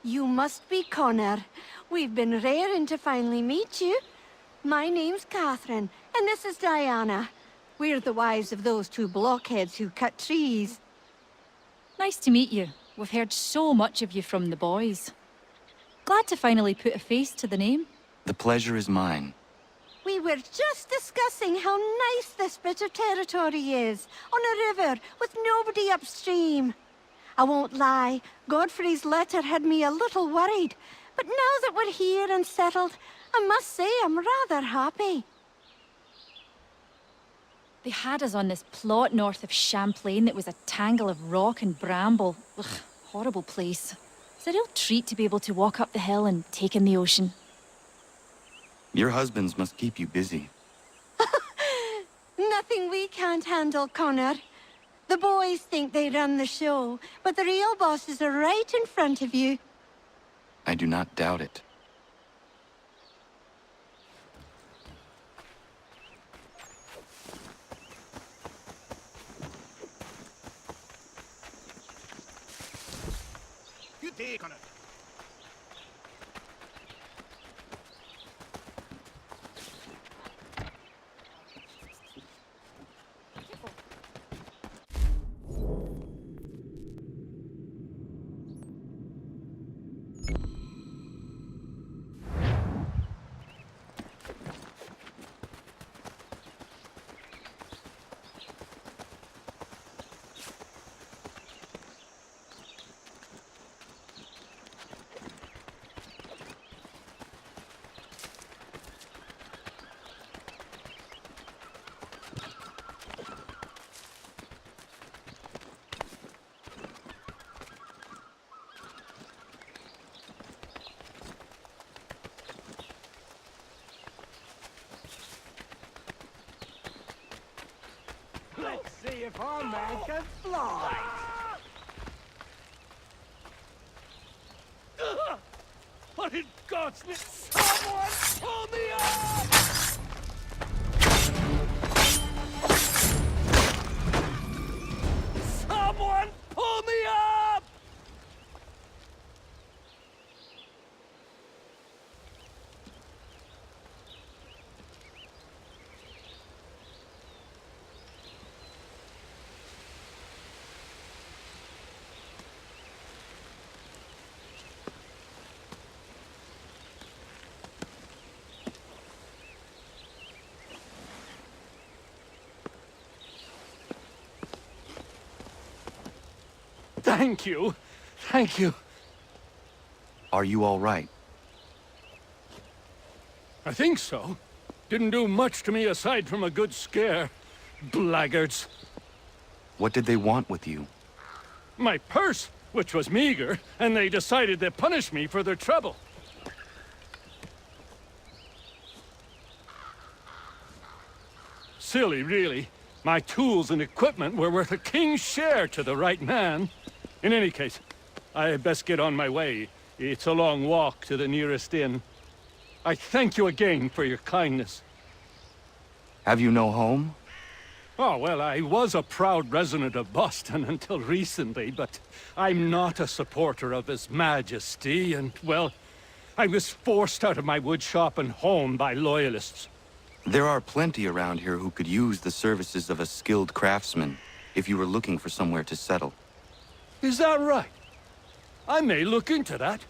You must be Connor. We've been raring to finally meet you. My name's Catherine, and this is Diana. We're the wives of those two blockheads who cut trees. Nice to meet you. We've heard so much of you from the boys. Glad to finally put a face to the name. The pleasure is mine. We were just discussing how nice this bit of territory is, on a river with nobody upstream. I won't lie, Godfrey's letter had me a little worried, but now that we're here and settled, I must say I'm rather happy. They had us on this plot north of Champlain that was a tangle of rock and bramble. Ugh, horrible place. It's a real treat to be able to walk up the hill and take in the ocean. Your husbands must keep you busy. Nothing we can't handle, Connor. The boys think they run the show, but the real bosses are right in front of you. I do not doubt it. Good day, Connor. Let's see if our man can fly. What in God's name? Someone pull me up! Someone pull me up! Thank you. Thank you. Are you all right? I think so. Didn't do much to me aside from a good scare. Blackguards. What did they want with you? My purse, which was meager, and they decided to punish me for their trouble. Silly, really. My tools and equipment were worth a king's share to the right man. In any case, I best get on my way. It's a long walk to the nearest inn. I thank you again for your kindness. Have you no home? Oh, well, I was a proud resident of Boston until recently, but I'm not a supporter of His Majesty, and, well, I was forced out of my woodshop and home by loyalists. There are plenty around here who could use the services of a skilled craftsman if you were looking for somewhere to settle. Is that right? I may look into that.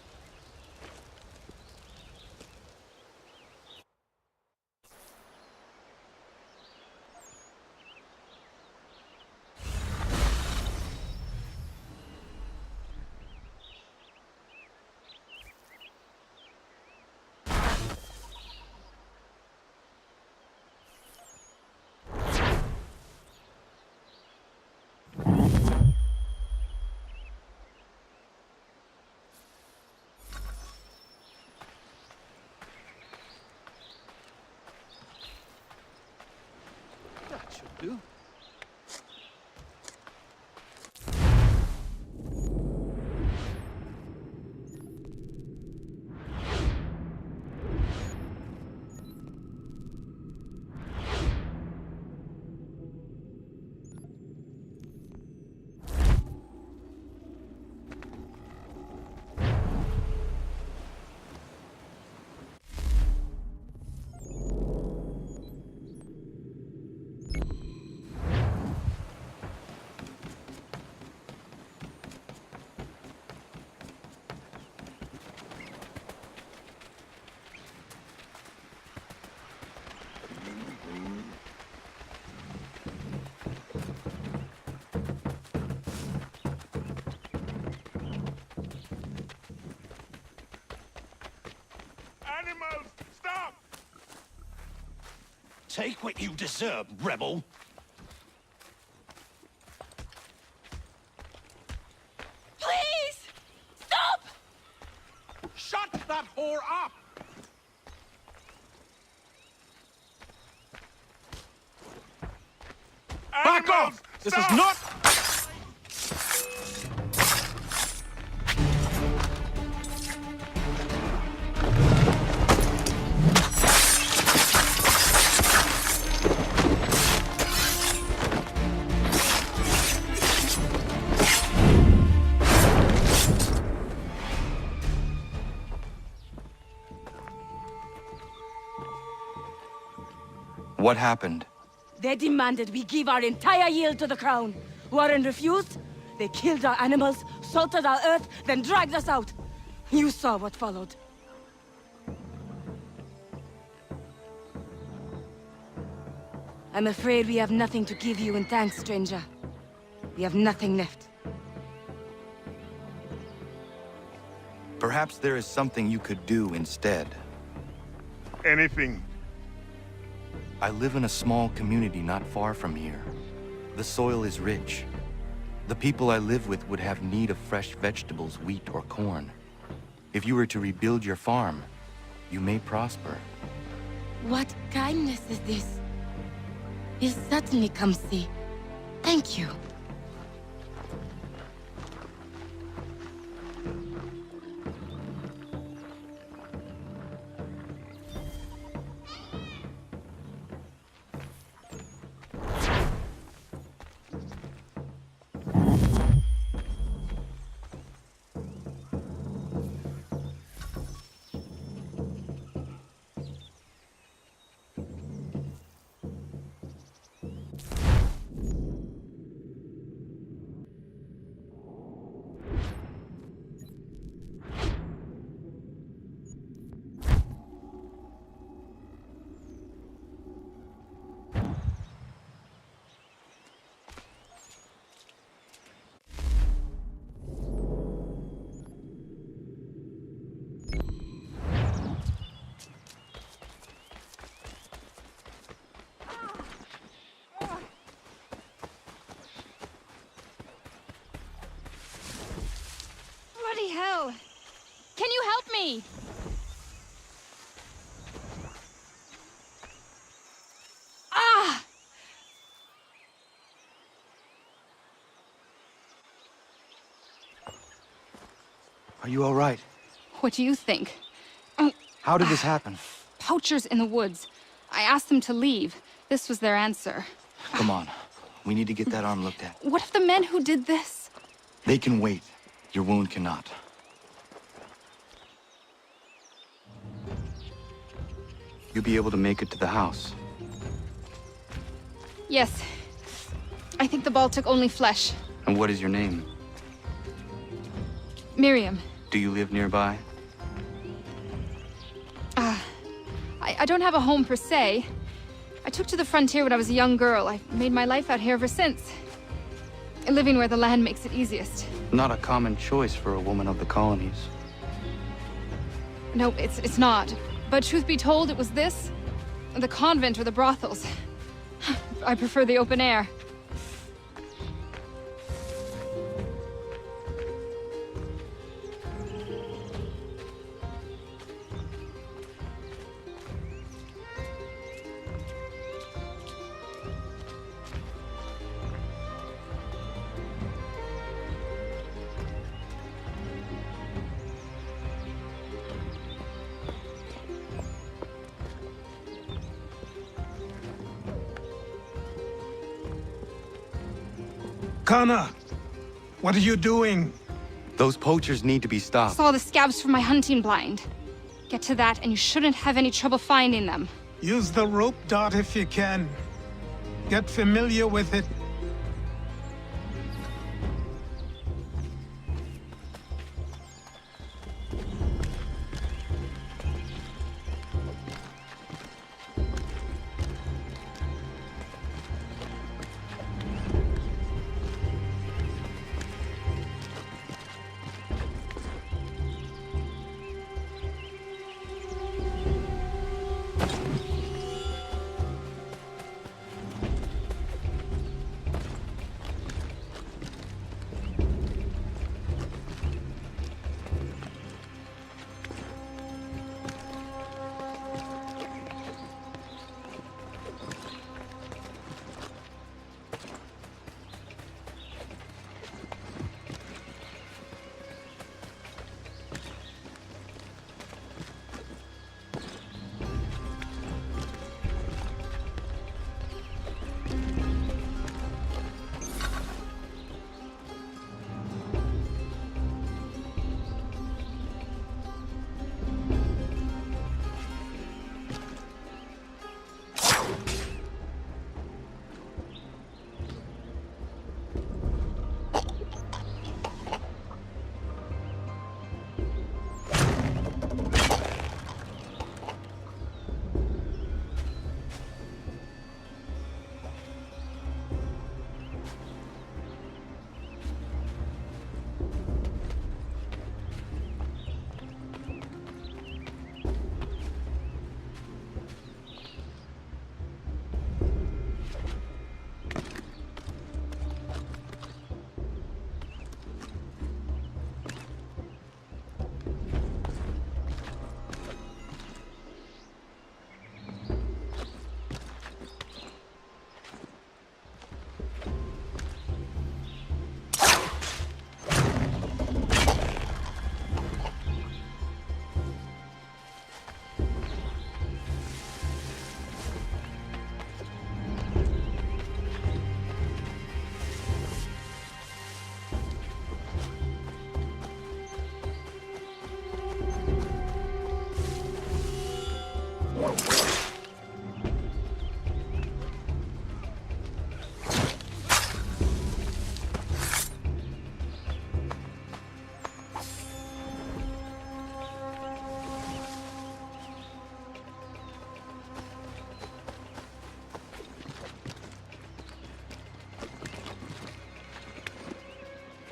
Do. Take what you deserve, rebel. Please! Stop! Shut that whore up! Back off! This is not... What happened? They demanded we give our entire yield to the crown. Warren refused. They killed our animals, salted our earth, then dragged us out. You saw what followed. I'm afraid we have nothing to give you in thanks, stranger. We have nothing left. Perhaps there is something you could do instead. Anything. I live in a small community not far from here. The soil is rich. The people I live with would have need of fresh vegetables, wheat, or corn. If you were to rebuild your farm, you may prosper. What kindness is this? We'll certainly come see. Thank you. Bloody hell! Can you help me? Ah! Are you all right? What do you think? How did this happen? Poachers in the woods. I asked them to leave. This was their answer. Come on. We need to get that arm looked at. What if the men who did this? They can wait. Your wound cannot. You'll be able to make it to the house. Yes. I think the ball took only flesh. And what is your name? Myriam. Do you live nearby? I don't have a home per se. I took to the frontier when I was a young girl. I've made my life out here ever since. Living where the land makes it easiest. Not a common choice for a woman of the colonies. No, it's not. But truth be told, it was this, the convent or the brothels. I prefer the open air. Kana, what are you doing? Those poachers need to be stopped. Saw the scabs from my hunting blind. Get to that and you shouldn't have any trouble finding them. Use the rope dart if you can. Get familiar with it.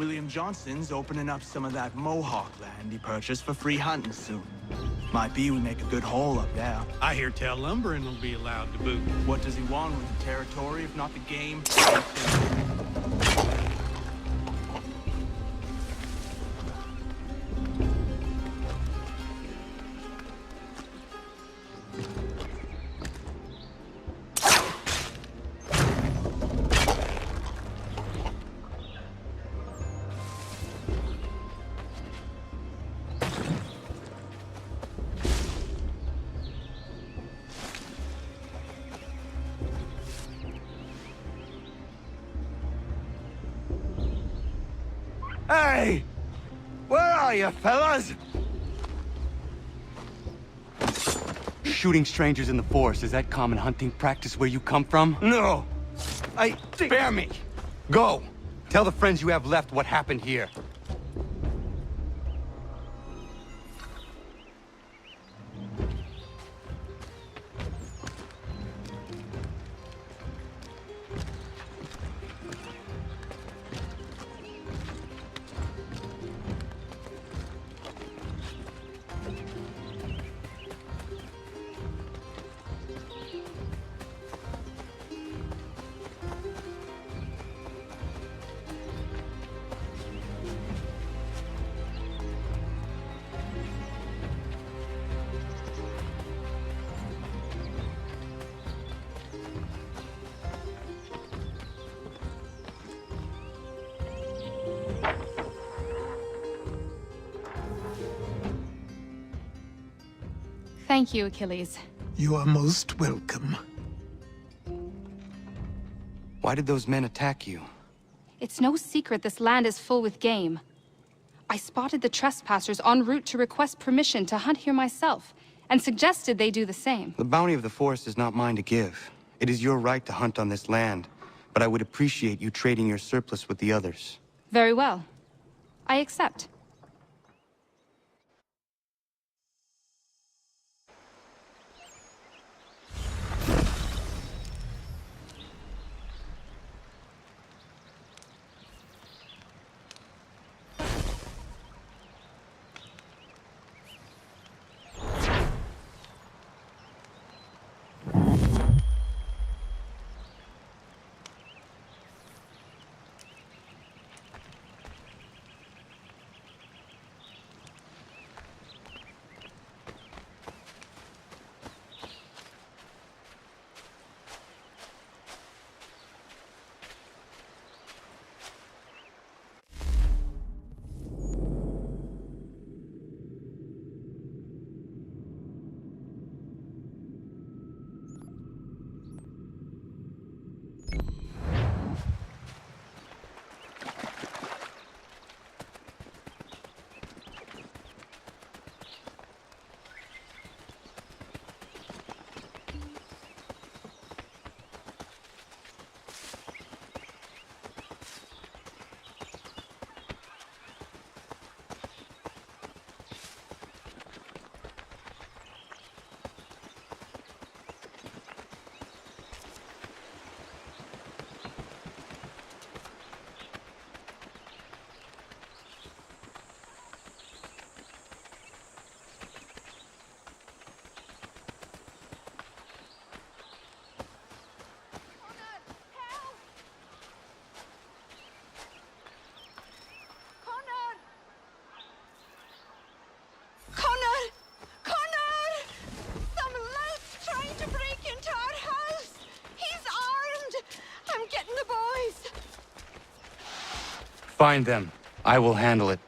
William Johnson's opening up some of that Mohawk land he purchased for free hunting soon. Might be we make a good haul up there. I hear tell lumbering will be allowed to boot. What does he want with the territory if not the game? Hey! Where are you, fellas? Shooting strangers in the forest, is that common hunting practice where you come from? No! Spare me! Go! Tell the friends you have left what happened here. Thank you, Achilles. You are most welcome. Why did those men attack you? It's no secret this land is full with game. I spotted the trespassers en route to request permission to hunt here myself, and suggested they do the same. The bounty of the forest is not mine to give. It is your right to hunt on this land, but I would appreciate you trading your surplus with the others. Very well. I accept. Find them. I will handle it.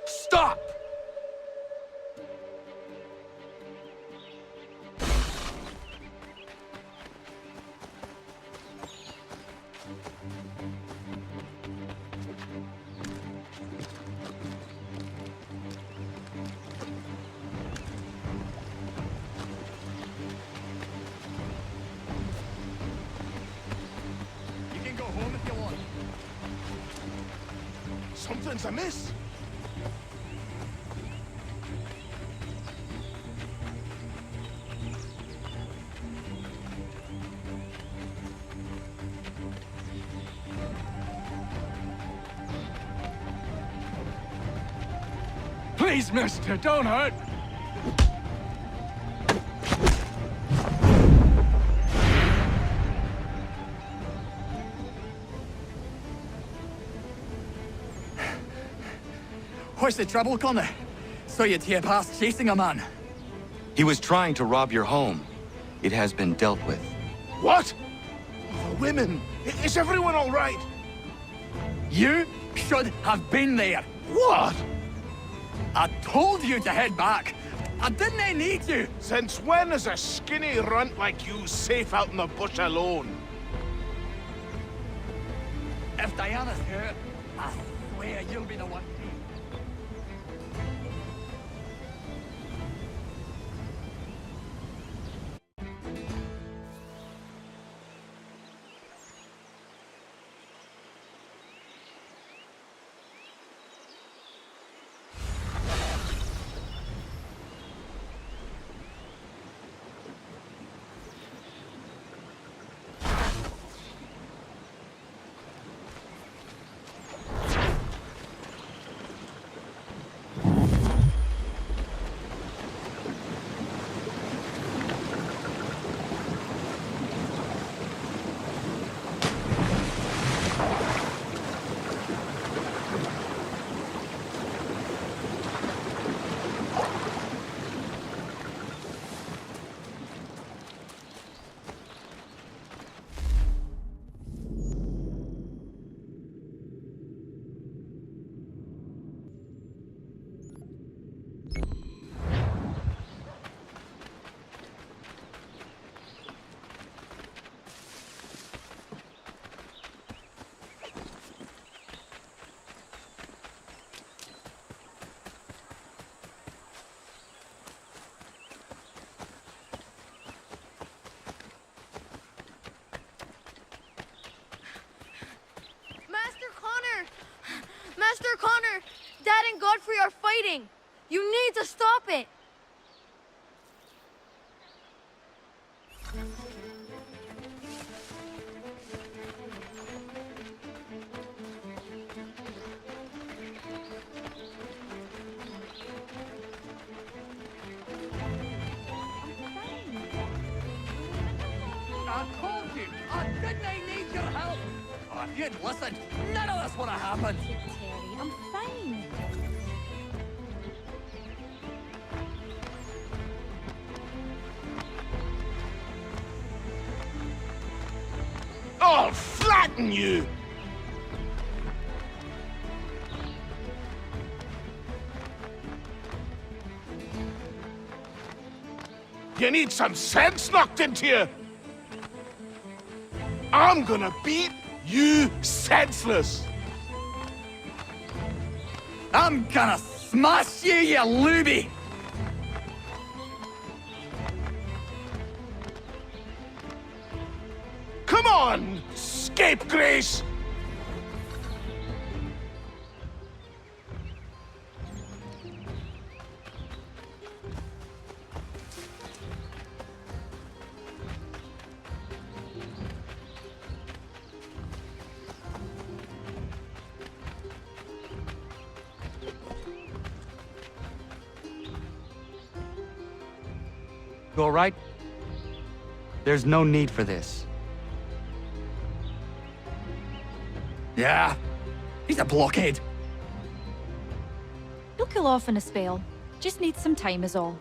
Stop! Something's amiss. Please, mister, don't hurt. What's the trouble, Connor? So you'd hear past chasing a man. He was trying to rob your home. It has been dealt with. What? The women. Is everyone all right? You should have been there. What? I told you to head back. I didn't need you. Since when is a skinny runt like you safe out in the bush alone? If Diana's here, I swear you'll be the one. Master Connor! Dad and Godfrey are fighting! You need to stop it! I told you! I didn't need your help! Oh, if you'd listened, none of this would have happened! Terry, I'm fine. I'll flatten you! You need some sense knocked into you! I'm gonna beat you senseless! I'm gonna smash you, you looby! Come on, scapegrace! You all right? There's no need for this. Yeah, he's a blockhead. He'll cool off in a spell. Just needs some time is all.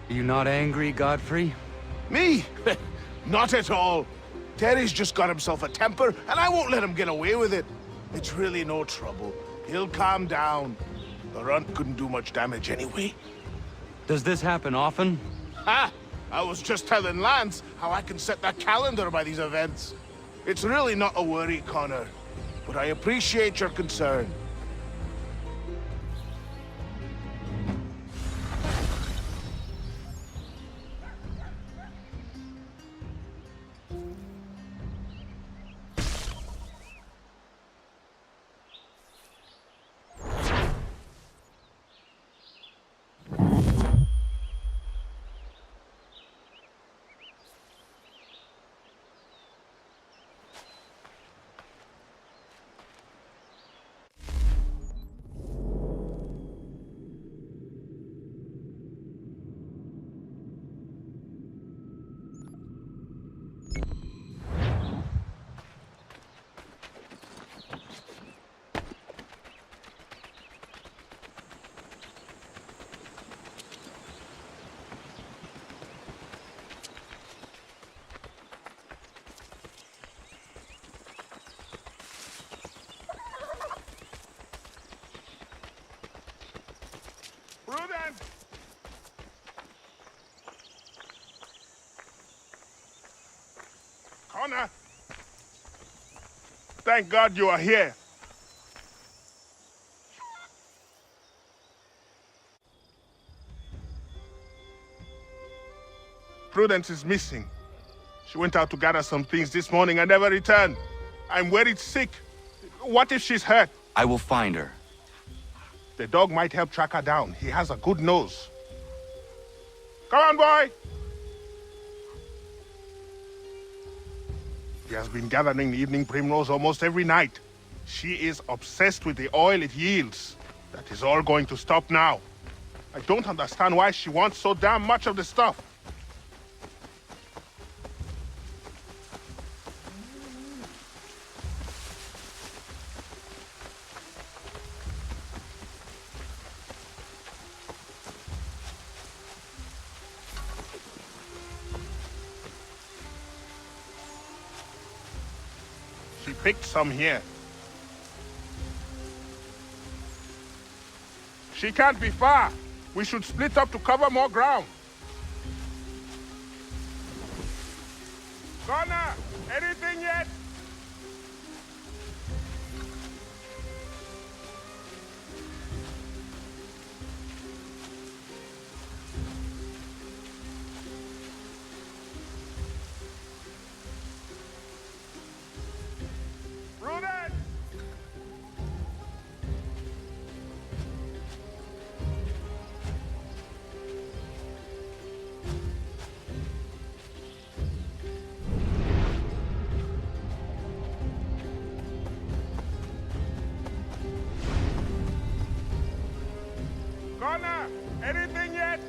Are you not angry, Godfrey? Me? Not at all. Terry's just got himself a temper, and I won't let him get away with it. It's really no trouble. He'll calm down. The runt couldn't do much damage anyway. Does this happen often? Ha! I was just telling Lance how I can set the calendar by these events. It's really not a worry, Connor. But I appreciate your concern. Thank God you are here. Prudence is missing. She went out to gather some things this morning and never returned. I'm worried sick. What if she's hurt? I will find her. The dog might help track her down. He has a good nose. Come on, boy! He has been gathering the evening primrose almost every night. She is obsessed with the oil it yields. That is all going to stop now. I don't understand why she wants so damn much of the stuff. She picked some here. She can't be far. We should split up to cover more ground. Connor, anything yet? Prudence! Connor, anything yet?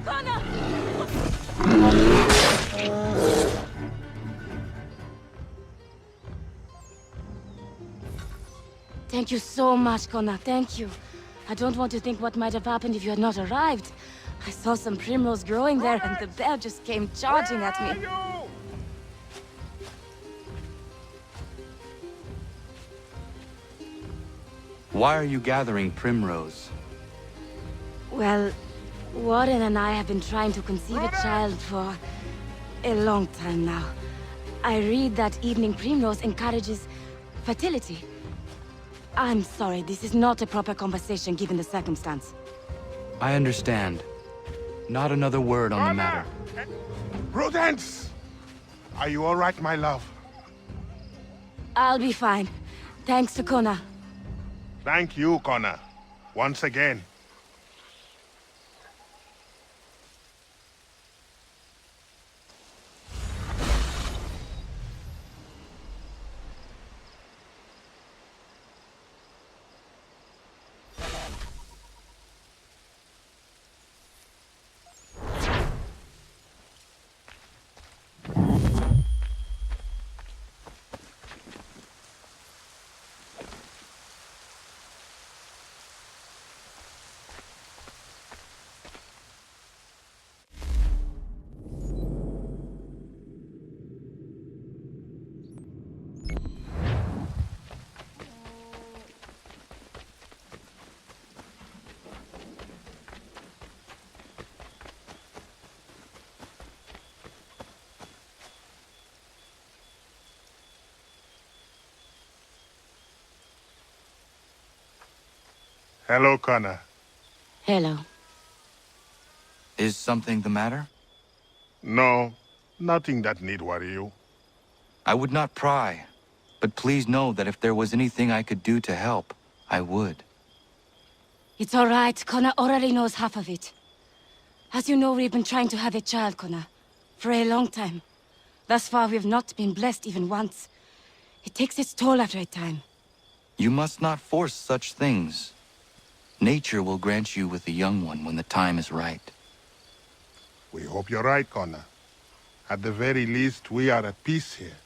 Connor! Thank you so much, Connor. Thank you. I don't want to think what might have happened if you had not arrived. I saw some primrose growing there, and the bear just came charging at me. Why are you gathering primrose? Well, Warren and I have been trying to conceive a child for a long time now. I read that evening primrose encourages fertility. I'm sorry, this is not a proper conversation given the circumstance. I understand. Not another word on the matter. Prudence! Are you all right, my love? I'll be fine. Thanks to Connor. Thank you, Connor. Once again. Hello, Connor. Hello. Is something the matter? No, nothing that need worry you. I would not pry, but please know that if there was anything I could do to help, I would. It's all right. Connor already knows half of it. As you know, we've been trying to have a child, Connor, for a long time. Thus far, we've not been blessed even once. It takes its toll after a time. You must not force such things. Nature will grant you with a young one when the time is right. We hope you're right, Connor. At the very least, we are at peace here.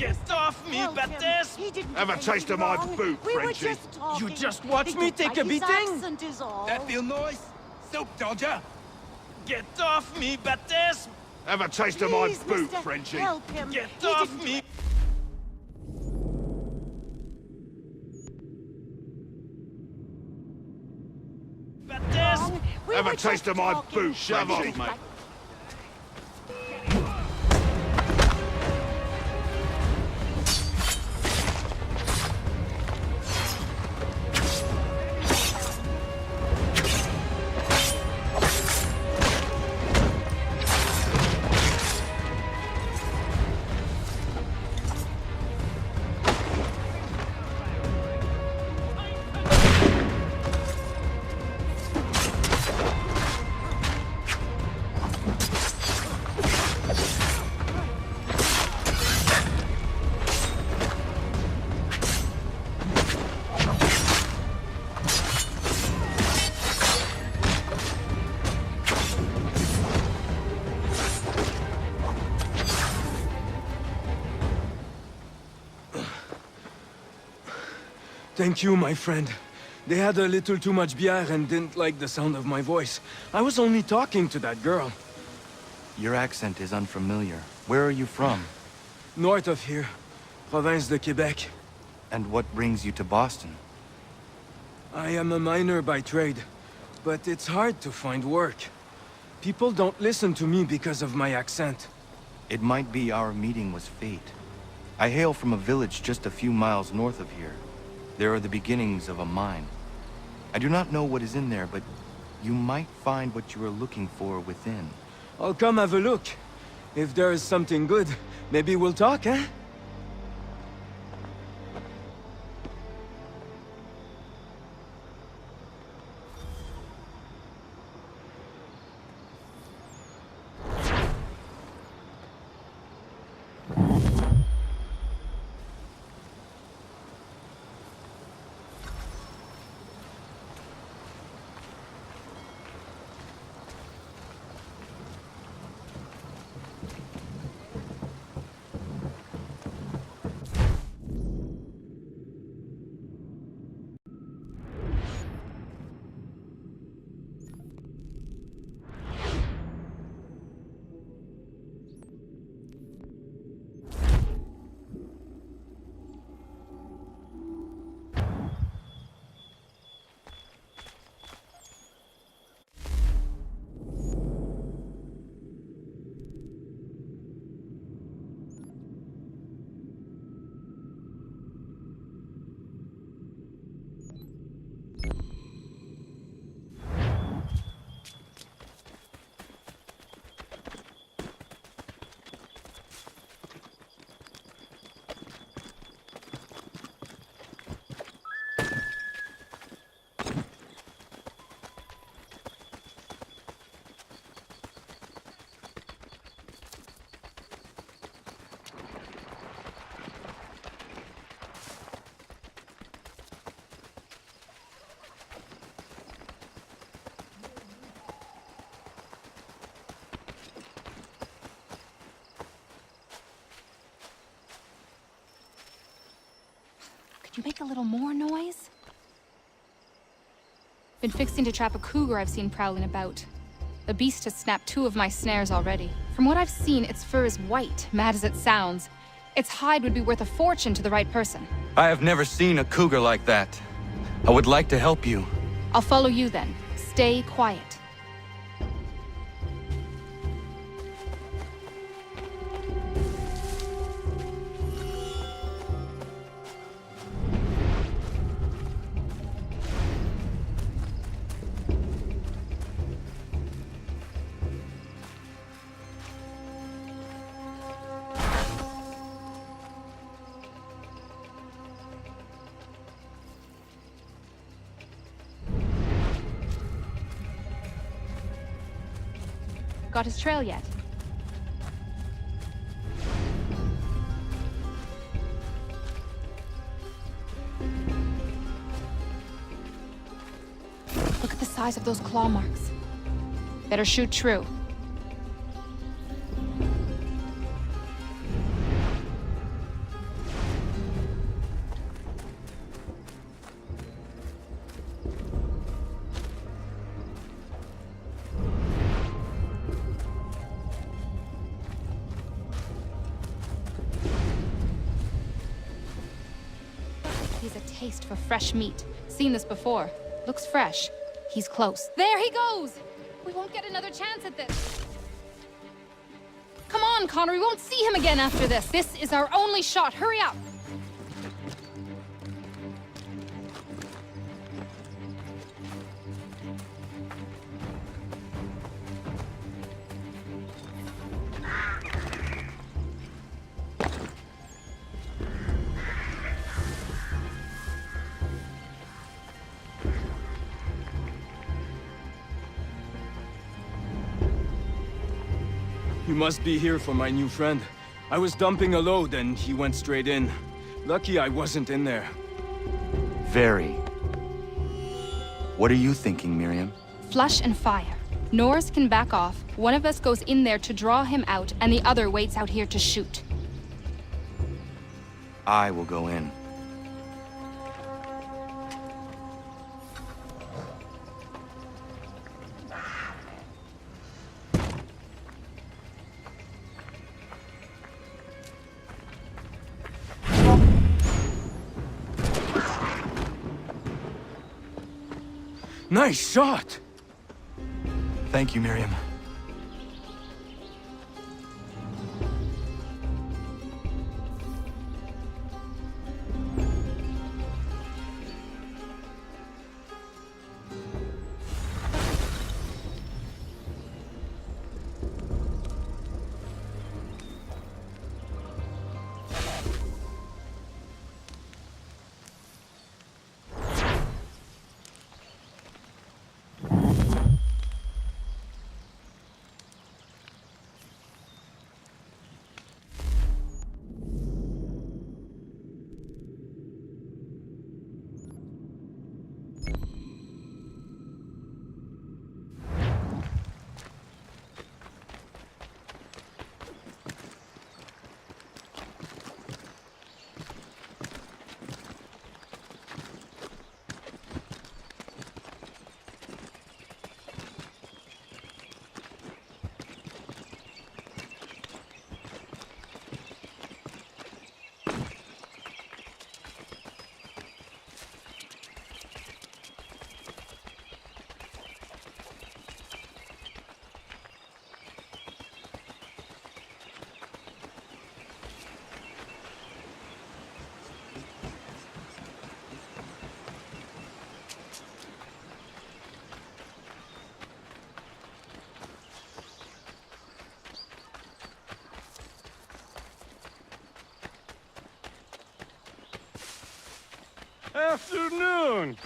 Get off me, Baptiste! Have a taste of my boot, Frenchie. You just watch me take a beating? That feel nice? Soap dodger? Get off me, Baptiste! Have a taste of my boot, Frenchie. Get off me! Baptiste! Have a taste of my boot, Shove Frenchie. off, mate. Thank you, my friend. They had a little too much beer and didn't like the sound of my voice. I was only talking to that girl. Your accent is unfamiliar. Where are you from? North of here. Province de Quebec. And what brings you to Boston? I am a miner by trade, but it's hard to find work. People don't listen to me because of my accent. It might be our meeting was fate. I hail from a village just a few miles north of here. There are the beginnings of a mine. I do not know what is in there, but you might find what you are looking for within. I'll come have a look. If there is something good, maybe we'll talk, eh? Could you make a little more noise? Been fixing to trap a cougar I've seen prowling about. The beast has snapped 2 of my snares already. From what I've seen, its fur is white, mad as it sounds. Its hide would be worth a fortune to the right person. I have never seen a cougar like that. I would like to help you. I'll follow you then. Stay quiet. Got his trail yet? Look at the size of those claw marks. Better shoot true. has a taste for fresh meat. Seen this before. Looks fresh. He's close. There he goes! We won't get another chance at this. Come on, Connor, we won't see him again after this. This is our only shot. Hurry up! You must be here for my new friend. I was dumping a load and he went straight in. Lucky I wasn't in there. Very. What are you thinking, Myriam? Flush and fire. Norris can back off. One of us goes in there to draw him out, and the other waits out here to shoot. I will go in. Nice shot! Thank you, Myriam. Afternoon!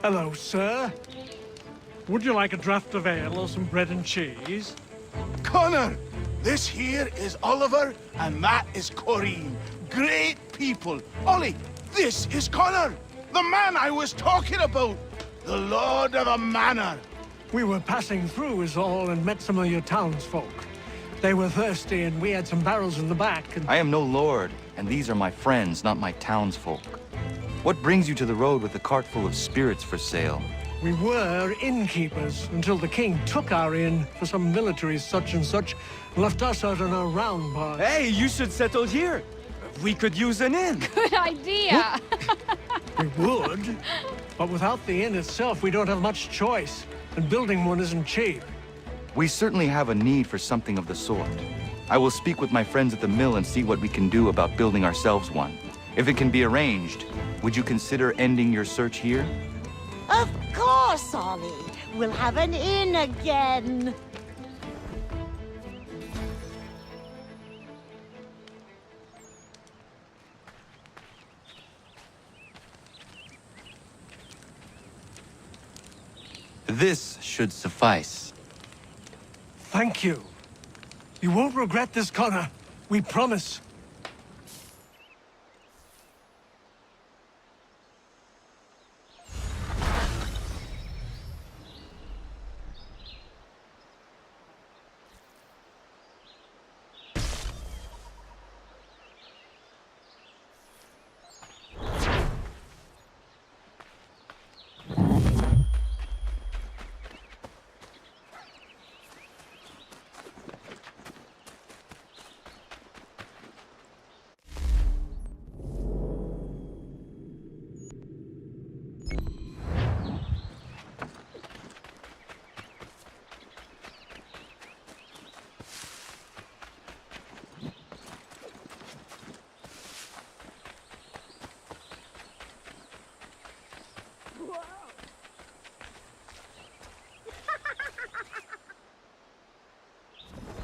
Hello, sir. Would you like a draught of ale or some bread and cheese? Connor, this here is Oliver, and that is Corrine. Great people. Ollie, this is Connor, the man I was talking about. The Lord of the Manor. We were passing through is all and met some of your townsfolk. They were thirsty and we had some barrels in the back and... I am no lord, and these are my friends, not my townsfolk. What brings you to the road with a cart full of spirits for sale? We were innkeepers until the king took our inn for some military such and such, left us out on our round part. Hey, you should settle here. We could use an inn. Good idea! We would, but without the inn itself, we don't have much choice, and building one isn't cheap. We certainly have a need for something of the sort. I will speak with my friends at the mill and see what we can do about building ourselves one. If it can be arranged, would you consider ending your search here? Of course, Ollie. We'll have an inn again. This should suffice. Thank you. You won't regret this, Connor. We promise.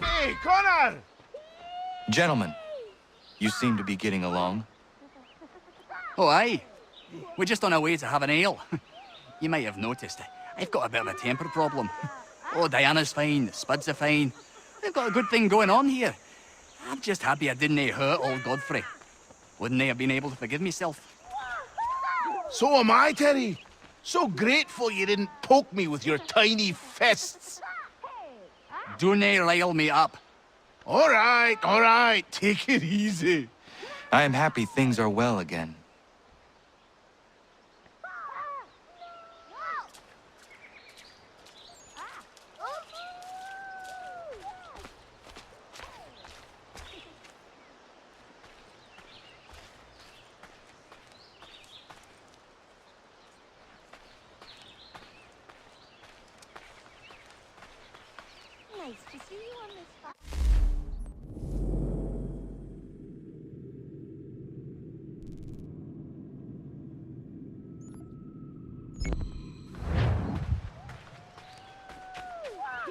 Hey, Connor! Gentlemen, you seem to be getting along. Oh, aye. We're just on our way to have an ale. You might have noticed, I've got a bit of a temper problem. Oh, Diana's fine, Spuds are fine. We've got a good thing going on here. I'm just happy I didn't hurt old Godfrey. Wouldn't I have been able to forgive myself? So am I, Terry. So grateful you didn't poke me with your tiny fists. Don't rile me up. All right. Take it easy. I am happy things are well again. Nice to see you on this farm.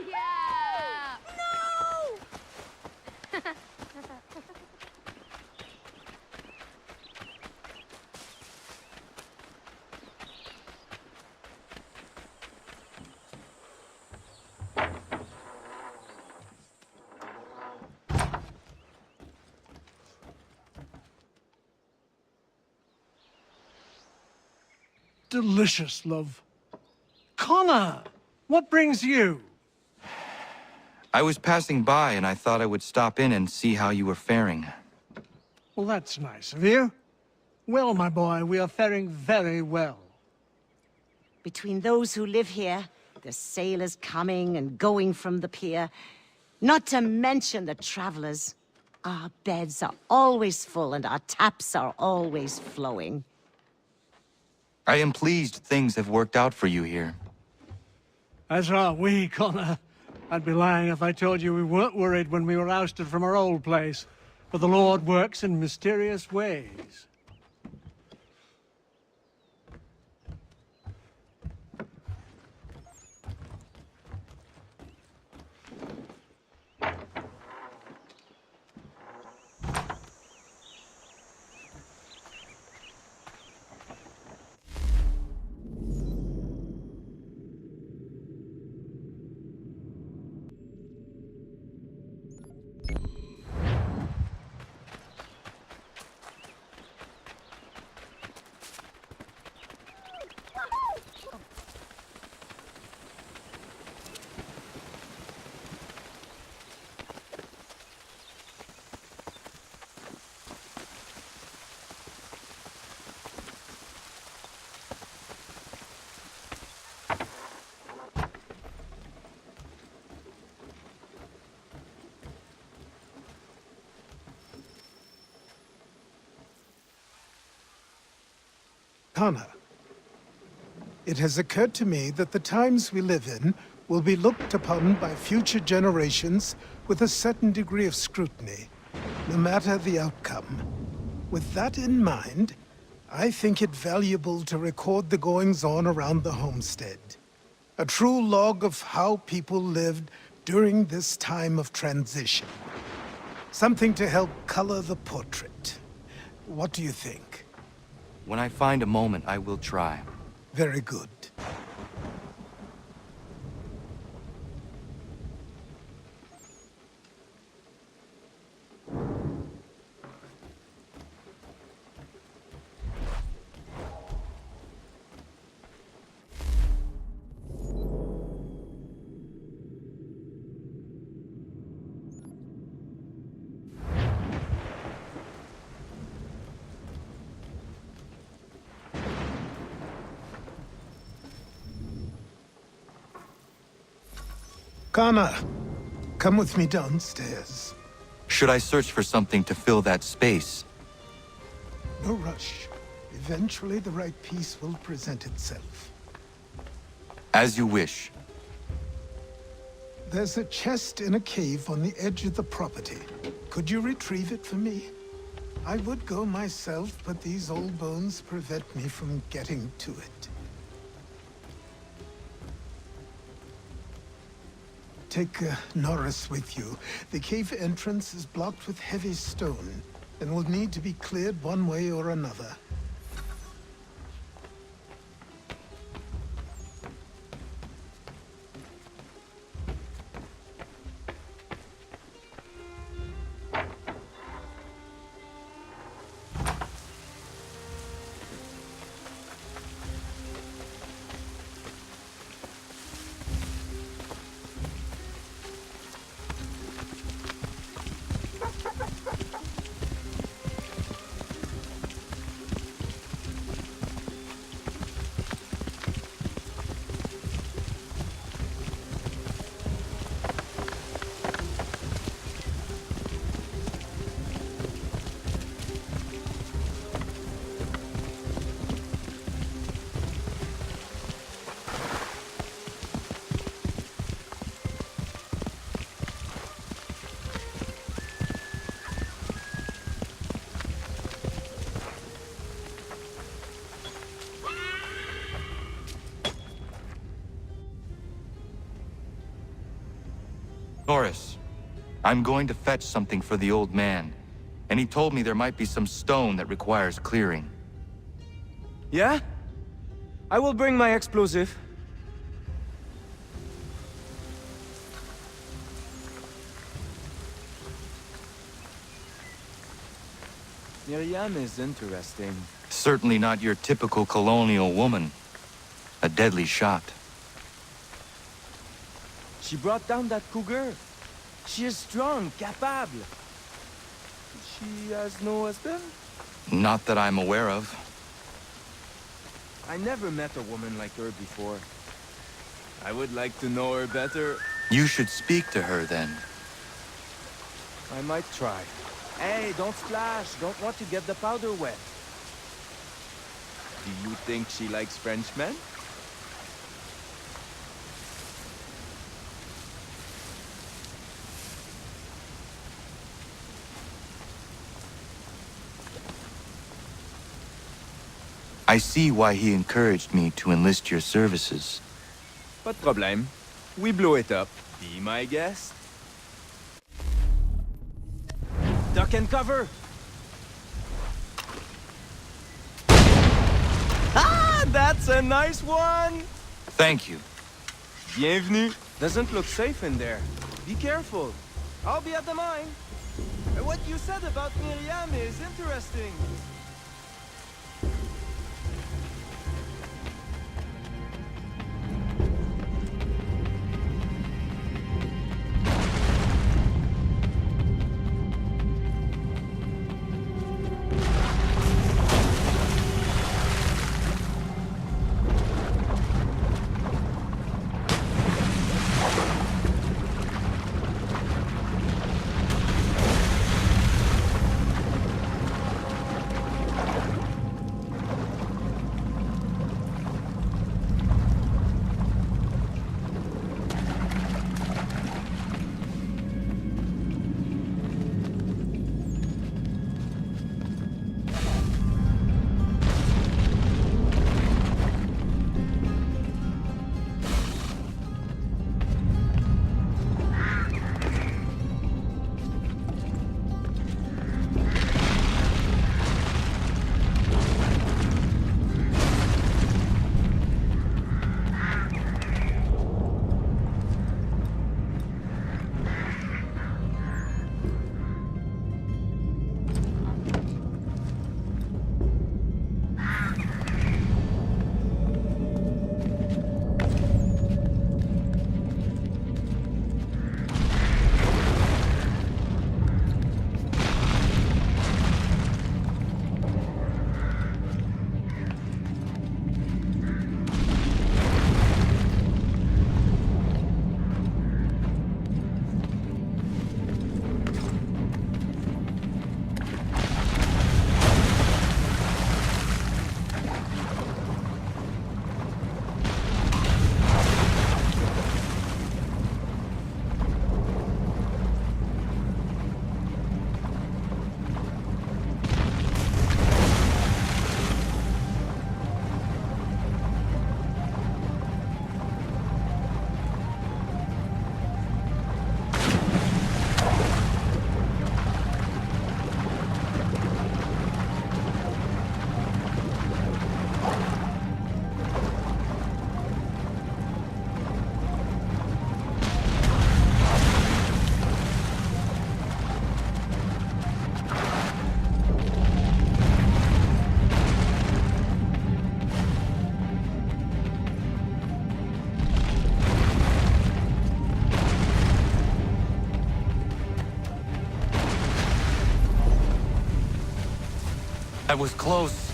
Yeah! No! Delicious, love. Connor, what brings you? I was passing by and I thought I would stop in and see how you were faring. Well, that's nice of you. Well, my boy, we are faring very well. Between those who live here, the sailors coming and going from the pier, not to mention the travelers, our beds are always full and our taps are always flowing. I am pleased things have worked out for you here. As are we, Connor. I'd be lying if I told you we weren't worried when we were ousted from our old place. But the Lord works in mysterious ways. Connor, it has occurred to me that the times we live in will be looked upon by future generations with a certain degree of scrutiny, no matter the outcome. With that in mind, I think it valuable to record the goings-on around the homestead. A true log of how people lived during this time of transition. Something to help color the portrait. What do you think? When I find a moment, I will try. Very good. Connor, come with me downstairs. Should I search for something to fill that space? No rush. Eventually, the right piece will present itself. As you wish. There's a chest in a cave on the edge of the property. Could you retrieve it for me? I would go myself, but these old bones prevent me from getting to it. Take Norris with you. The cave entrance is blocked with heavy stone, and will need to be cleared one way or another. Norris, I'm going to fetch something for the old man, and he told me there might be some stone that requires clearing. Yeah? I will bring my explosive. Myriam is interesting. Certainly not your typical colonial woman. A deadly shot. She brought down that cougar. She is strong, capable. She has no husband? Not that I'm aware of. I never met a woman like her before. I would like to know her better. You should speak to her then. I might try. Hey, don't splash. Don't want to get the powder wet. Do you think she likes Frenchmen? I see why he encouraged me to enlist your services. Pas de problème. We blow it up. Be my guest. Duck and cover! Ah, that's a nice one! Thank you. Bienvenue. Doesn't look safe in there. Be careful. I'll be at the mine. What you said about Myriam is interesting. I was close.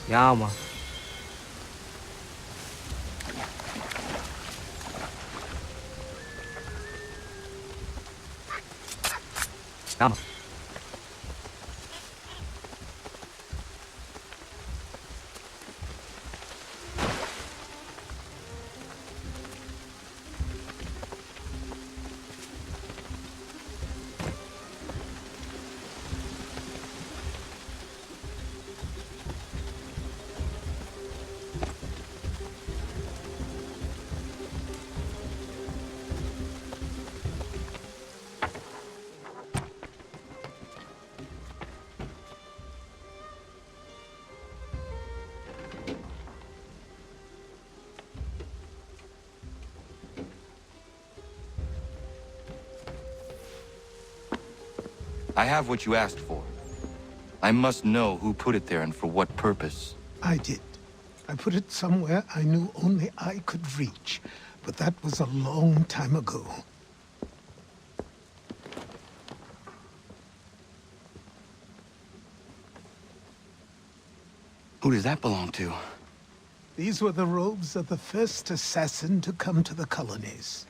Ja, man. Ja, man. I have what you asked for. I must know who put it there and for what purpose. I did. I put it somewhere I knew only I could reach, but that was a long time ago. Who does that belong to? These were the robes of the first assassin to come to the colonies.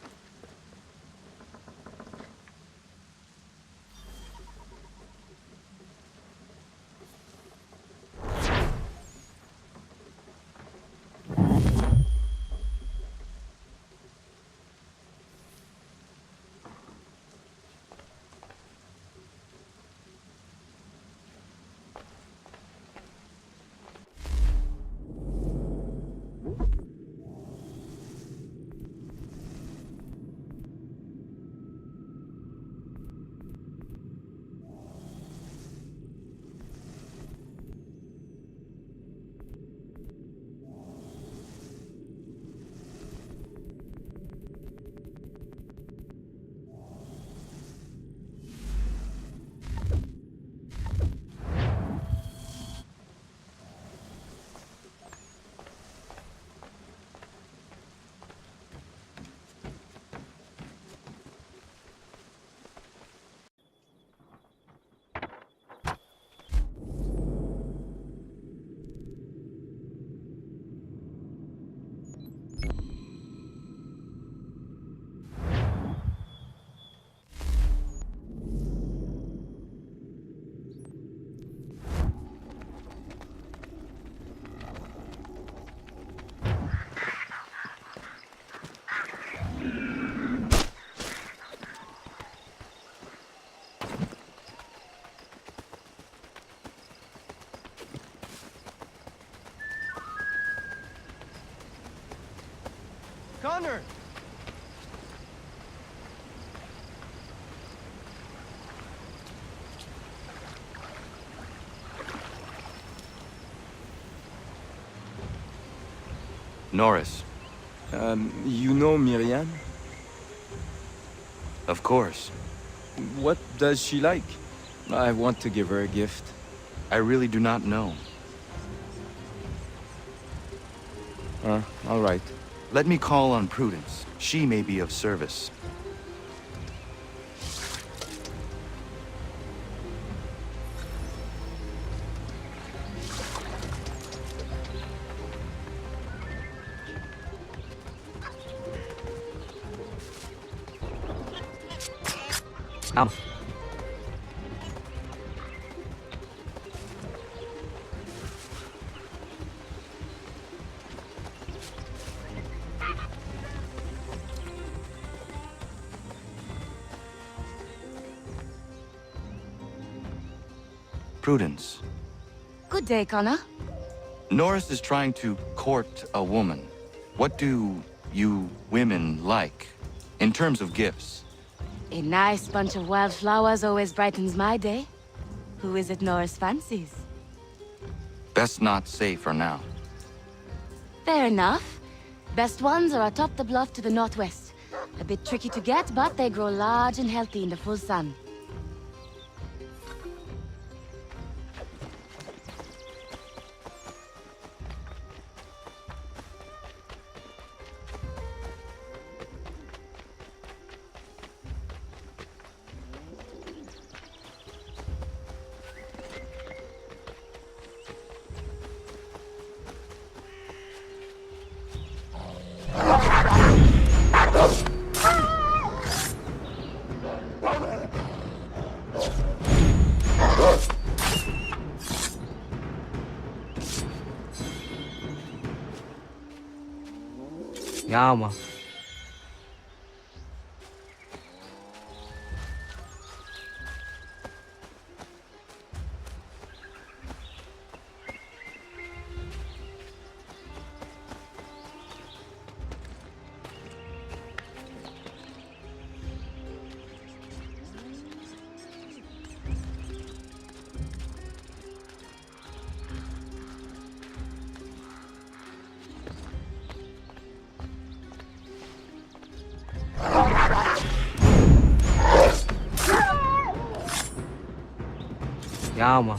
Connor! Norris. You know Myriam? Of course. What does she like? I want to give her a gift. I really do not know. All right. Let me call on Prudence. She may be of service. Prudence. Good day, Connor. Norris is trying to court a woman. What do you women like, in terms of gifts? A nice bunch of wildflowers always brightens my day. Who is it Norris fancies? Best not say for now. Fair enough. Best ones are atop the bluff to the northwest. A bit tricky to get, but they grow large and healthy in the full sun. Ja, man. Ja, man.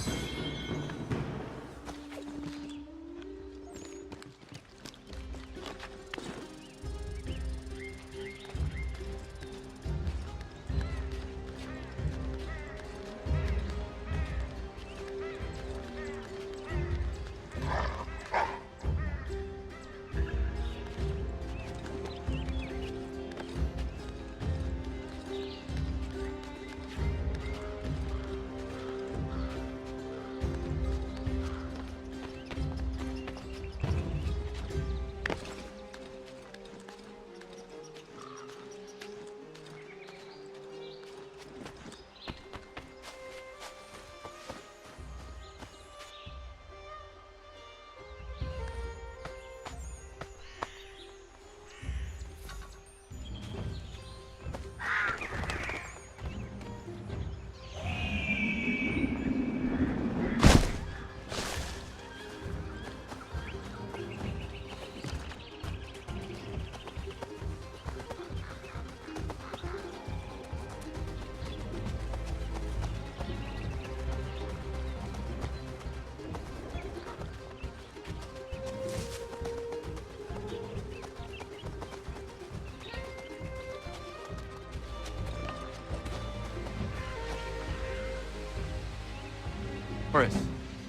Norris,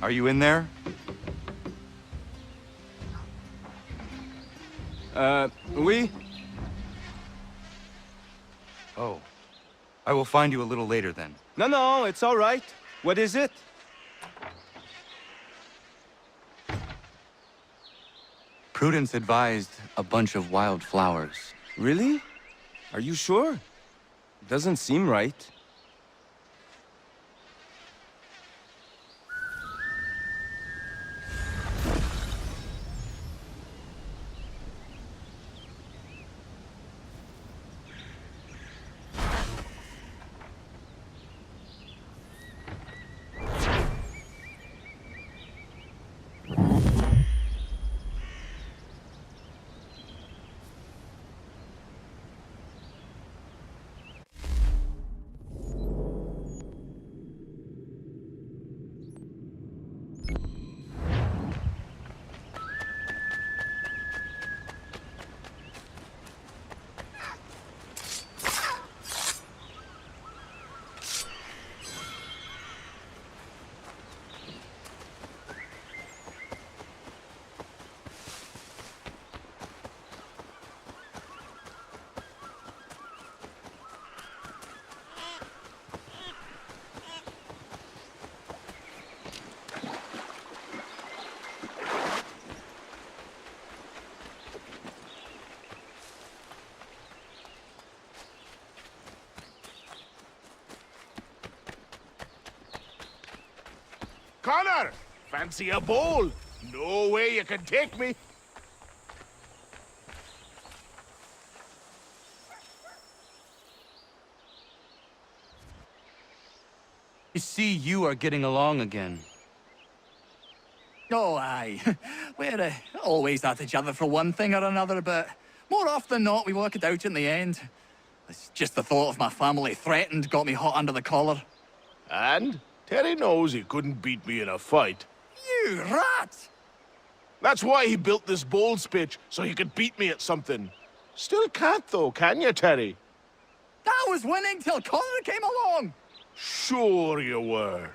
are you in there? Oui? Oh. I will find you a little later then. No, it's all right. What is it? Prudence advised a bunch of wild flowers. Really? Are you sure? Doesn't seem right. Connor! Fancy a bowl? No way you can take me. I see you are getting along again. Oh, aye. We're always at each other for one thing or another, but more often than not, we work it out in the end. It's just the thought of my family threatened got me hot under the collar. And Terry knows he couldn't beat me in a fight. You rat! That's why he built this bowls pitch, so he could beat me at something. Still can't though, can you, Terry? I was winning till Connor came along! Sure you were.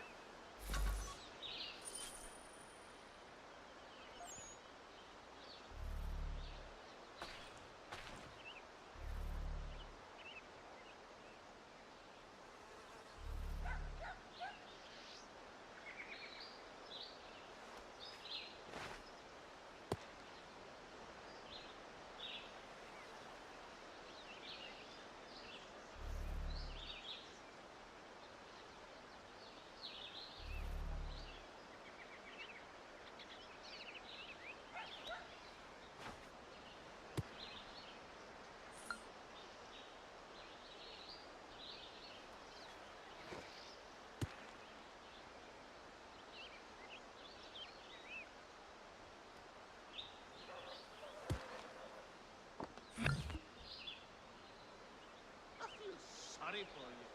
sorry for you.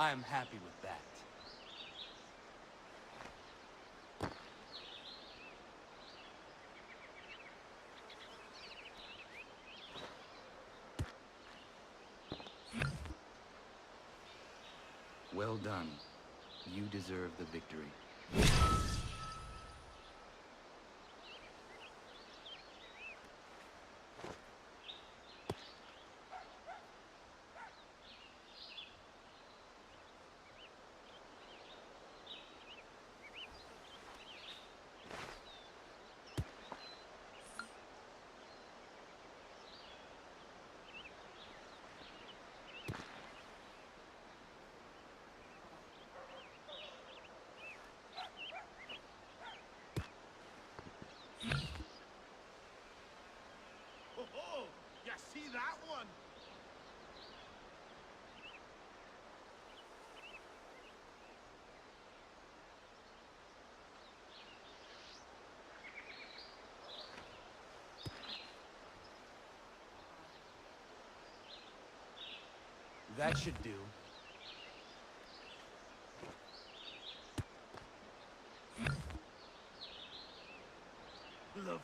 I am happy with that. Well done. You deserve the victory. Oh, you see that one? That should do. Lovely.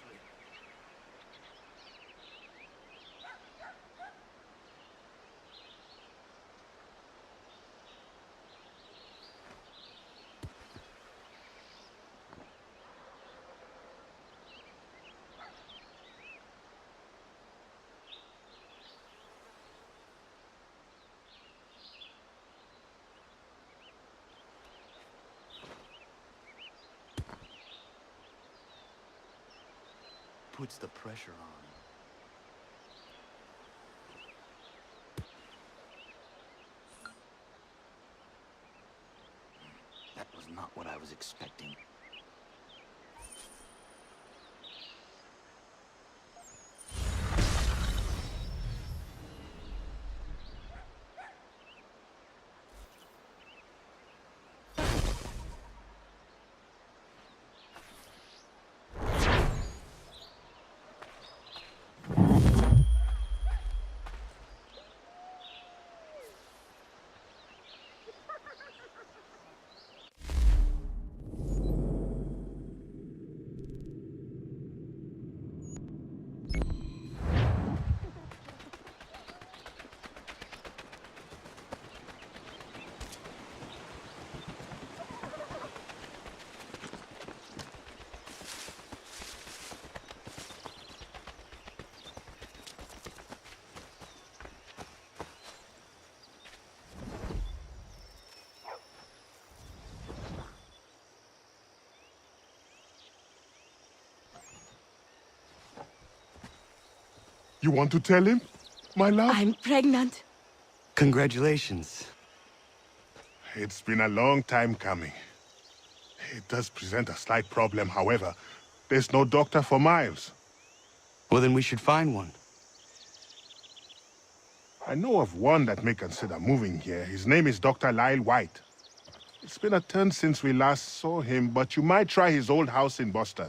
Puts the pressure on. That was not what I was expecting. You want to tell him, my love? I'm pregnant. Congratulations. It's been a long time coming. It does present a slight problem, however. There's no doctor for Miles. Well, then we should find one. I know of one that may consider moving here. His name is Dr. Lyle White. It's been a turn since we last saw him, but you might try his old house in Boston.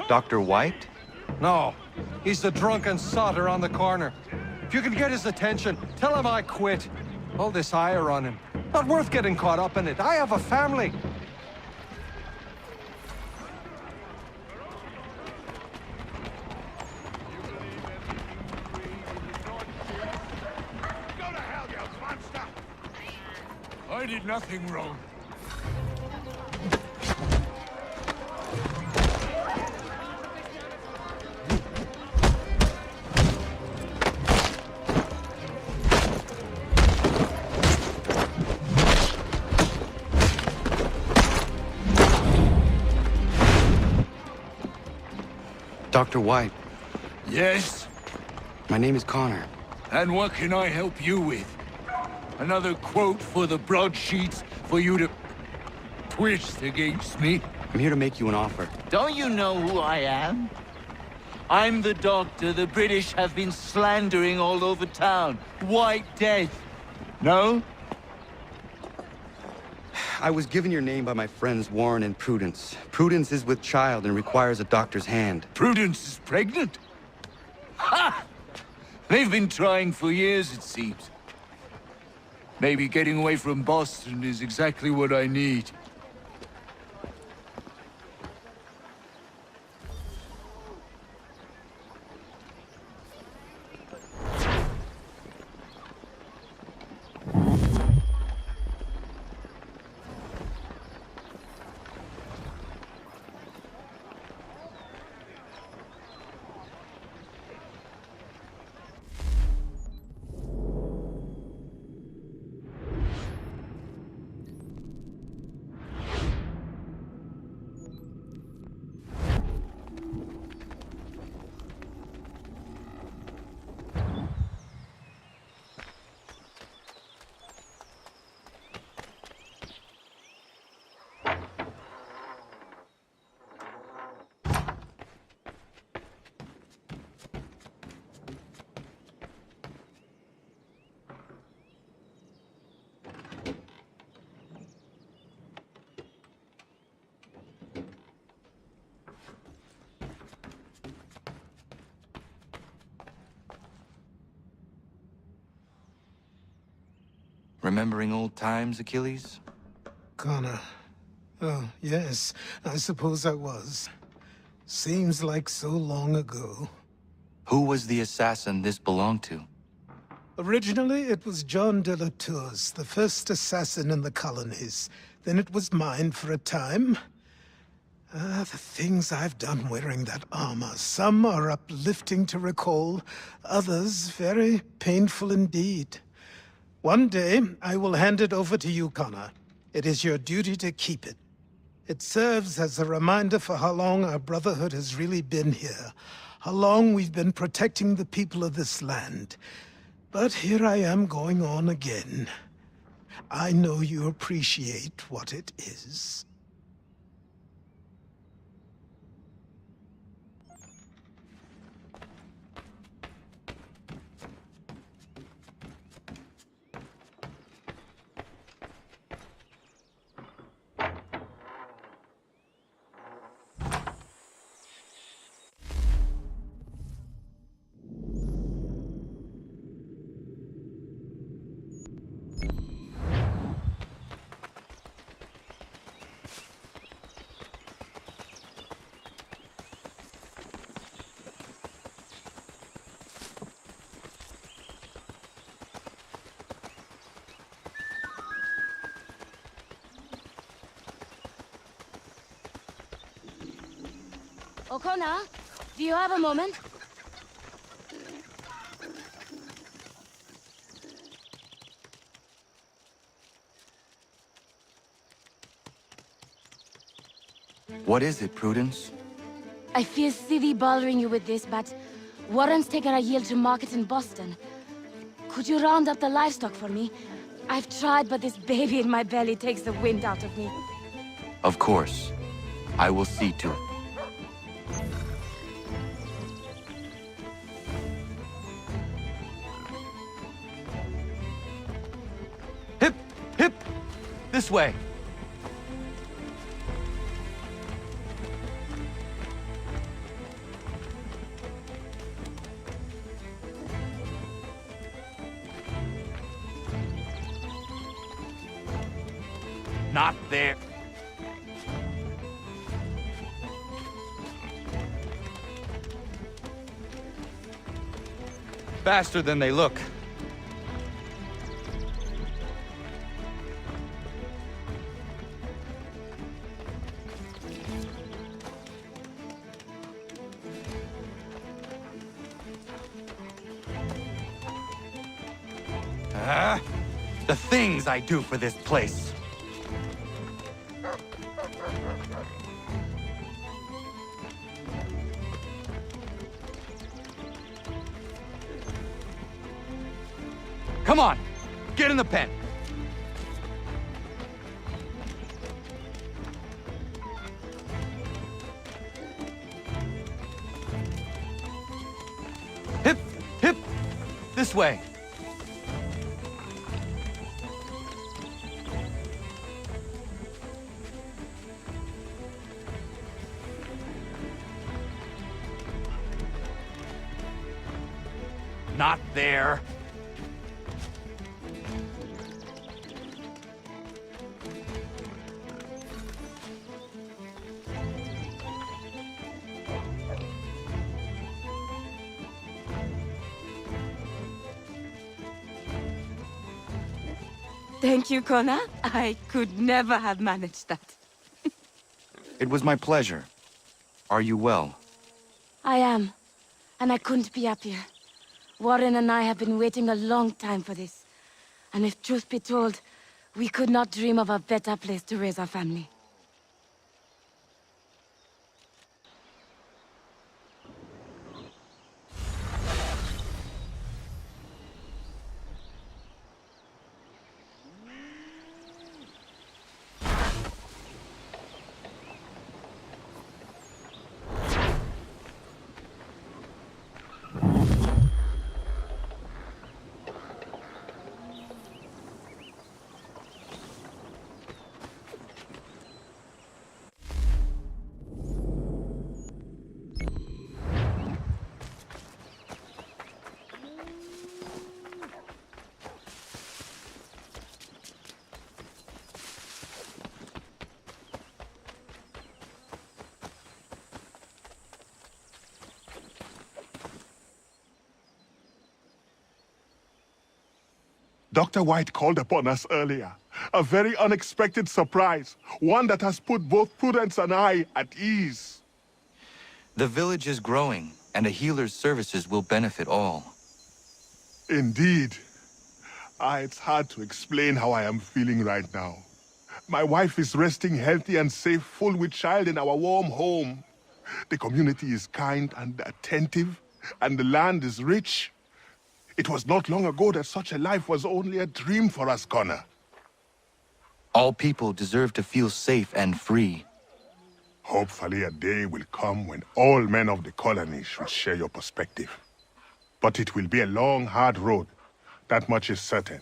Dr. White? No, he's the drunken sotter on the corner. If you can get his attention, tell him I quit. All this ire on him. Not worth getting caught up in it. I have a family. I did nothing wrong. Dr. White. Yes? My name is Connor. And what can I help you with? Another quote for the broadsheets for you to twist against me? I'm here to make you an offer. Don't you know who I am? I'm the doctor the British have been slandering all over town. White Death. No? I was given your name by my friends Warren and Prudence. Prudence is with child and requires a doctor's hand. Prudence is pregnant? Ha! They've been trying for years, it seems. Maybe getting away from Boston is exactly what I need. Remembering old times, Achilles? Connor. Oh, yes. I suppose I was. Seems like so long ago. Who was the assassin this belonged to? Originally, it was John de la Tour's, the first assassin in the colonies. Then it was mine for a time. The things I've done wearing that armor. Some are uplifting to recall, others very painful indeed. One day, I will hand it over to you, Connor. It is your duty to keep it. It serves as a reminder for how long our Brotherhood has really been here. How long we've been protecting the people of this land. But here I am going on again. I know you appreciate what it is. O'Connor, do you have a moment? What is it, Prudence? I feel silly bothering you with this, but Warren's taken a yield to market in Boston. Could you round up the livestock for me? I've tried, but this baby in my belly takes the wind out of me. Of course. I will see to it. Hip! Hip! This way! Not there. Faster than they look. The things I do for this place. Come on, get in the pen. Hip, hip, this way. Not there. Thank you, Connor. I could never have managed that. It was my pleasure. Are you well? I am. And I couldn't be happier. Warren and I have been waiting a long time for this. And if truth be told, we could not dream of a better place to raise our family. Dr. White called upon us earlier. A very unexpected surprise. One that has put both Prudence and I at ease. The village is growing, and a healer's services will benefit all. Indeed. It's hard to explain how I am feeling right now. My wife is resting healthy and safe, full with child in our warm home. The community is kind and attentive, and the land is rich. It was not long ago that such a life was only a dream for us, Connor. All people deserve to feel safe and free. Hopefully a day will come when all men of the colony should share your perspective. But it will be a long, hard road. That much is certain.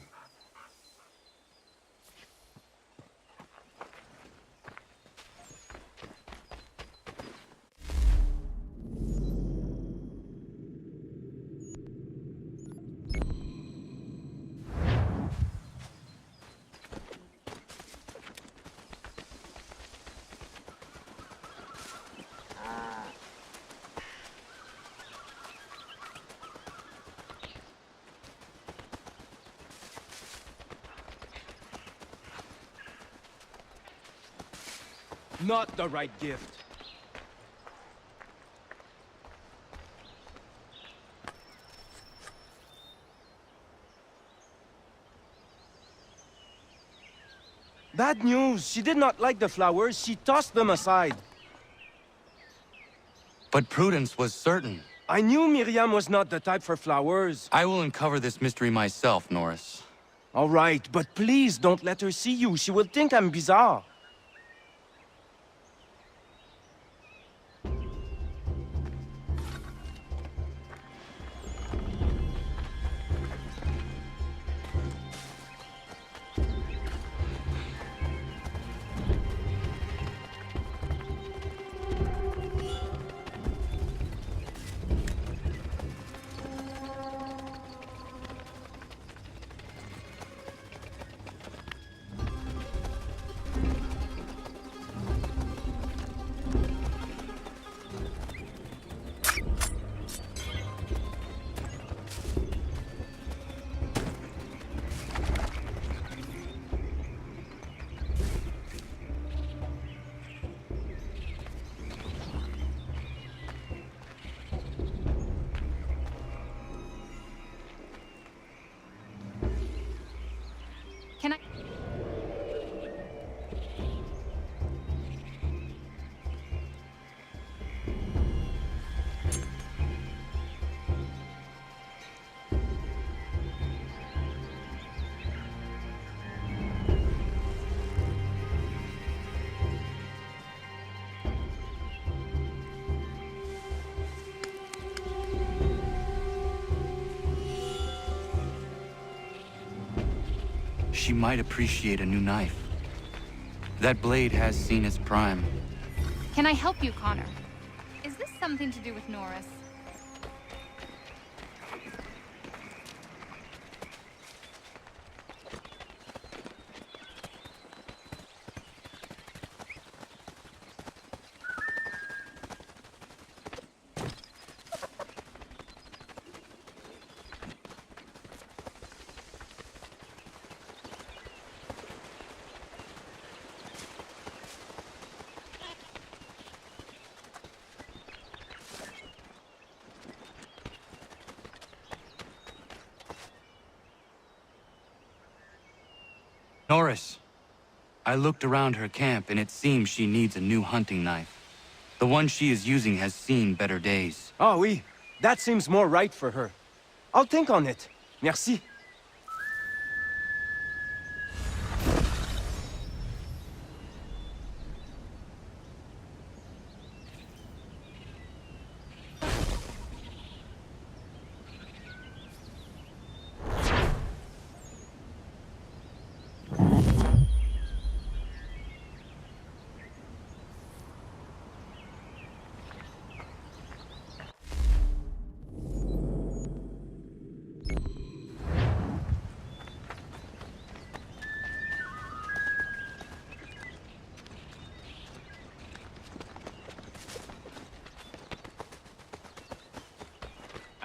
Not the right gift. Bad news. She did not like the flowers. She tossed them aside. But Prudence was certain. I knew Myriam was not the type for flowers. I will uncover this mystery myself, Norris. All right, but please don't let her see you. She will think I'm bizarre. she might appreciate a new knife. That blade has seen its prime. Can I help you, Connor? Is this something to do with Norris? Norris, I looked around her camp and it seems she needs a new hunting knife. The one she is using has seen better days. Oh, oui. That seems more right for her. I'll think on it. Merci.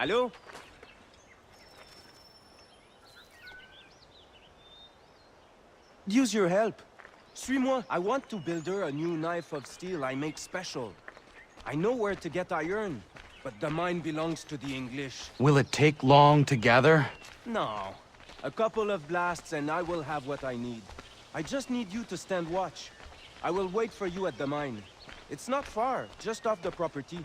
Allô? Use your help. Suis-moi. I want to build her a new knife of steel I make special. I know where to get iron, but the mine belongs to the English. Will it take long to gather? No. A couple of blasts and I will have what I need. I just need you to stand watch. I will wait for you at the mine. It's not far, just off the property.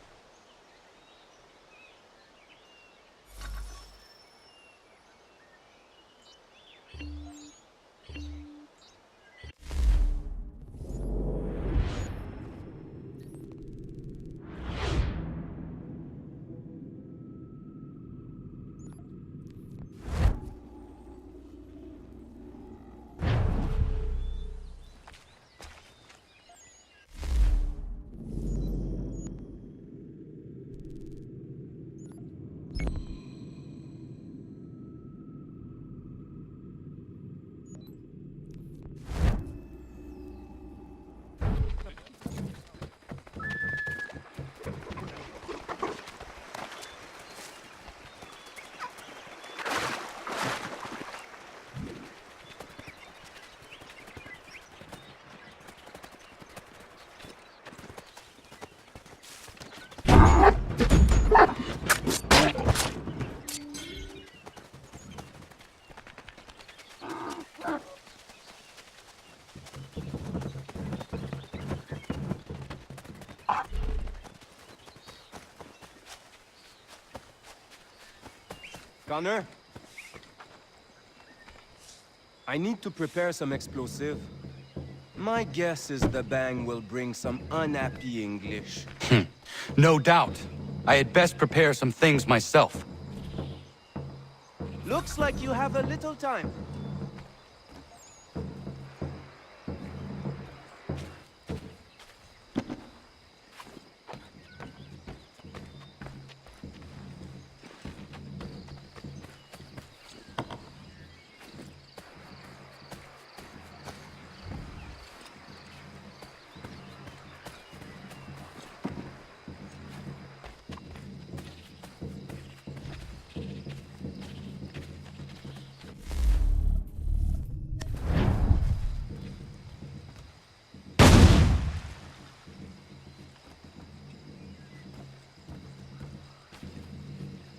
Connor? I need to prepare some explosive. My guess is the bang will bring some unhappy English. No doubt. I had best prepare some things myself. Looks like you have a little time.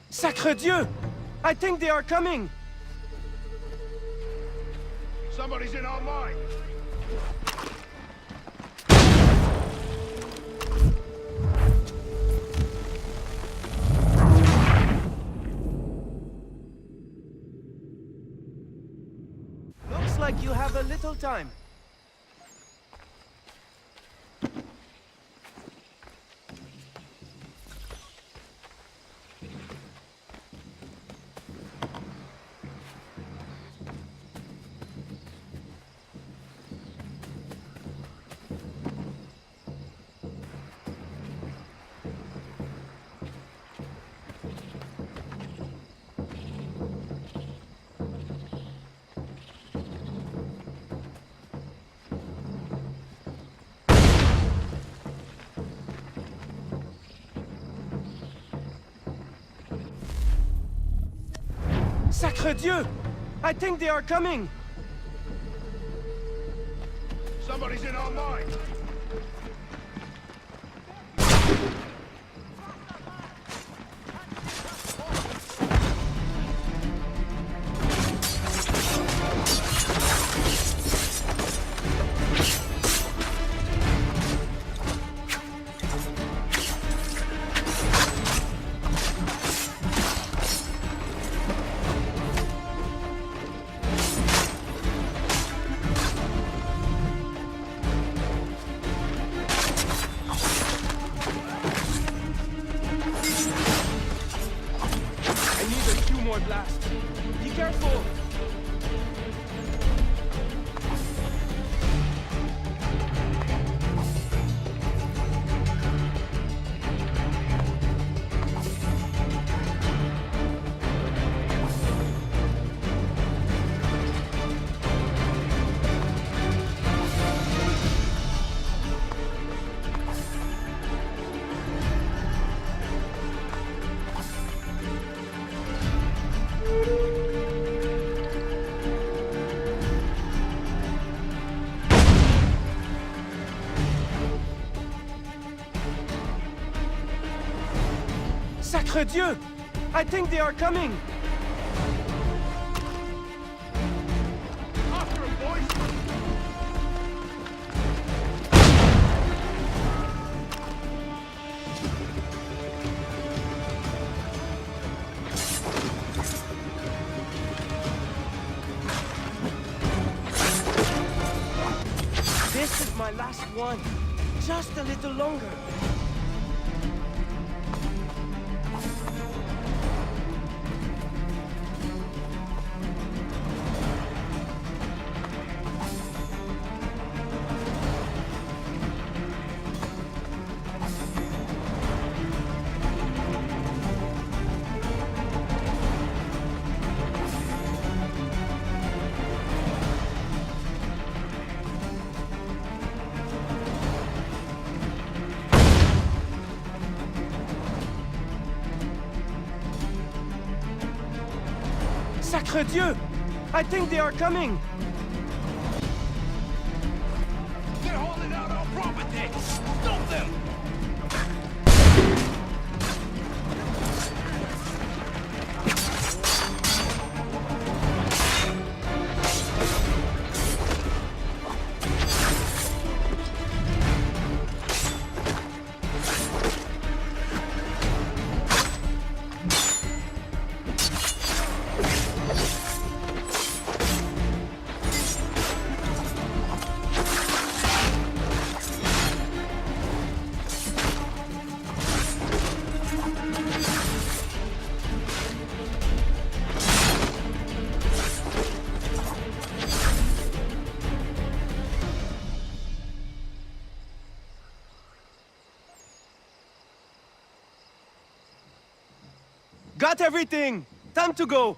Sacre Dieu! I think they are coming! Somebody's in our mine! Looks like you have a little time. Sacre Dieu! I think they are coming! Somebody's in our mine! Be careful! Sacre Dieu! I think they are coming! After him, boys! This is my last one. Just a little longer. Sacre Dieu! I think they are coming! They're holding out our property! Stop them! Got everything! Time to go!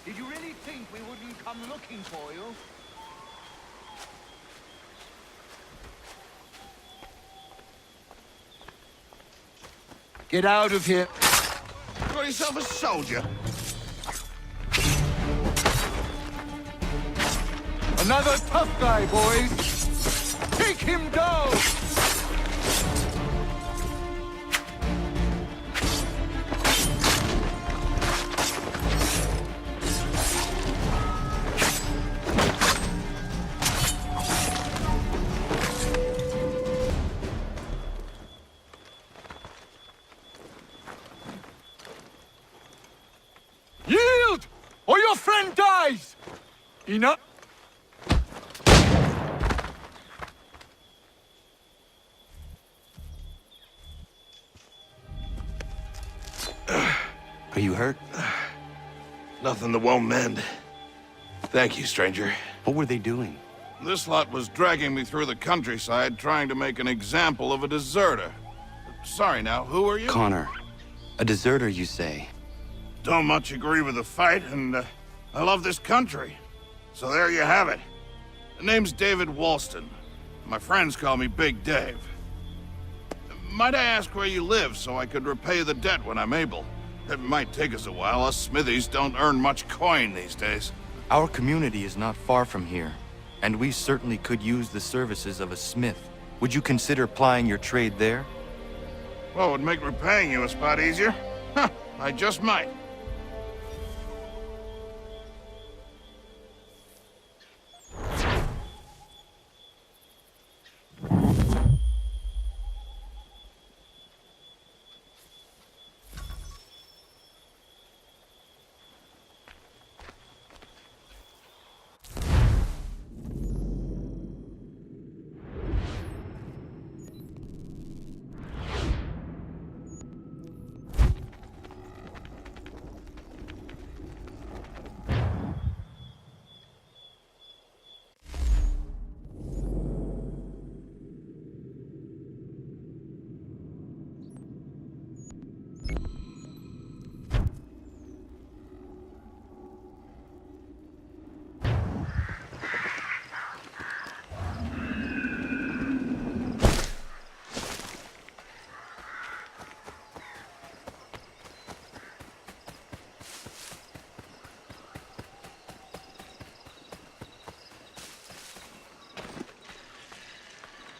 Did you really think we wouldn't come looking for you? Get out of here. What are myself a soldier. Another tough guy, boys! Take him down! Yield! Or your friend dies! Enough! Are you hurt? Nothing that won't mend. Thank you, stranger. What were they doing? This lot was dragging me through the countryside trying to make an example of a deserter. Sorry now, who are you? Connor. A deserter, you say? Don't much agree with the fight, and I love this country. So there you have it. The name's David Walston. My friends call me Big Dave. Might I ask where you live so I could repay the debt when I'm able? It might take us a while. Us smithies don't earn much coin these days. Our community is not far from here, and we certainly could use the services of a smith. Would you consider plying your trade there? Well, would make repaying you a spot easier? Huh, I just might.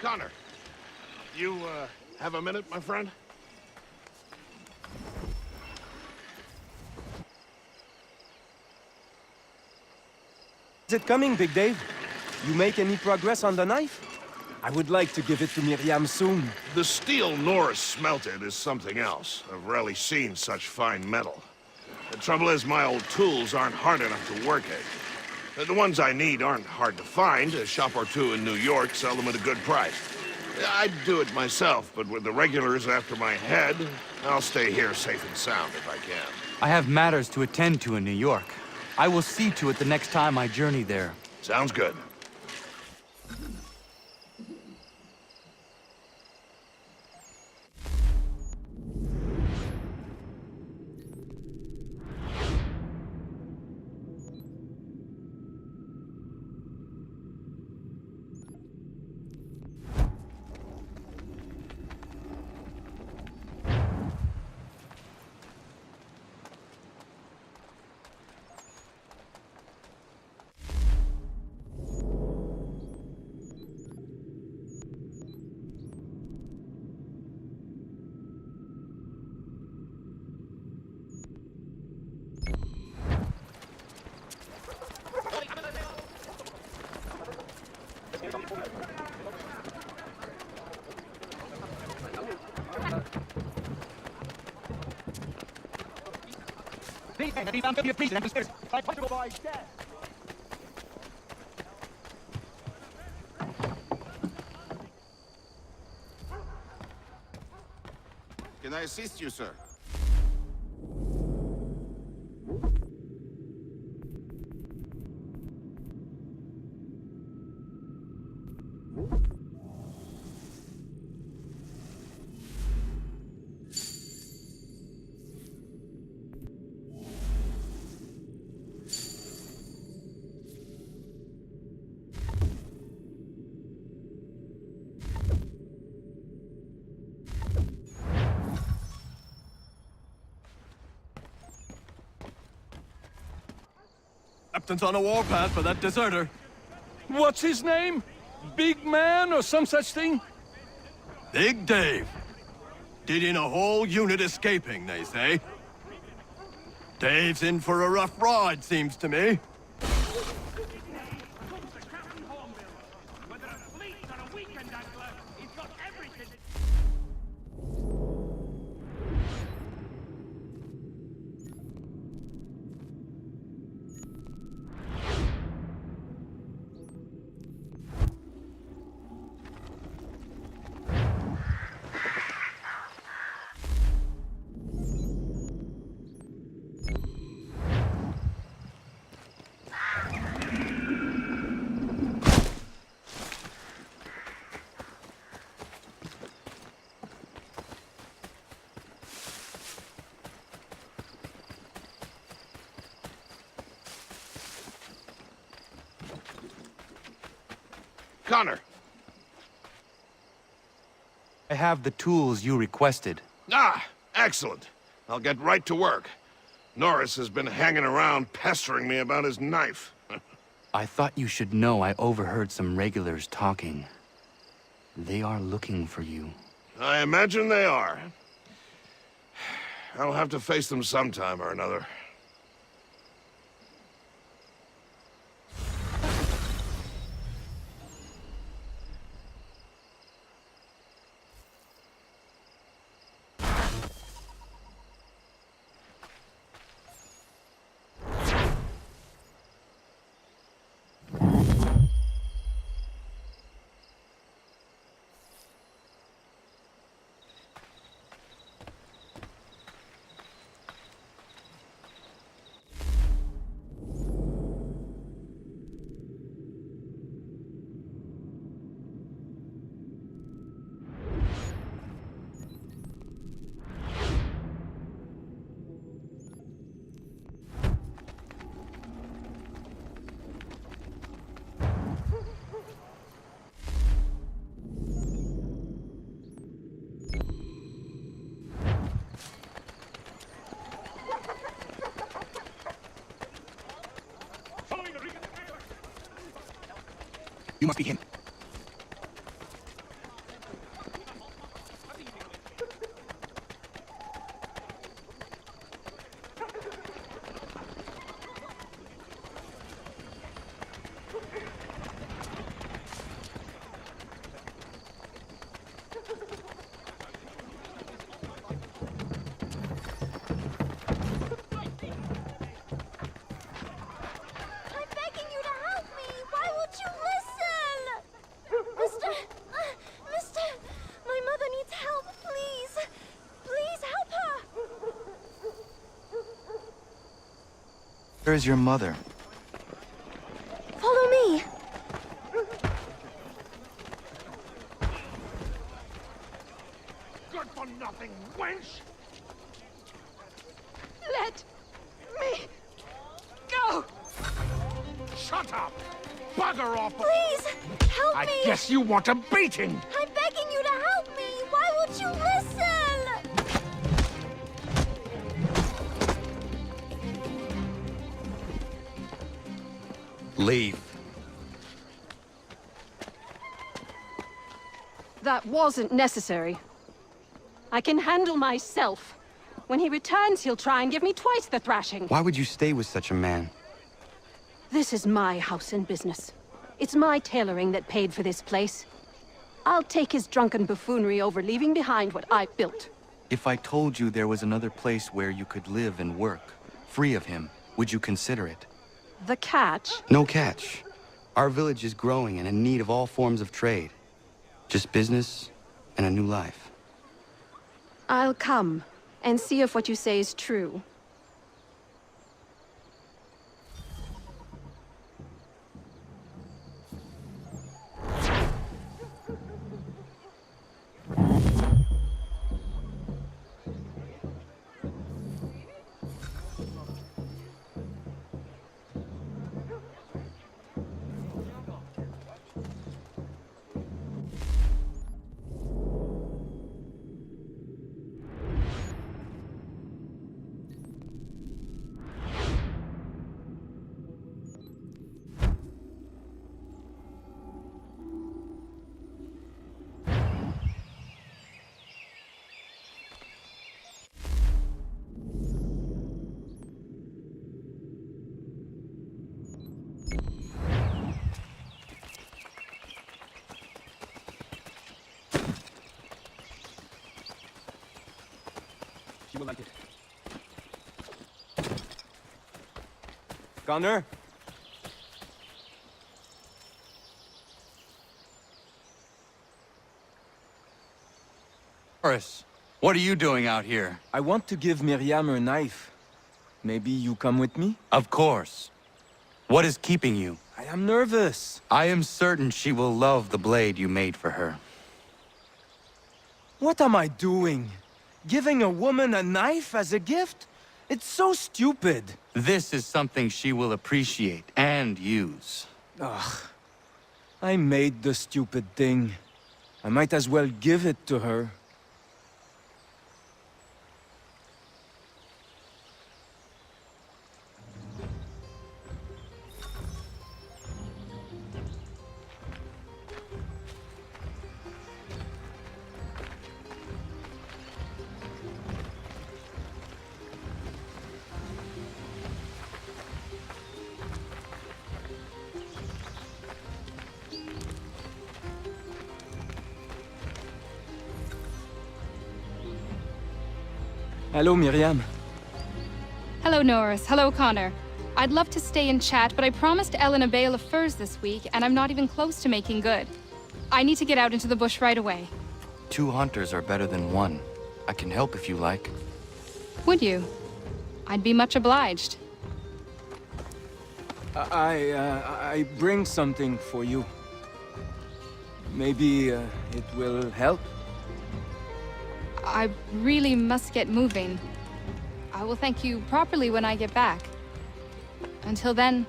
Connor, you, have a minute, my friend? Is it coming, Big Dave? You make any progress on the knife? I would like to give it to Myriam soon. The steel Norris smelted is something else. I've rarely seen such fine metal. The trouble is, my old tools aren't hard enough to work at. The ones I need aren't hard to find. A shop or two in New York sell them at a good price. I'd do it myself, but with the regulars after my head, I'll stay here safe and sound if I can. I have matters to attend to in New York. I will see to it the next time I journey there. Sounds good. Can I assist you, sir? captain's on a warpath for that deserter. What's his name? Big Man or some such thing? Big Dave. Did in a whole unit escaping, they say. Dave's in for a rough ride, seems to me. Connor. I have the tools you requested. Ah, excellent. I'll get right to work. Norris has been hanging around pestering me about his knife. I thought you should know I overheard some regulars talking. They are looking for you. I imagine they are. I'll have to face them sometime or another. You must be him. Where is your mother? Follow me. Good for nothing, wench! Let me go. Shut up! Bugger off! Please, help me. I guess you want a beating! I'm begging you to help me. Why won't you listen? Leave. That wasn't necessary. I can handle myself. When he returns, he'll try and give me twice the thrashing. Why would you stay with such a man? This is my house and business. It's my tailoring that paid for this place. I'll take his drunken buffoonery over leaving behind what I built. If I told you there was another place where you could live and work, free of him, would you consider it? The catch? No catch. Our village is growing and in need of all forms of trade. Just business and a new life. I'll come and see if what you say is true. will like it. Connor? Norris, what are you doing out here? I want to give Myriam her knife. Maybe you come with me? Of course. What is keeping you? I am nervous. I am certain she will love the blade you made for her. What am I doing? Giving a woman a knife as a gift? It's so stupid. This is something she will appreciate and use. Ugh. I made the stupid thing. I might as well give it to her. Hello, Myriam. Hello, Norris. Hello, Connor. I'd love to stay and chat, but I promised Ellen a bale of furs this week, and I'm not even close to making good. I need to get out into the bush right away. 2 hunters are better than 1. I can help if you like. Would you? I'd be much obliged. I bring something for you. Maybe it will help? I really must get moving. I will thank you properly when I get back. Until then...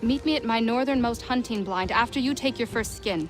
meet me at my northernmost hunting blind after you take your first skin.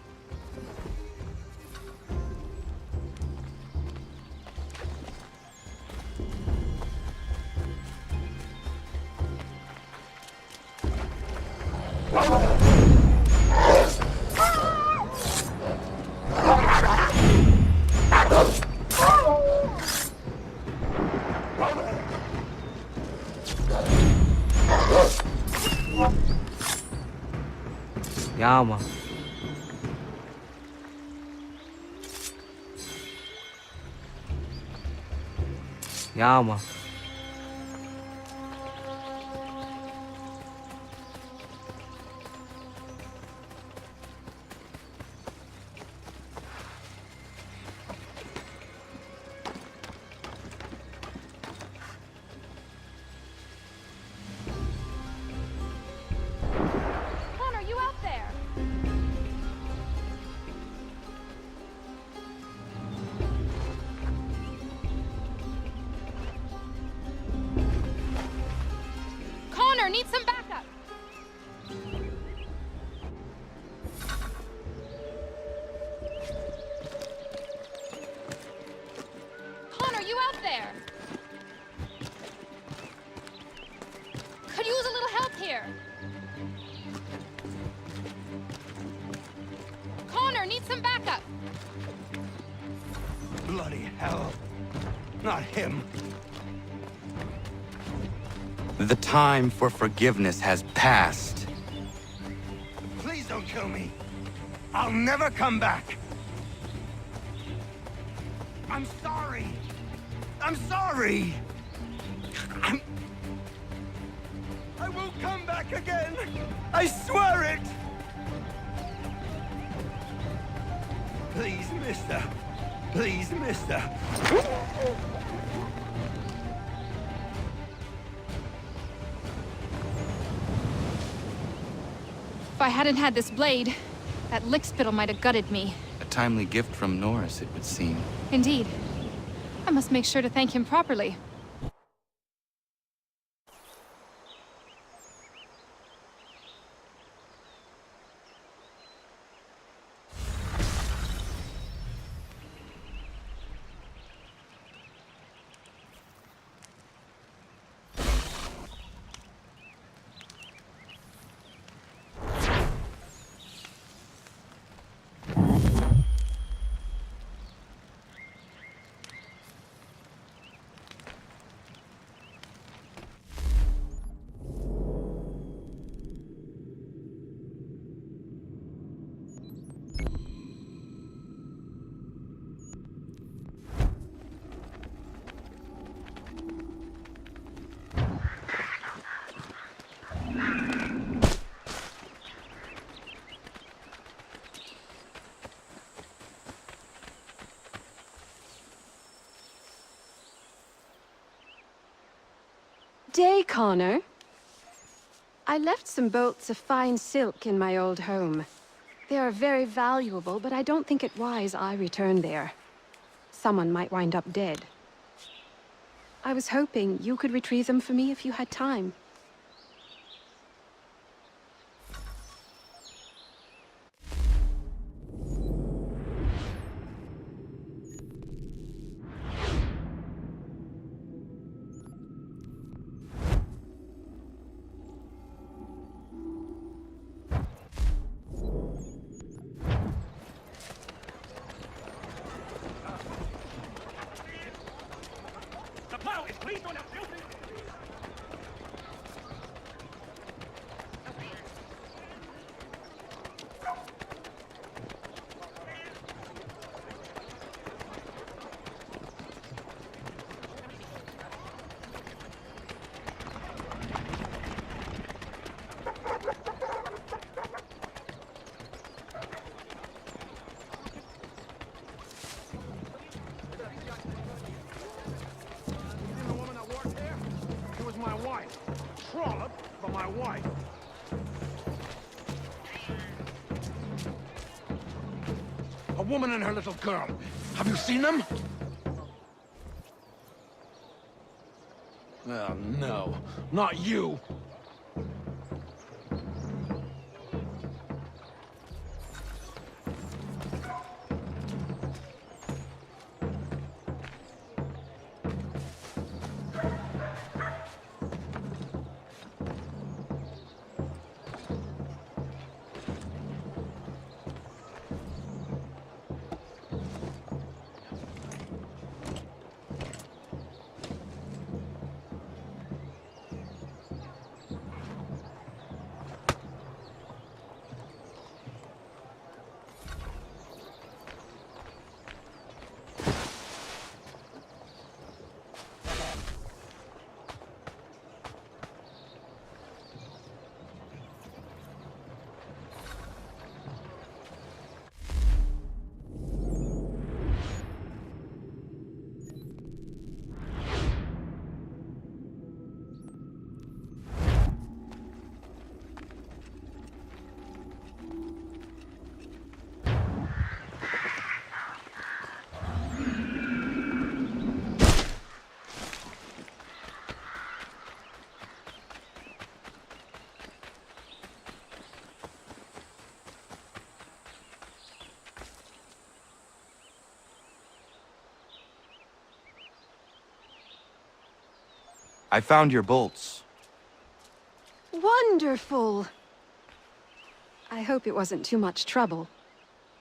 Yeah, man. Yeah, man. Need some backup. Connor, you out there? Could use a little help here. Connor, need some backup. Bloody hell. Not him. The time for forgiveness has passed. Please don't kill me. I'll never come back. I'm sorry. I'm sorry. I won't come back again. I swear it. Please, mister. Please, mister. If I hadn't had this blade, that lickspittle might have gutted me. A timely gift from Norris, it would seem. Indeed. I must make sure to thank him properly. Connor. I left some bolts of fine silk in my old home. They are very valuable, but I don't think it wise I return there. Someone might wind up dead. I was hoping you could retrieve them for me if you had time. A woman and her little girl. Have you seen them? Oh, no. Not you. I found your bolts. Wonderful! I hope it wasn't too much trouble.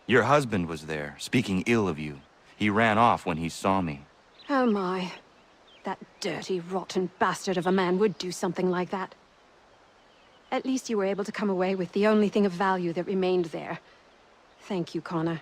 Your husband was there, speaking ill of you. He ran off when he saw me. Oh my. That dirty, rotten bastard of a man would do something like that. At least you were able to come away with the only thing of value that remained there. Thank you, Connor.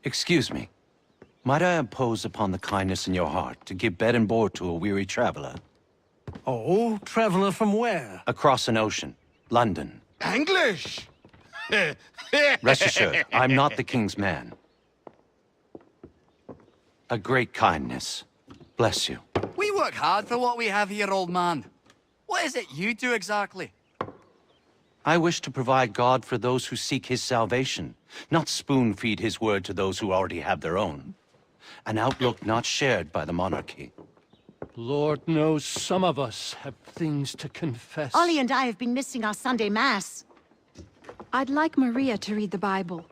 Excuse me. Might I impose upon the kindness in your heart to give bed and board to a weary traveler? Oh, traveler from where? Across an ocean. London. English! Rest assured, I'm not the king's man. A great kindness. Bless you. We work hard for what we have here, old man. What is it you do exactly? I wish to provide God for those who seek his salvation, not spoon-feed his word to those who already have their own. An outlook not shared by the monarchy. Lord knows some of us have things to confess. Ollie and I have been missing our Sunday Mass. I'd like Maria to read the Bible.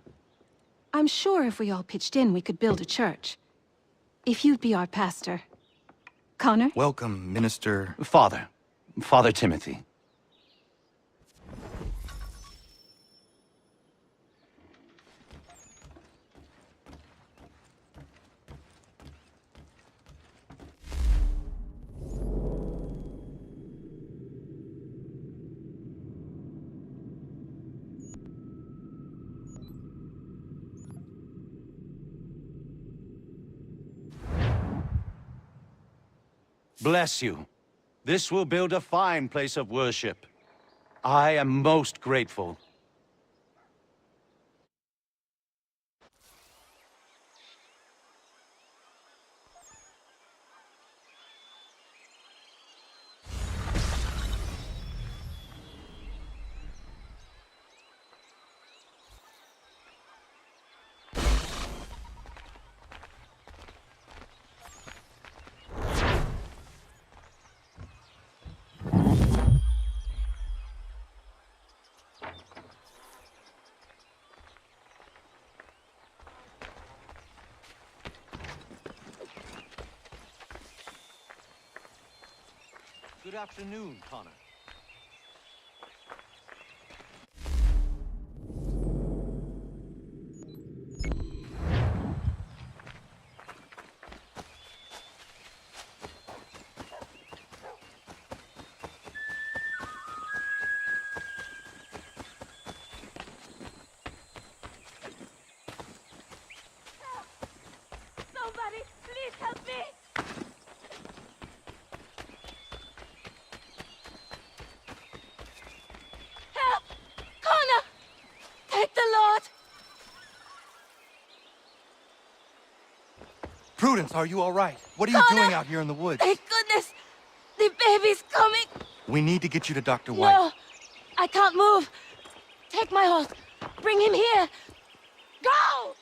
I'm sure if we all pitched in, we could build a church. If you'd be our pastor. Connor? Welcome, Minister... Father Timothy. Bless you. This will build a fine place of worship. I am most grateful. Good afternoon, Connor. Somebody, please help me! Prudence, are you all right? What are you doing out here in the woods? Thank goodness! The baby's coming! We need to get you to Dr. White. No! I can't move! Take my horse! Bring him here! Go!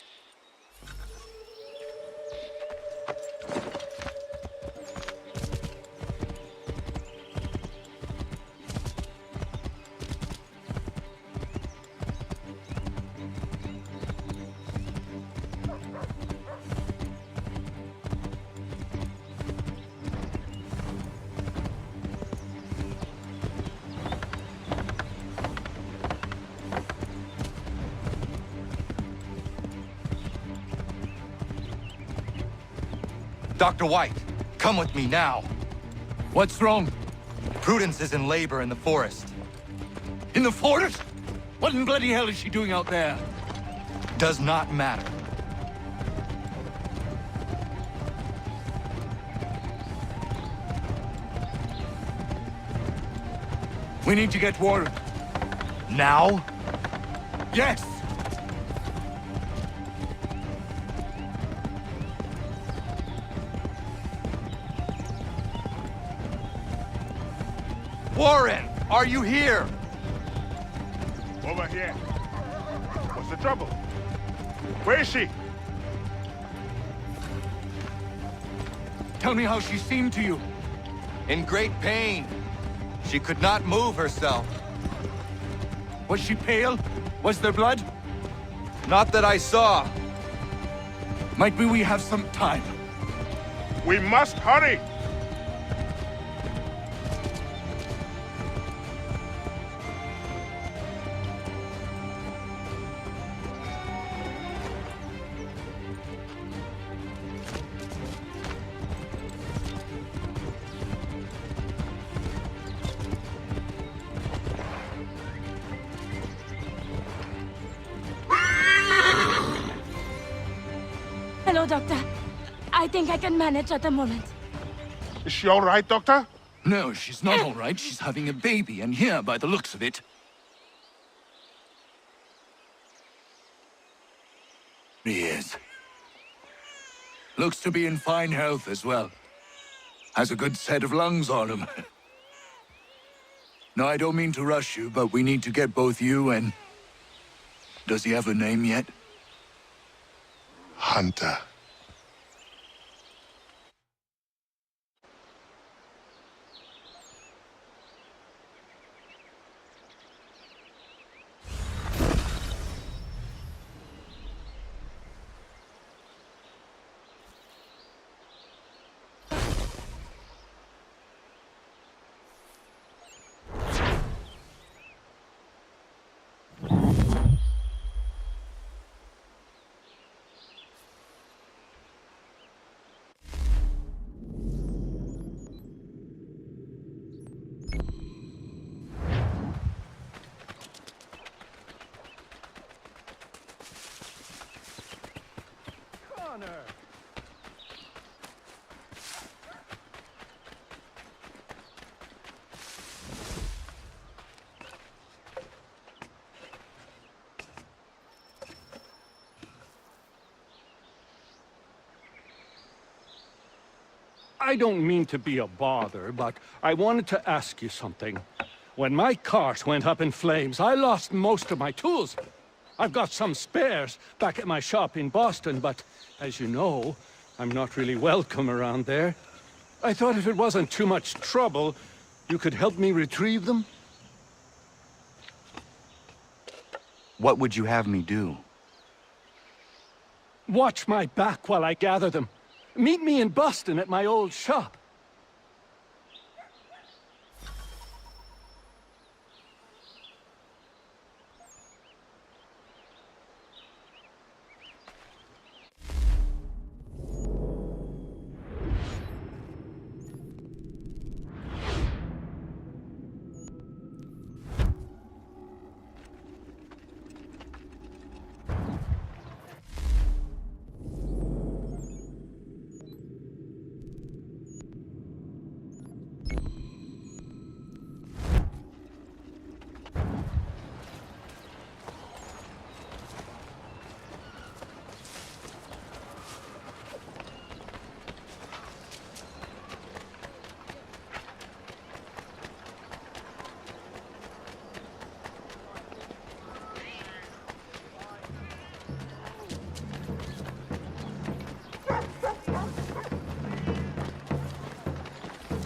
Dr. White, come with me now. What's wrong? Prudence is in labor in the forest. In the forest? What in bloody hell is she doing out there? Does not matter. We need to get Warren. Now? Yes! Warren, are you here? Over here. What's the trouble? Where is she? Tell me how she seemed to you. In great pain. She could not move herself. Was she pale? Was there blood? Not that I saw. Might be we have some time. We must hurry! Hello, Doctor. I think I can manage at the moment. Is she all right, Doctor? No, she's not all right. She's having a baby, and here, by the looks of it. He is. Looks to be in fine health as well. Has a good set of lungs on him. No, I don't mean to rush you, but we need to get both you and... Does he have a name yet? Hunter. I don't mean to be a bother, but I wanted to ask you something. When my cart went up in flames, I lost most of my tools. I've got some spares back at my shop in Boston, but as you know, I'm not really welcome around there. I thought if it wasn't too much trouble, you could help me retrieve them? What would you have me do? Watch my back while I gather them. Meet me in Boston at my old shop.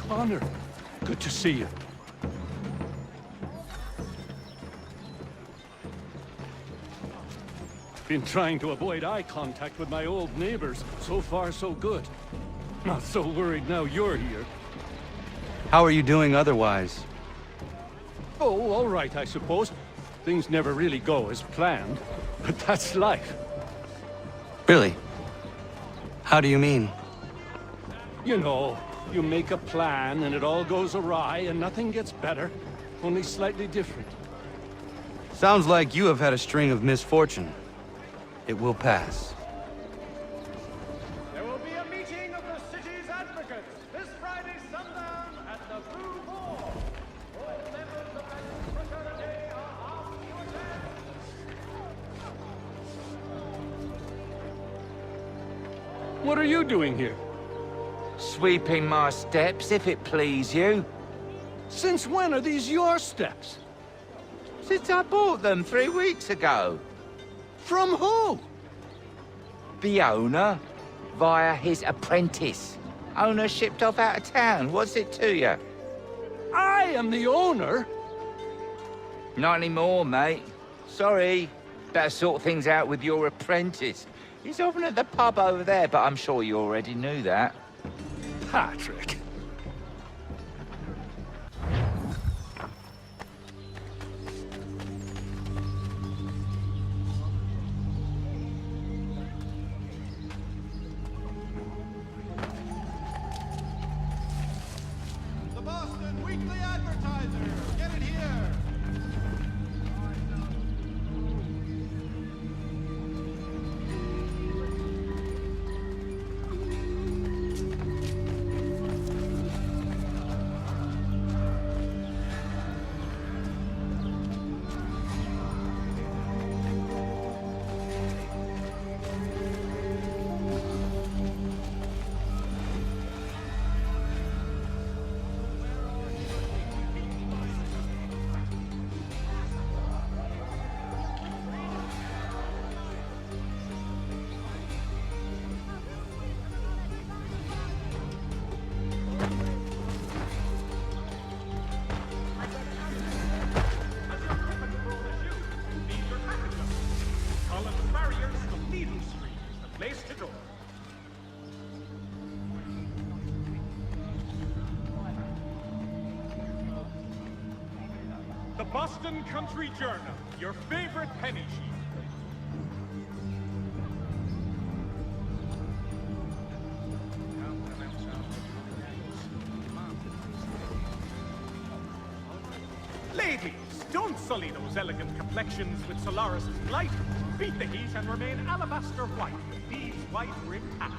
Connor, good to see you. Been trying to avoid eye contact with my old neighbors. So far, so good. Not so worried now you're here. How are you doing otherwise? Oh, all right, I suppose. Things never really go as planned, but that's life. Really? How do you mean? You know, you make a plan and it all goes awry and nothing gets better, only slightly different. Sounds like you have had a string of misfortune. It will pass. There will be a meeting of the city's advocates this Friday sundown at the Blue Hall. All members of the fraternity are asked to attend. What are you doing here? Sweeping my steps, if it please you. Since when are these your steps? Since I bought them 3 weeks ago. From who? The owner, via his apprentice. Owner shipped off out of town. What's it to you? I am the owner? Not anymore, mate. Sorry. Better sort things out with your apprentice. He's often at the pub over there, but I'm sure you already knew that. Patrick. The Boston Weekly Advertiser. Get it here. Place to door. The Boston Country Journal, your favorite penny sheet. Ladies, don't sully those elegant complexions with Solaris' blight. Beat the heat and remain alabaster white with these white-ribbed hats.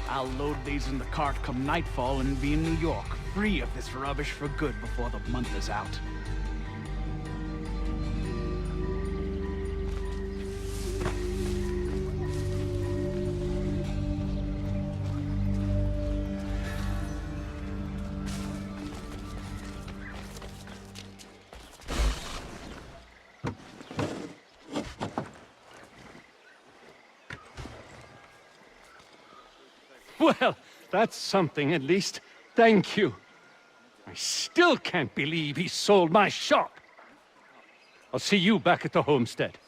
I'll load these in the cart come nightfall and be in New York, free of this rubbish for good before the month is out. Well, that's something at least. Thank you. I still can't believe he sold my shop. I'll see you back at the homestead.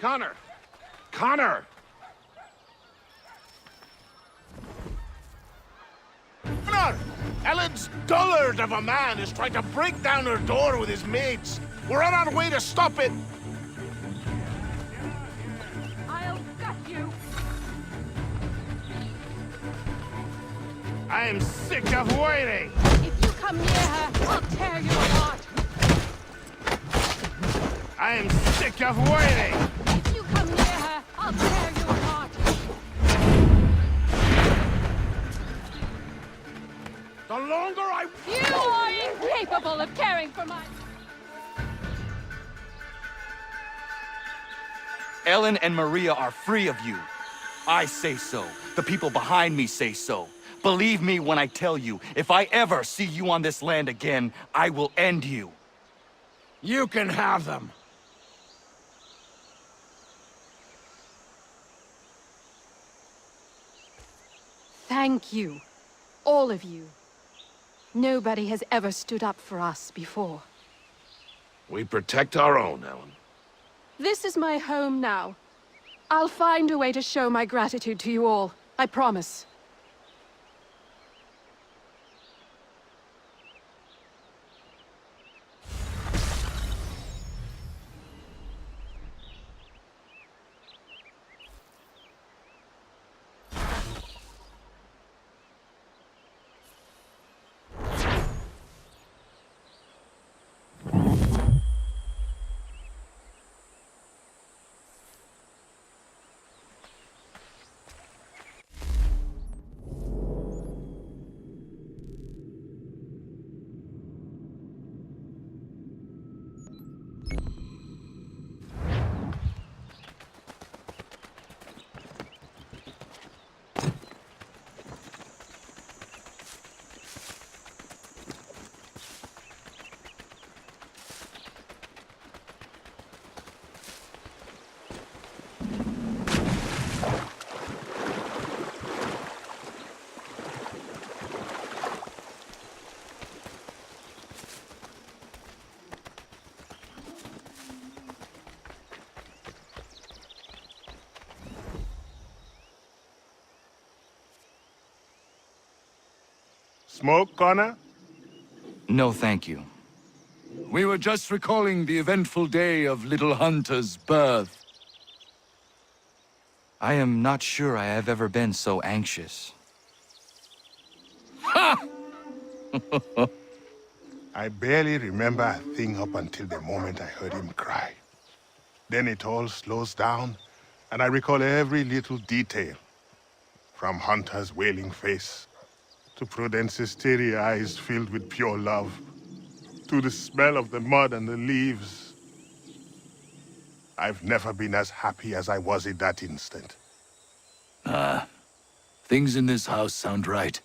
Connor! Connor! Connor! Ellen's dullard of a man is trying to break down her door with his mates. We're on our way to stop it. I'll gut you. I am sick of waiting. If you come near her, I'll tear you apart. I am sick of waiting. If you come near her, I'll tear you apart. The longer I... You are incapable of caring for my... Ellen and Maria are free of you. I say so. The people behind me say so. Believe me when I tell you, if I ever see you on this land again, I will end you. You can have them. Thank you. All of you. Nobody has ever stood up for us before. We protect our own, Ellen. This is my home now. I'll find a way to show my gratitude to you all. I promise. smoke, Connor? No, thank you. We were just recalling the eventful day of little Hunter's birth. I am not sure I have ever been so anxious. Ha! I barely remember a thing up until the moment I heard him cry. Then it all slows down, and I recall every little detail. From Hunter's wailing face, to Prudence's teary eyes filled with pure love, to the smell of the mud and the leaves. I've never been as happy as I was in that instant. Things in this house sound right.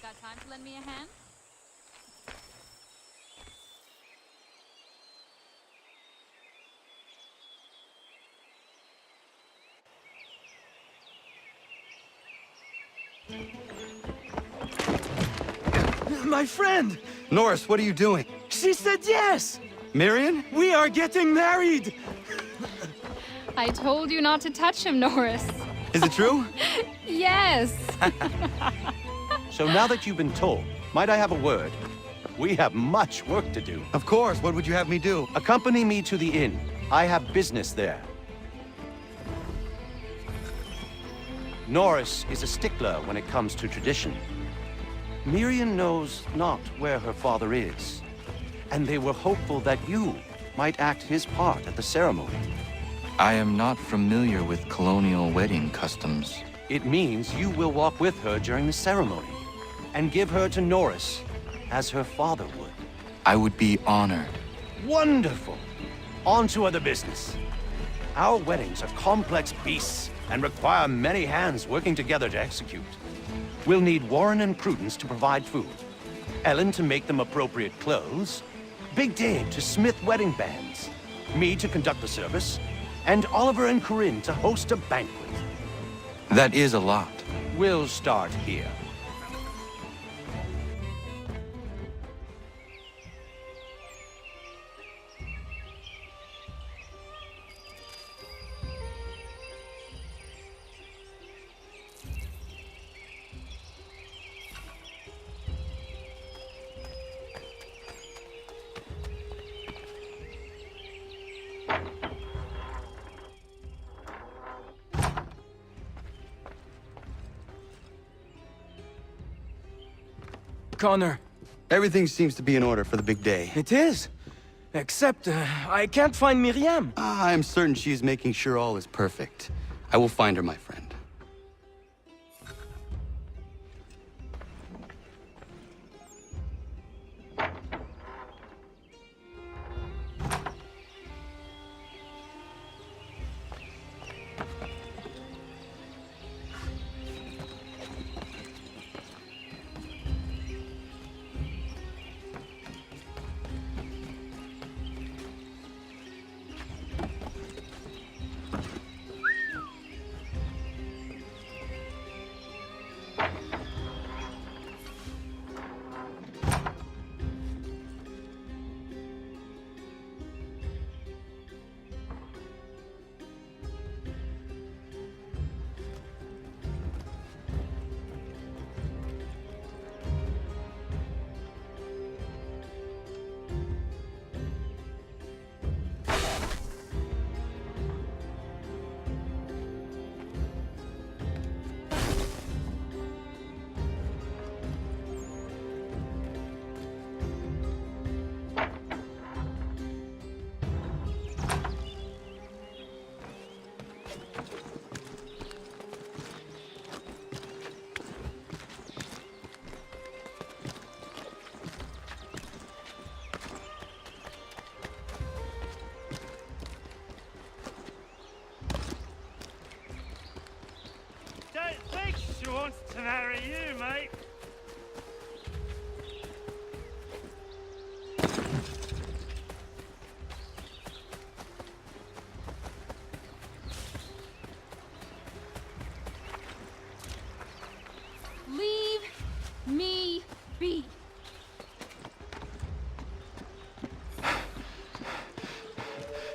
Got time to lend me a hand? My friend! Norris, what are you doing? She said yes! Myriam? We are getting married! I told you not to touch him, Norris. Is it true? Yes! So now that you've been told, might I have a word? We have much work to do. Of course, what would you have me do? Accompany me to the inn. I have business there. Norris is a stickler when it comes to tradition. Myriam knows not where her father is, and they were hopeful that you might act his part at the ceremony. I am not familiar with colonial wedding customs. It means you will walk with her during the ceremony, and give her to Norris, as her father would. I would be honored. Wonderful! On to other business. Our weddings are complex beasts, and require many hands working together to execute. We'll need Warren and Prudence to provide food, Ellen to make them appropriate clothes, Big Dave to smith wedding bands, me to conduct the service, and Oliver and Corrine to host a banquet. That is a lot. We'll start here. Connor. Everything seems to be in order for the big day. It is. Except, I can't find Myriam. I'm certain she's making sure all is perfect. I will find her, my friend.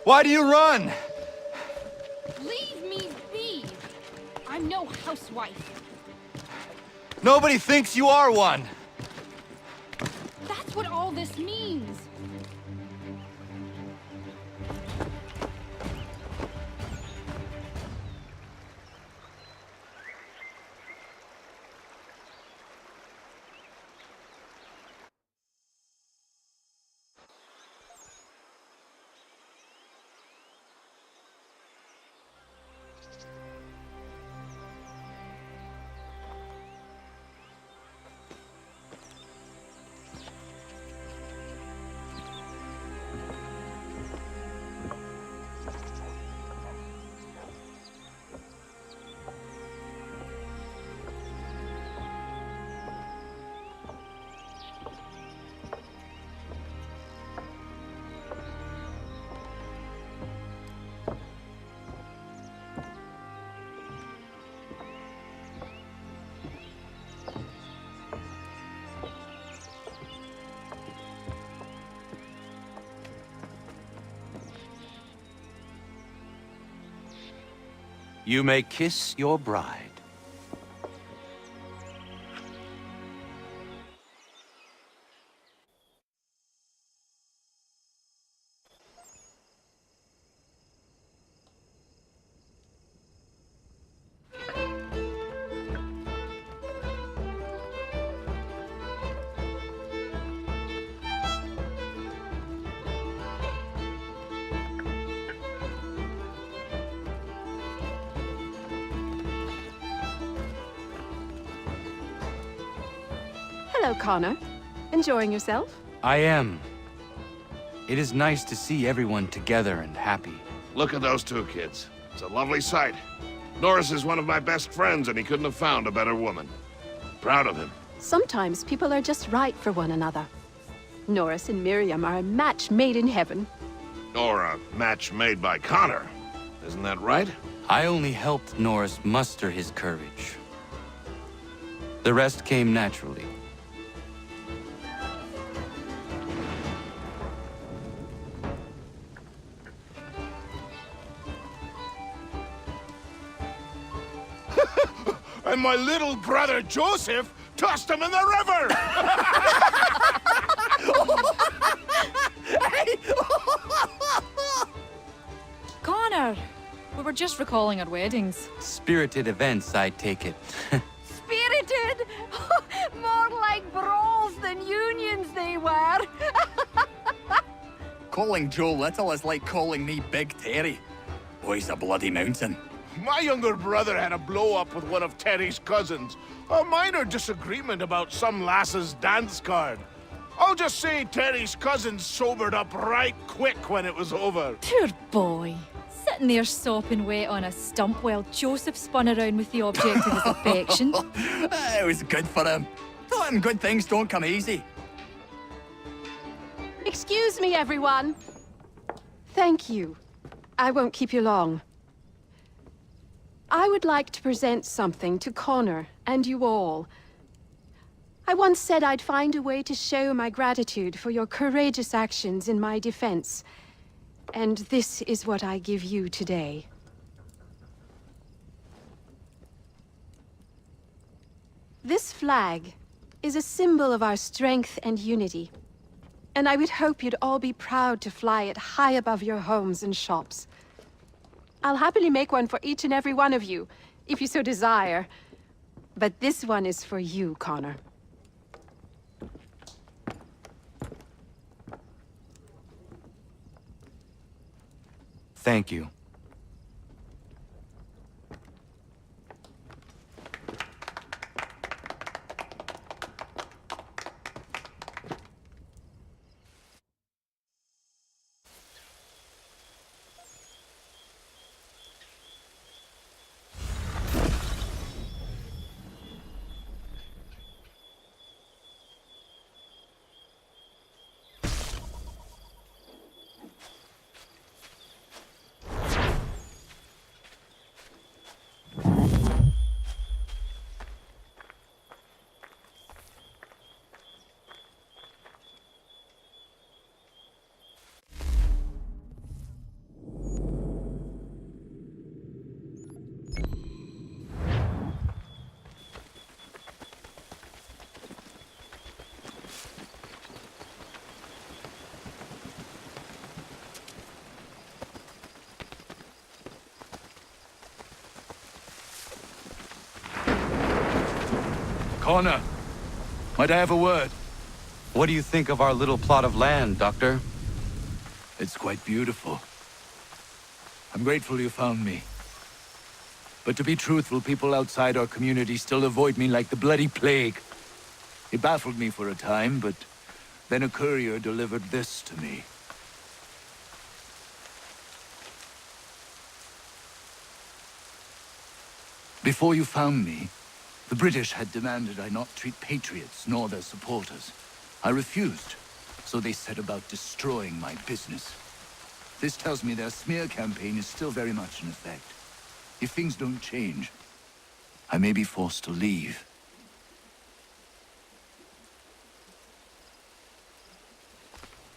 Why do you run? Leave me be! I'm no housewife. Nobody thinks you are one. That's what all this means. You may kiss your bride. Hello, Connor. Enjoying yourself? I am. It is nice to see everyone together and happy. Look at those two kids. It's a lovely sight. Norris is one of my best friends, and he couldn't have found a better woman. Proud of him. Sometimes people are just right for one another. Norris and Myriam are a match made in heaven. Or a match made by Connor. Isn't that right? I only helped Norris muster his courage. The rest came naturally. And my little brother Joseph tossed him in the river! Connor! We were just recalling our weddings. Spirited events, I take it. Spirited? More like brawls than unions they were. Calling Joe Little is like calling me Big Terry. Boy's a bloody mountain. My younger brother had a blow-up with one of Terry's cousins. A minor disagreement about some lass's dance card. I'll just say Terry's cousins sobered up right quick when it was over. Poor boy. Sitting there sopping wet on a stump while Joseph spun around with the object of his affection. It was good for him. Taught him good things don't come easy. Excuse me, everyone. Thank you. I won't keep you long. I would like to present something to Connor and you all. I once said I'd find a way to show my gratitude for your courageous actions in my defense. And this is what I give you today. This flag is a symbol of our strength and unity. And I would hope you'd all be proud to fly it high above your homes and shops. I'll happily make one for each and every one of you, if you so desire. But this one is for you, Connor. Thank you. Connor, might I have a word? What do you think of our little plot of land, Doctor? It's quite beautiful. I'm grateful you found me. But to be truthful, people outside our community still avoid me like the bloody plague. It baffled me for a time, but then a courier delivered this to me. Before you found me, the British had demanded I not treat patriots nor their supporters. I refused, so they set about destroying my business. This tells me their smear campaign is still very much in effect. If things don't change, I may be forced to leave.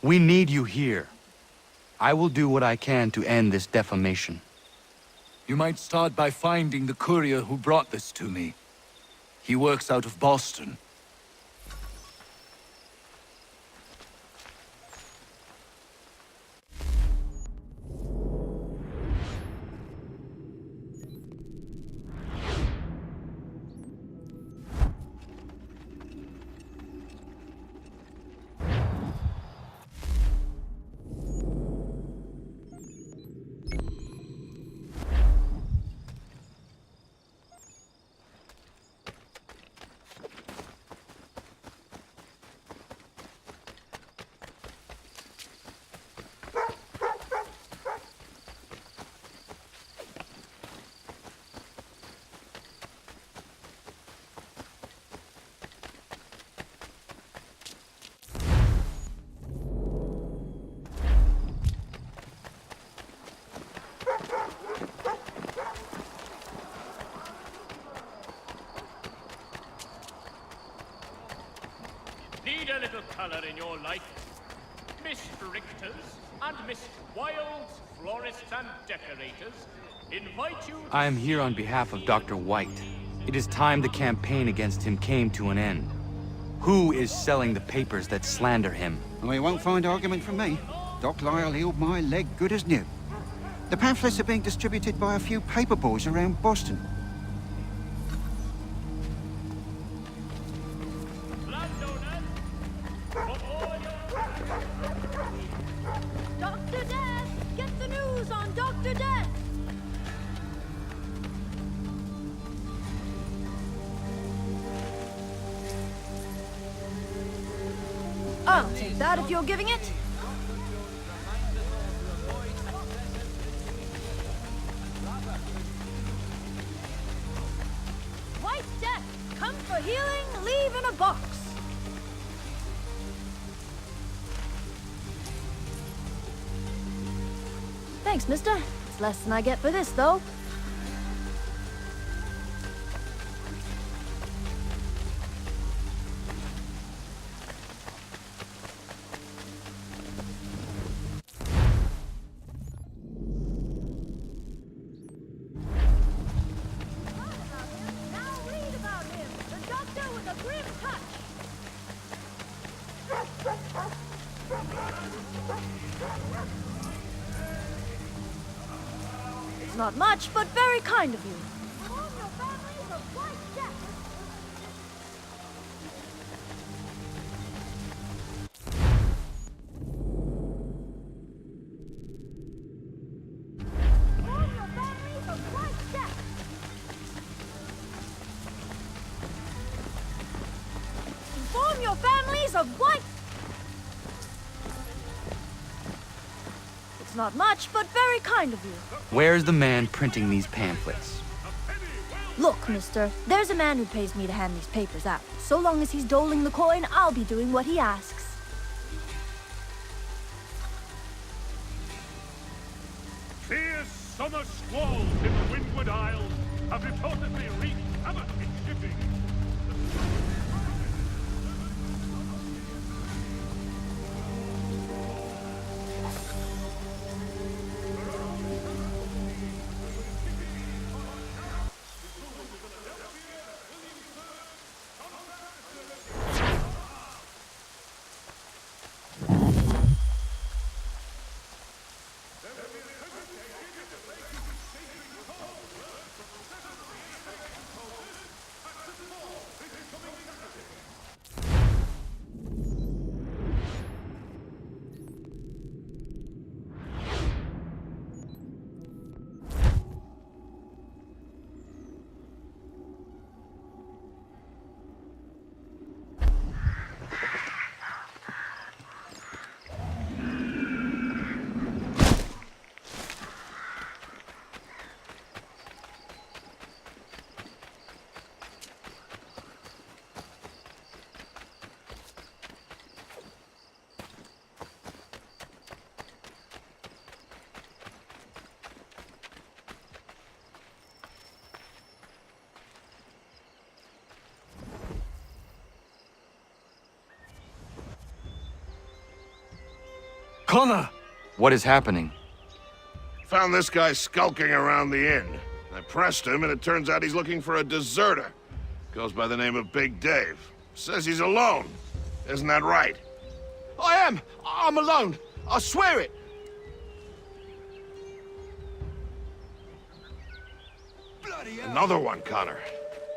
We need you here. I will do what I can to end this defamation. You might start by finding the courier who brought this to me. He works out of Boston. Need a little color in your life? Miss Richters and Miss Wilds, florists and decorators invite you to... I am here on behalf of Dr. White. It is time the campaign against him came to an end. Who is selling the papers that slander him? Oh, you won't find argument from me. Doc Lyle healed my leg good as new. The pamphlets are being distributed by a few paper boys around Boston. Dr. Death! Get the news on Dr. Death! I'll take that if you're giving it. White Death, come for healing, leave in a box. Thanks, mister. It's less than I get for this, though. It's not much, but very kind of you. Inform your families of white... It's not much, but very kind of you. Where's the man printing these pamphlets? Look, mister, there's a man who pays me to hand these papers out. So long as he's doling the coin, I'll be doing what he asks. Fierce summer squalls in the Windward Isles have reportedly wreaked havoc in shipping. Connor! What is happening? Found this guy skulking around the inn. I pressed him, and it turns out he's looking for a deserter. Goes by the name of Big Dave. Says he's alone. Isn't that right? I am! I'm alone! I swear it! Another one, Connor.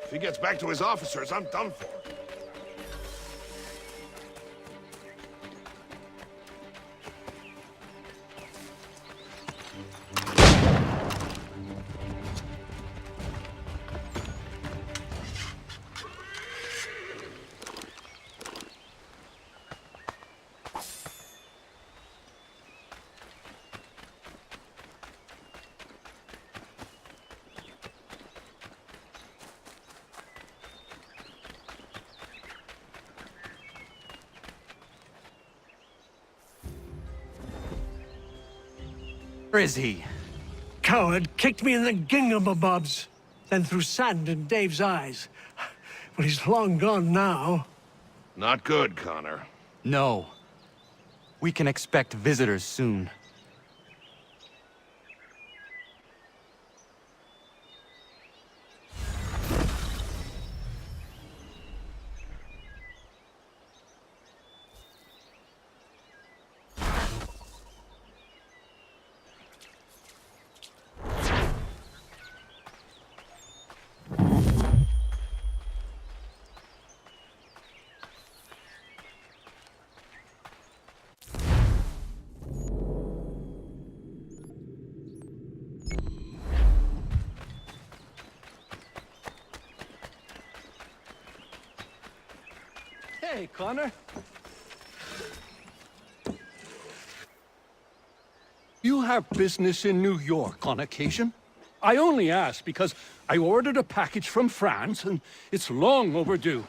If he gets back to his officers, I'm done for. Where is he? Coward kicked me in the gingamabobs, then threw sand in Dave's eyes. But he's long gone now. Not good, Connor. No. We can expect visitors soon. Hey, Connor. You have business in New York on occasion? I only ask because I ordered a package from France, and it's long overdue.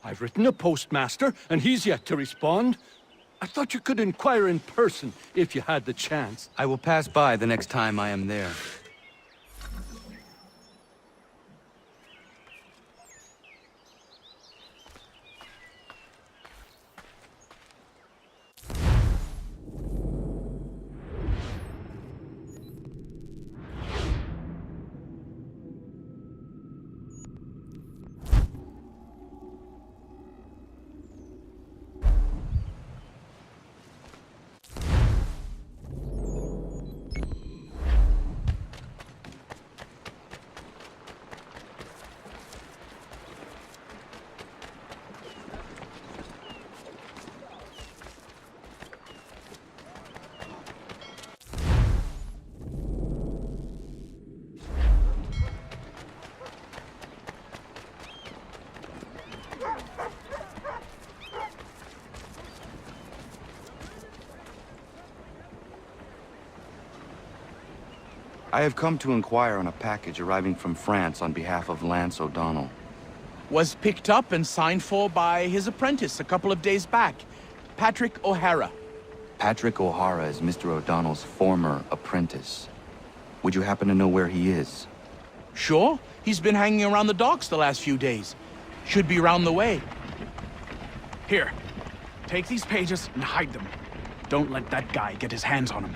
I've written a postmaster, and he's yet to respond. I thought you could inquire in person if you had the chance. I will pass by the next time I am there. I have come to inquire on a package arriving from France on behalf of Lance O'Donnell. Was picked up and signed for by his apprentice a couple of days back, Patrick O'Hara. Patrick O'Hara is Mr. O'Donnell's former apprentice. Would you happen to know where he is? Sure, he's been hanging around the docks the last few days. Should be round the way. Here, take these pages and hide them. Don't let that guy get his hands on them.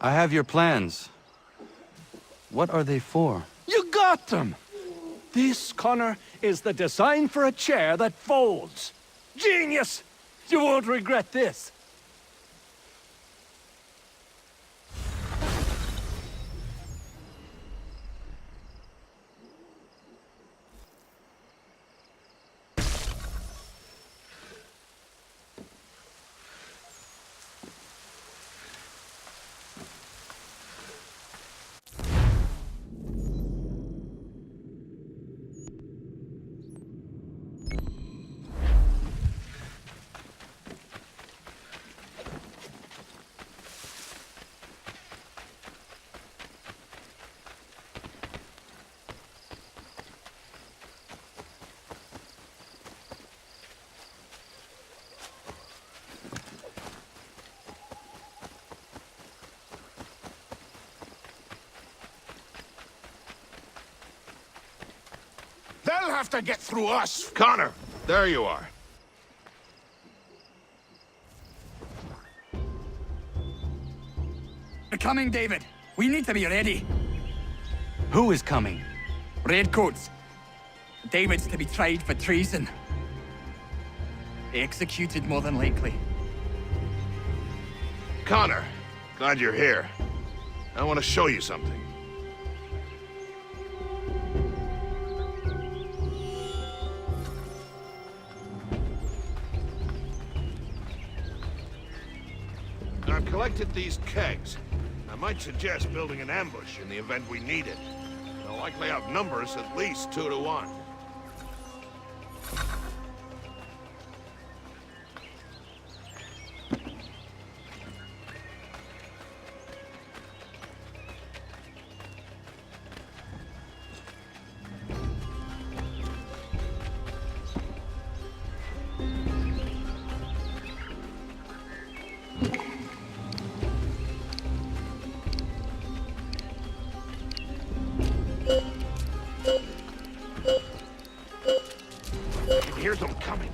I have your plans. What are they for? You got them! This, Connor, is the design for a chair that folds. Genius! You won't regret this. They'll have to get through us. Connor, there you are. They're coming, David. We need to be ready. Who is coming? Redcoats. David's to be tried for treason. Executed, more than likely. Connor, glad you're here. I want to show you something. I've collected these kegs. I might suggest building an ambush in the event we need it. They'll likely outnumber us at least 2 to 1. Here's them coming.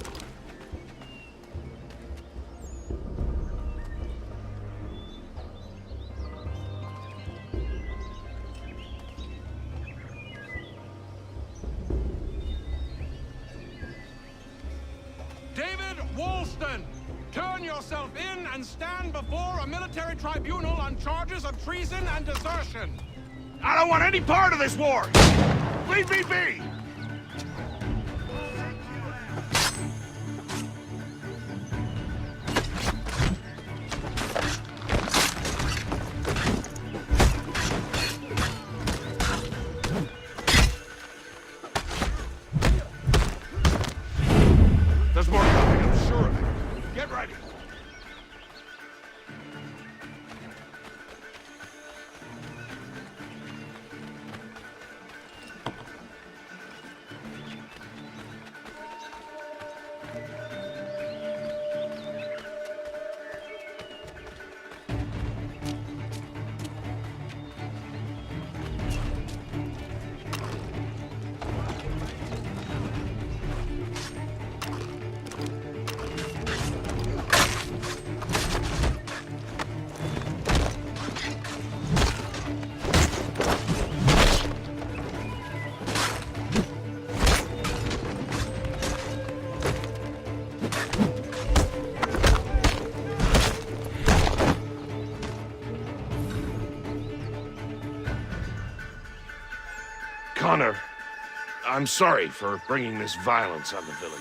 Woolston! Turn yourself in and stand before a military tribunal on charges of treason and desertion! I don't want any part of this war! Leave me be! There's more coming, I'm sure of it. Get ready. Connor, I'm sorry for bringing this violence on the village.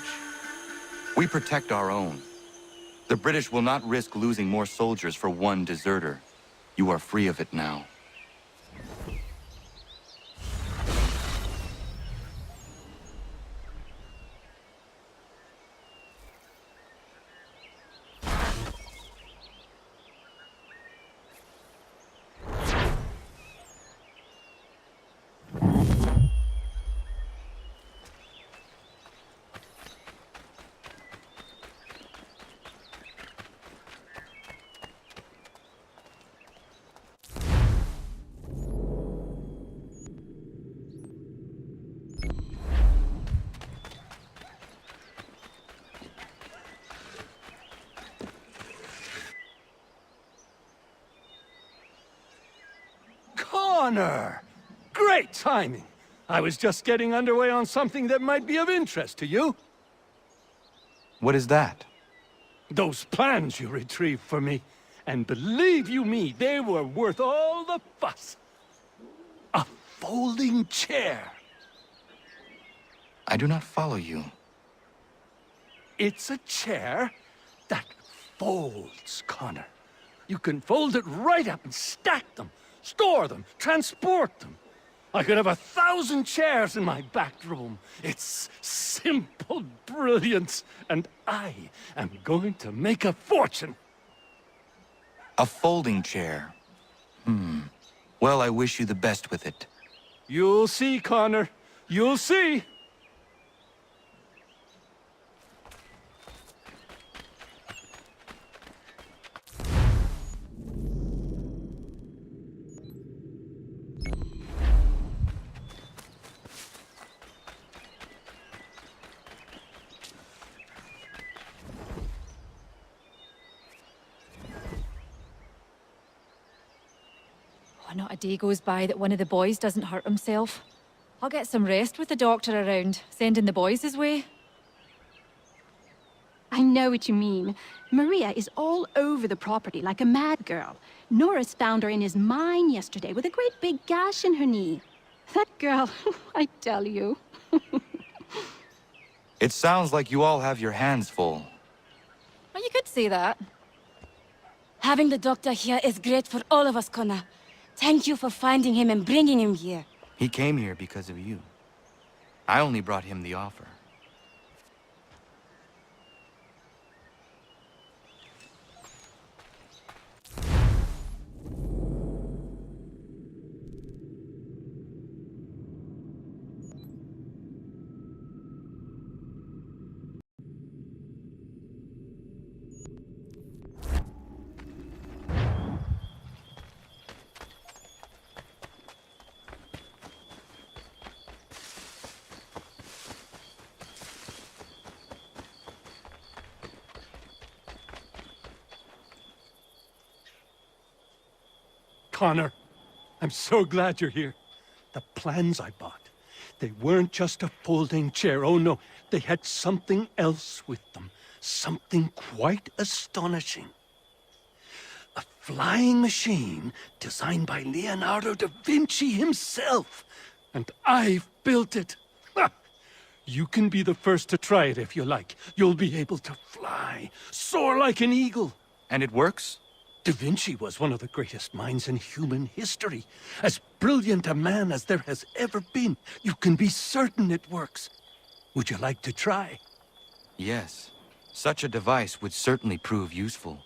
We protect our own. The British will not risk losing more soldiers for one deserter. You are free of it now. Connor! Great timing! I was just getting underway on something that might be of interest to you. What is that? Those plans you retrieved for me. And believe you me, they were worth all the fuss. A folding chair. I do not follow you. It's a chair that folds, Connor. You can fold it right up and stack them, store them, transport them. I could have 1,000 chairs in my back room. It's simple brilliance, and I am going to make a fortune. A folding chair. Well, I wish you the best with it. You'll see, Connor. You'll see. Not a day goes by that one of the boys doesn't hurt himself. I'll get some rest with the doctor around, sending the boys his way. I know what you mean. Maria is all over the property like a mad girl. Norris found her in his mine yesterday with a great big gash in her knee. That girl, I tell you. It sounds like you all have your hands full. Well, you could say that. Having the doctor here is great for all of us, Connor. Thank you for finding him and bringing him here. He came here because of you. I only brought him the offer. Connor, I'm so glad you're here. The plans I bought, they weren't just a folding chair. Oh no, they had something else with them. something quite astonishing. A flying machine designed by Leonardo da Vinci himself. And I've built it. Ha! You can be the first to try it if you like. You'll be able to fly, soar like an eagle. And it works? Da Vinci was one of the greatest minds in human history. As brilliant a man as there has ever been. You can be certain it works. Would you like to try? Yes. Such a device would certainly prove useful.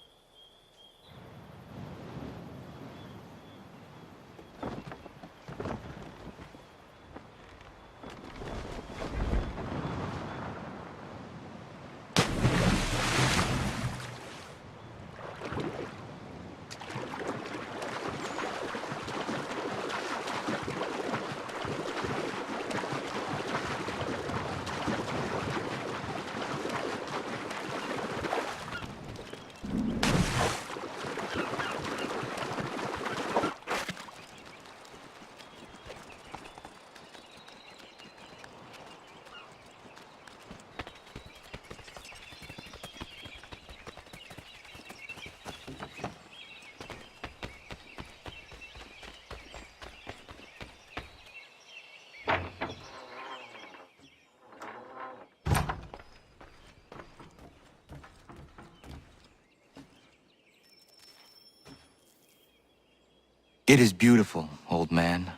It is beautiful, old man.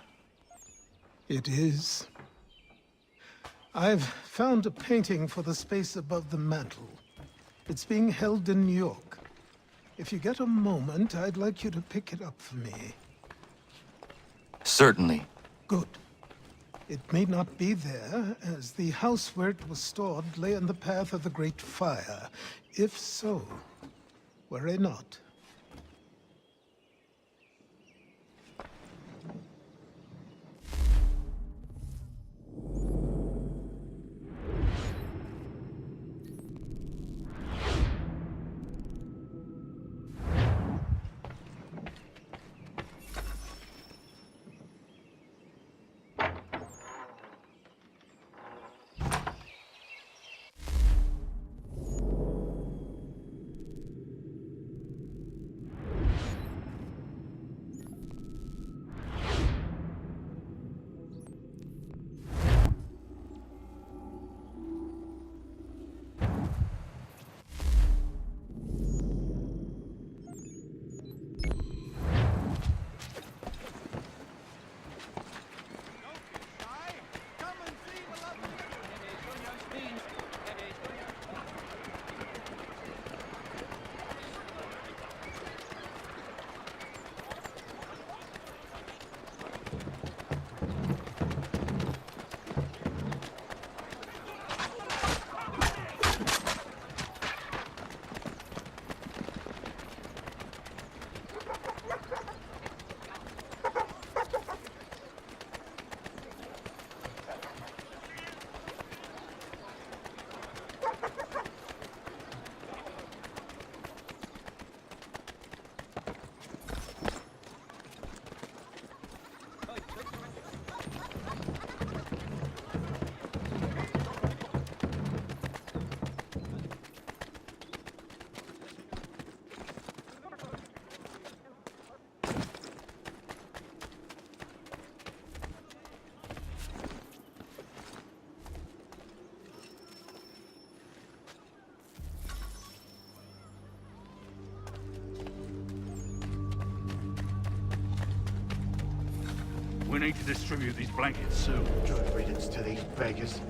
It is. I've found a painting for the space above the mantel. It's being held in New York. If you get a moment, I'd like you to pick it up for me. Certainly. Good. It may not be there, as the house where it was stored lay in the path of the Great Fire. If so, worry not. We need to distribute these blankets soon. Good riddance to these beggars.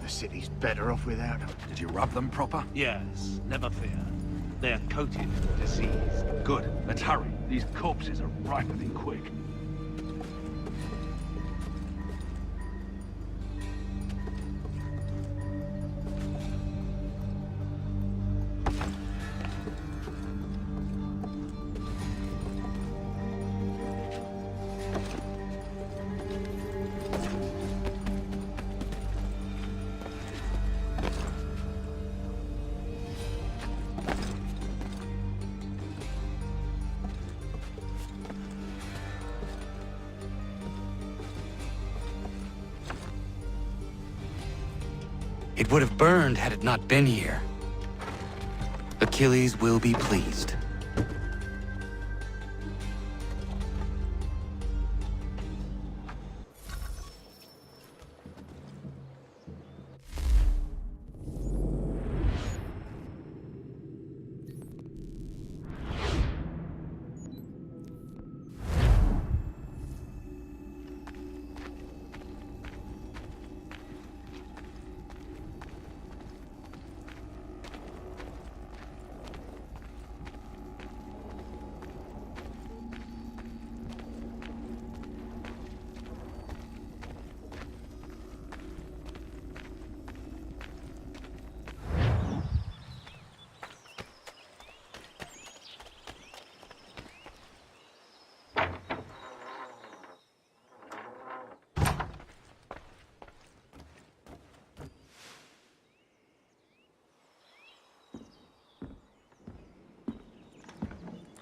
The city's better off without them. Did you rub them proper? Yes, never fear. They're coated with disease. Good, let's hurry. These corpses are ripening quick. It would have burned had it not been here. Achilles will be pleased.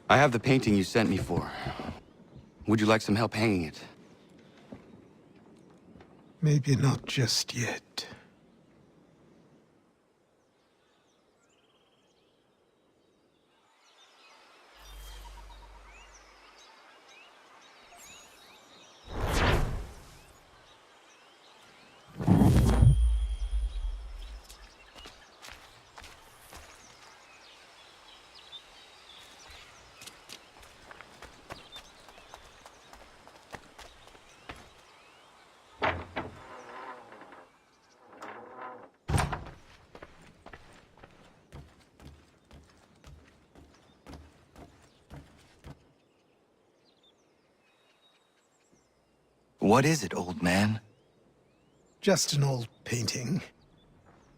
I have the painting you sent me for. Would you like some help hanging it? Maybe not just yet. What is it, old man? Just an old painting.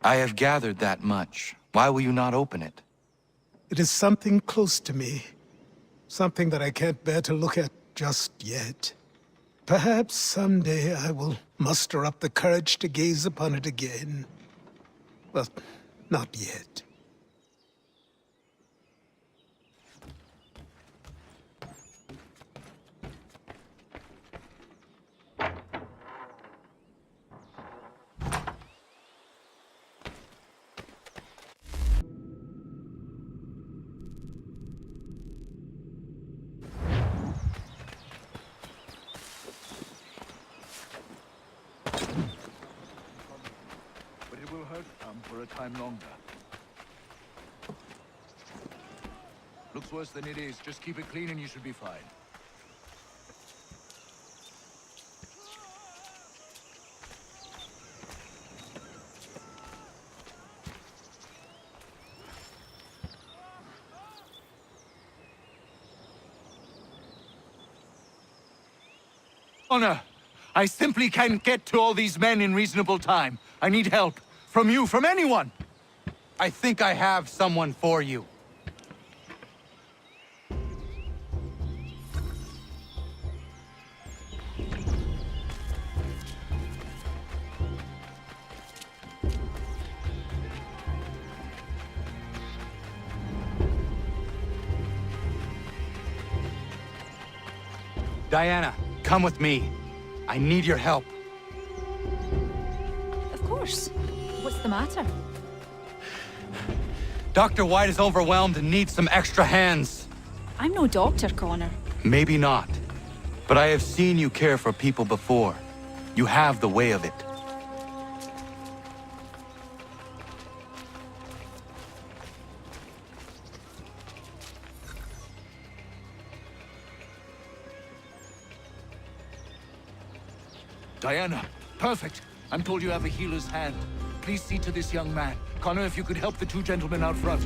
I have gathered that much. Why will you not open it? It is something close to me. Something that I can't bear to look at just yet. Perhaps someday I will muster up the courage to gaze upon it again. But not yet. For a time longer. Looks worse than it is. Just keep it clean and you should be fine. Honor, I simply can't get to all these men in reasonable time. I need help. From you, from anyone! I think I have someone for you. Diana, come with me. I need your help. Of course. What's the matter? Dr. White is overwhelmed and needs some extra hands. I'm no doctor, Connor. Maybe not. But I have seen you care for people before. You have the way of it. Diana, perfect. I'm told you have a healer's hand. Please see to this young man. Connor, if you could help the two gentlemen out front.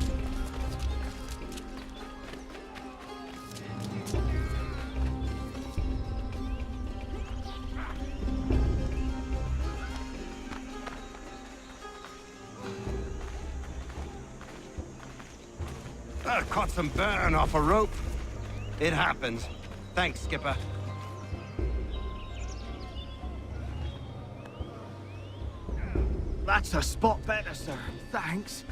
I caught some burn off a rope. It happens. Thanks, Skipper. That's a spot better, sir. Thanks.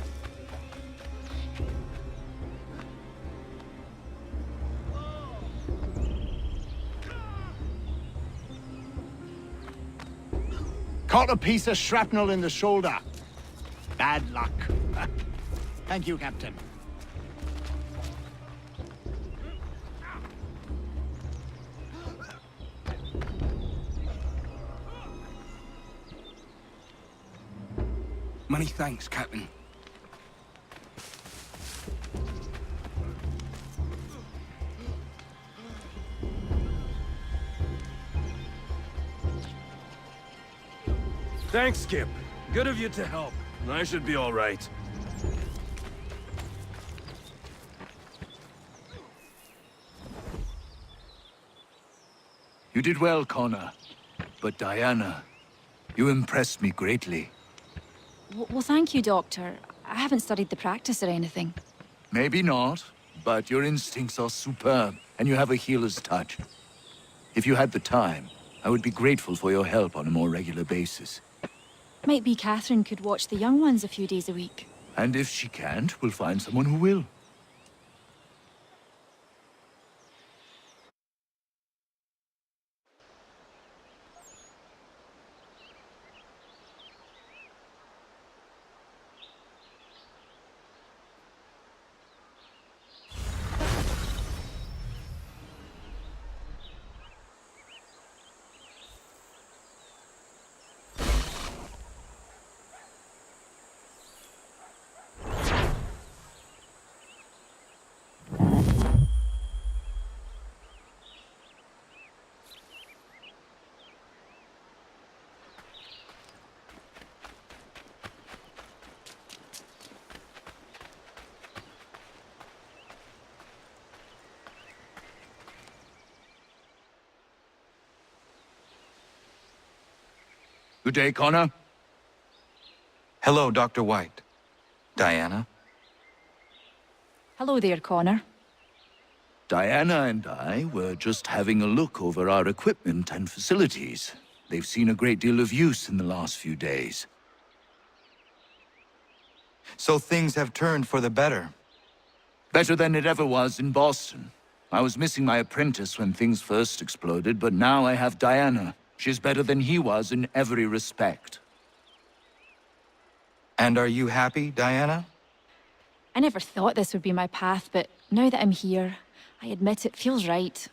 Caught a piece of shrapnel in the shoulder. Bad luck. Thank you, Captain. Many thanks, Captain. Thanks, Skip. Good of you to help. I should be all right. You did well, Connor. But Diana, you impressed me greatly. Well, thank you, Doctor. I haven't studied the practice or anything. Maybe not, but your instincts are superb, and you have a healer's touch. If you had the time, I would be grateful for your help on a more regular basis. Might be Catherine could watch the young ones a few days a week. And if she can't, we'll find someone who will. Good day, Connor. Hello, Dr. White. Diana? Hello there, Connor. Diana and I were just having a look over our equipment and facilities. They've seen a great deal of use in the last few days. So things have turned for the better. Better than it ever was in Boston. I was missing my apprentice when things first exploded, but now I have Diana. She's better than he was in every respect. And are you happy, Diana? I never thought this would be my path, but now that I'm here, I admit it feels right.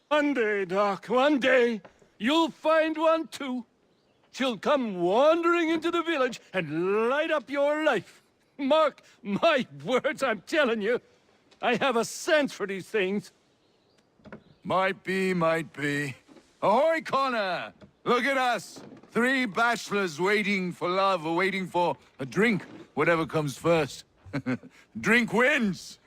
One day, Doc, one day, you'll find one too. She'll come wandering into the village and light up your life. Mark my words, I'm telling you. I have a sense for these things. Might be, might be. Ahoy, Connor! Look at us! 3 bachelors waiting for love, or waiting for a drink, whatever comes first. Drink wins!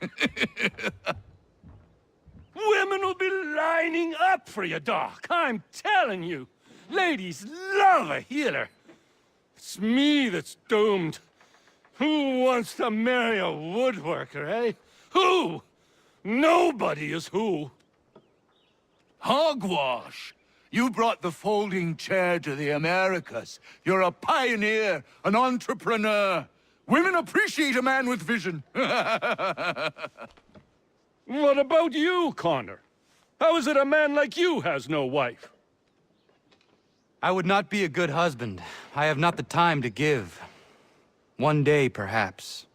Women will be lining up for you, Doc. I'm telling you. Ladies love a healer. It's me that's doomed. Who wants to marry a woodworker, eh? Who? Nobody is who. Hogwash! You brought the folding chair to the Americas. You're a pioneer, an entrepreneur. Women appreciate a man with vision. What about you, Connor? How is it a man like you has no wife? I would not be a good husband. I have not the time to give. One day, perhaps.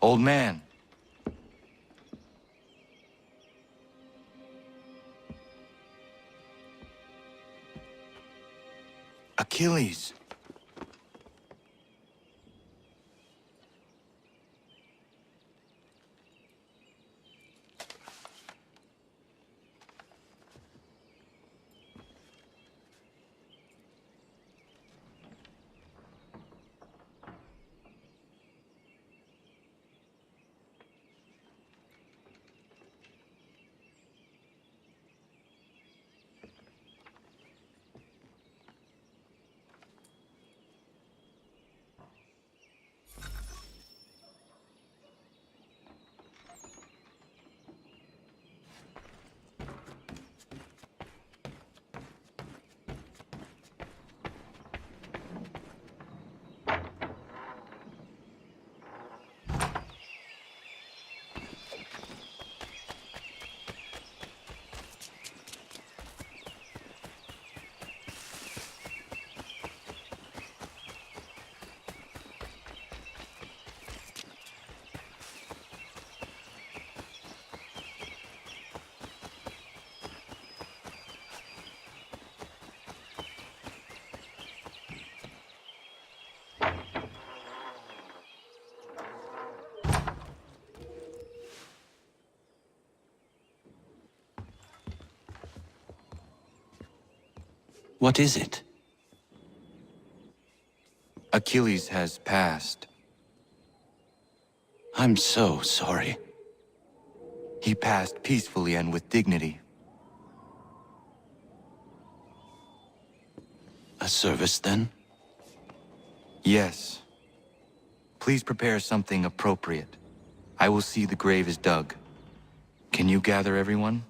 Old man. Achilles. What is it? Achilles has passed. I'm so sorry. He passed peacefully and with dignity. A service, then? Yes. Please prepare something appropriate. I will see the grave is dug. Can you gather everyone?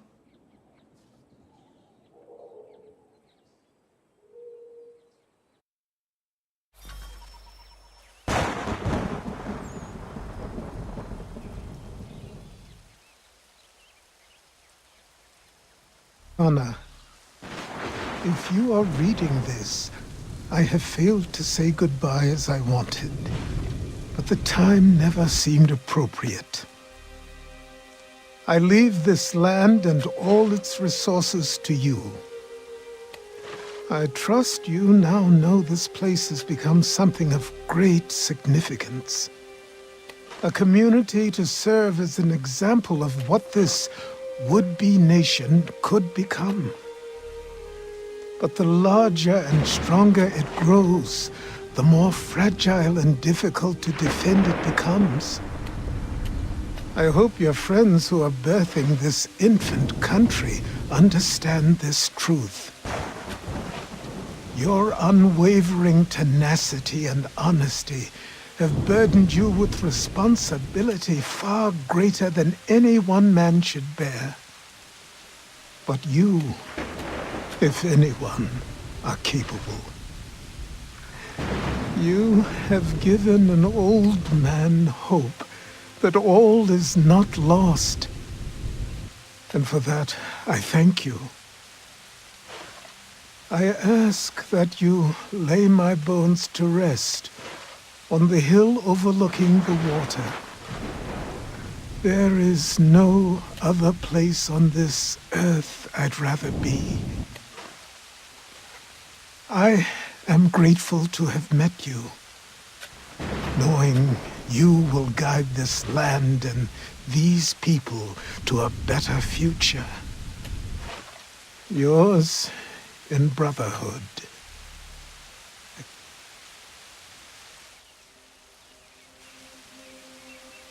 Anna, if you are reading this, I have failed to say goodbye as I wanted, but the time never seemed appropriate. I leave this land and all its resources to you. I trust you now know this place has become something of great significance. A community to serve as an example of what this would-be nation could become. But the larger and stronger it grows, the more fragile and difficult to defend it becomes. I hope your friends who are birthing this infant country understand this truth. Your unwavering tenacity and honesty have burdened you with responsibility far greater than any one man should bear. But you, if anyone, are capable. You have given an old man hope that all is not lost. And for that, I thank you. I ask that you lay my bones to rest on the hill overlooking the water. There is no other place on this earth I'd rather be. I am grateful to have met you, knowing you will guide this land and these people to a better future. Yours in brotherhood.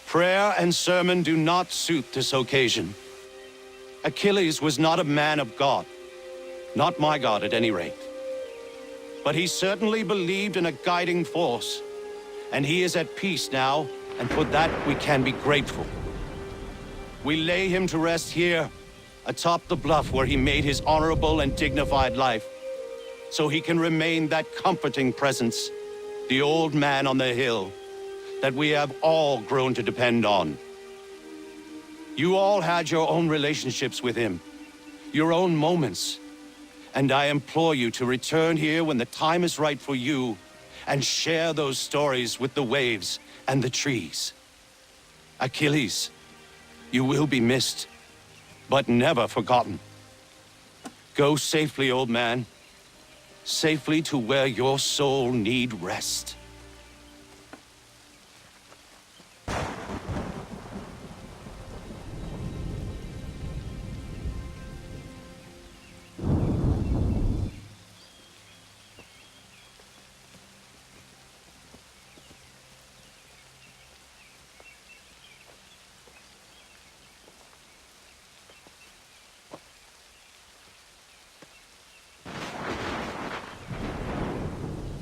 Prayer and sermon do not suit this occasion. Achilles was not a man of God. Not my God, at any rate. But he certainly believed in a guiding force. And he is at peace now, and for that we can be grateful. We lay him to rest here, atop the bluff where he made his honorable and dignified life, so he can remain that comforting presence, the old man on the hill, that we have all grown to depend on. You all had your own relationships with him, your own moments, and I implore you to return here when the time is right for you and share those stories with the waves and the trees. Achilles, you will be missed, but never forgotten. Go safely, old man. Safely to where your soul need rest.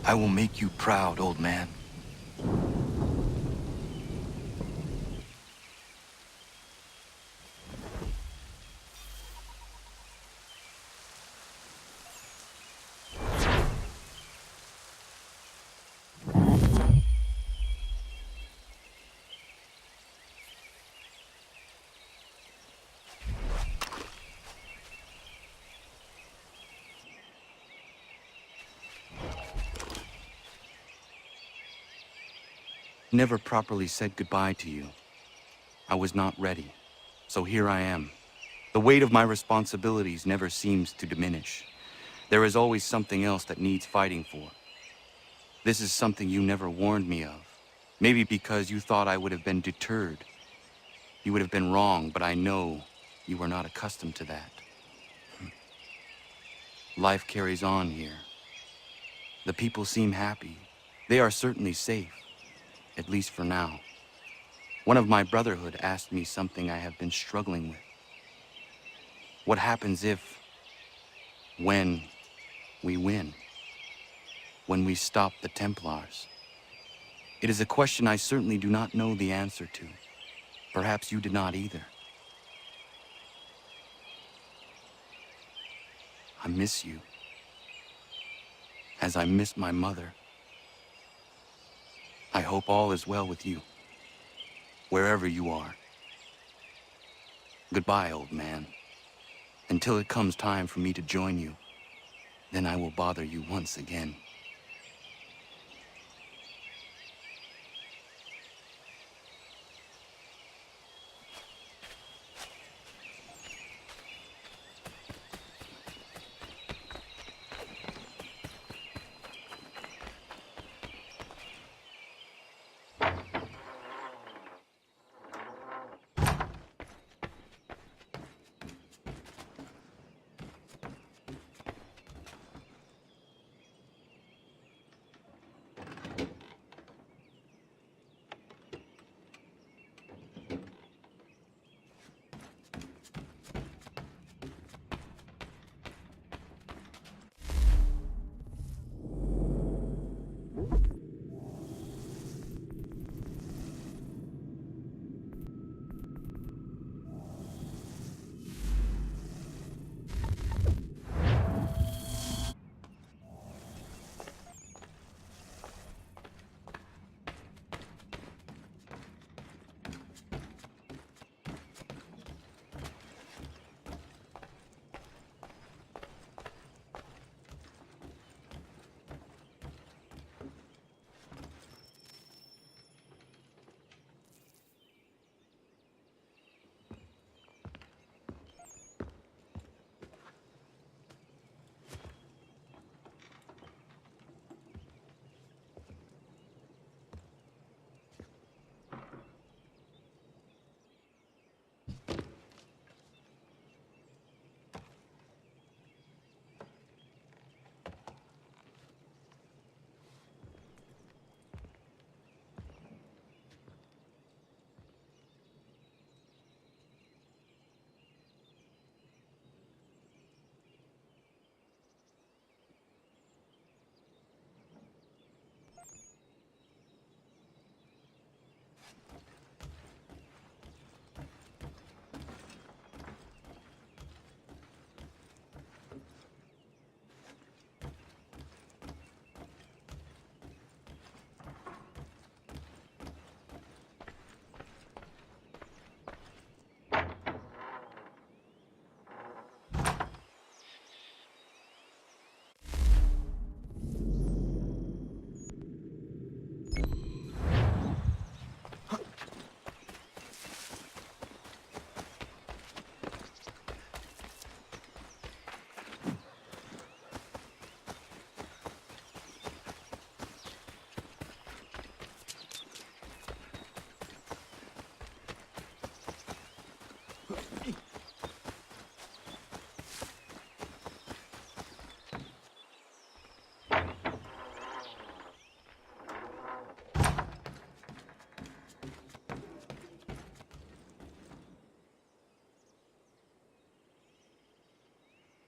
I will make you proud, old man. Never properly said goodbye to you. I was not ready, so here I am. The weight of my responsibilities never seems to diminish. There is always something else that needs fighting for. This is something you never warned me of. Maybe because you thought I would have been deterred. You would have been wrong, but I know you were not accustomed to that. Life carries on here. The people seem happy. They are certainly safe. At least for now. One of my brotherhood asked me something I have been struggling with. What happens if, when we win? When we stop the Templars? It is a question I certainly do not know the answer to. Perhaps you did not either. I miss you. As I miss my mother. I hope all is well with you, wherever you are. Goodbye, old man. Until it comes time for me to join you, then I will bother you once again.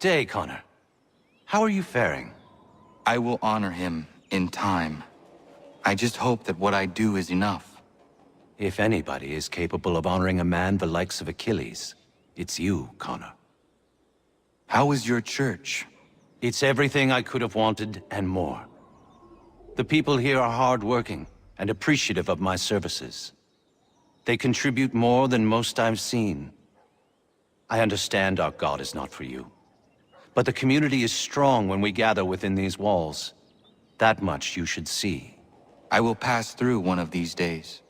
day, Connor. How are you faring? I will honor him in time. I just hope that what I do is enough. If anybody is capable of honoring a man the likes of Achilles, it's you, Connor. How is your church? It's everything I could have wanted and more. The people here are hard-working and appreciative of my services. They contribute more than most I've seen. I understand our God is not for you. But the community is strong when we gather within these walls. That much you should see. I will pass through one of these days.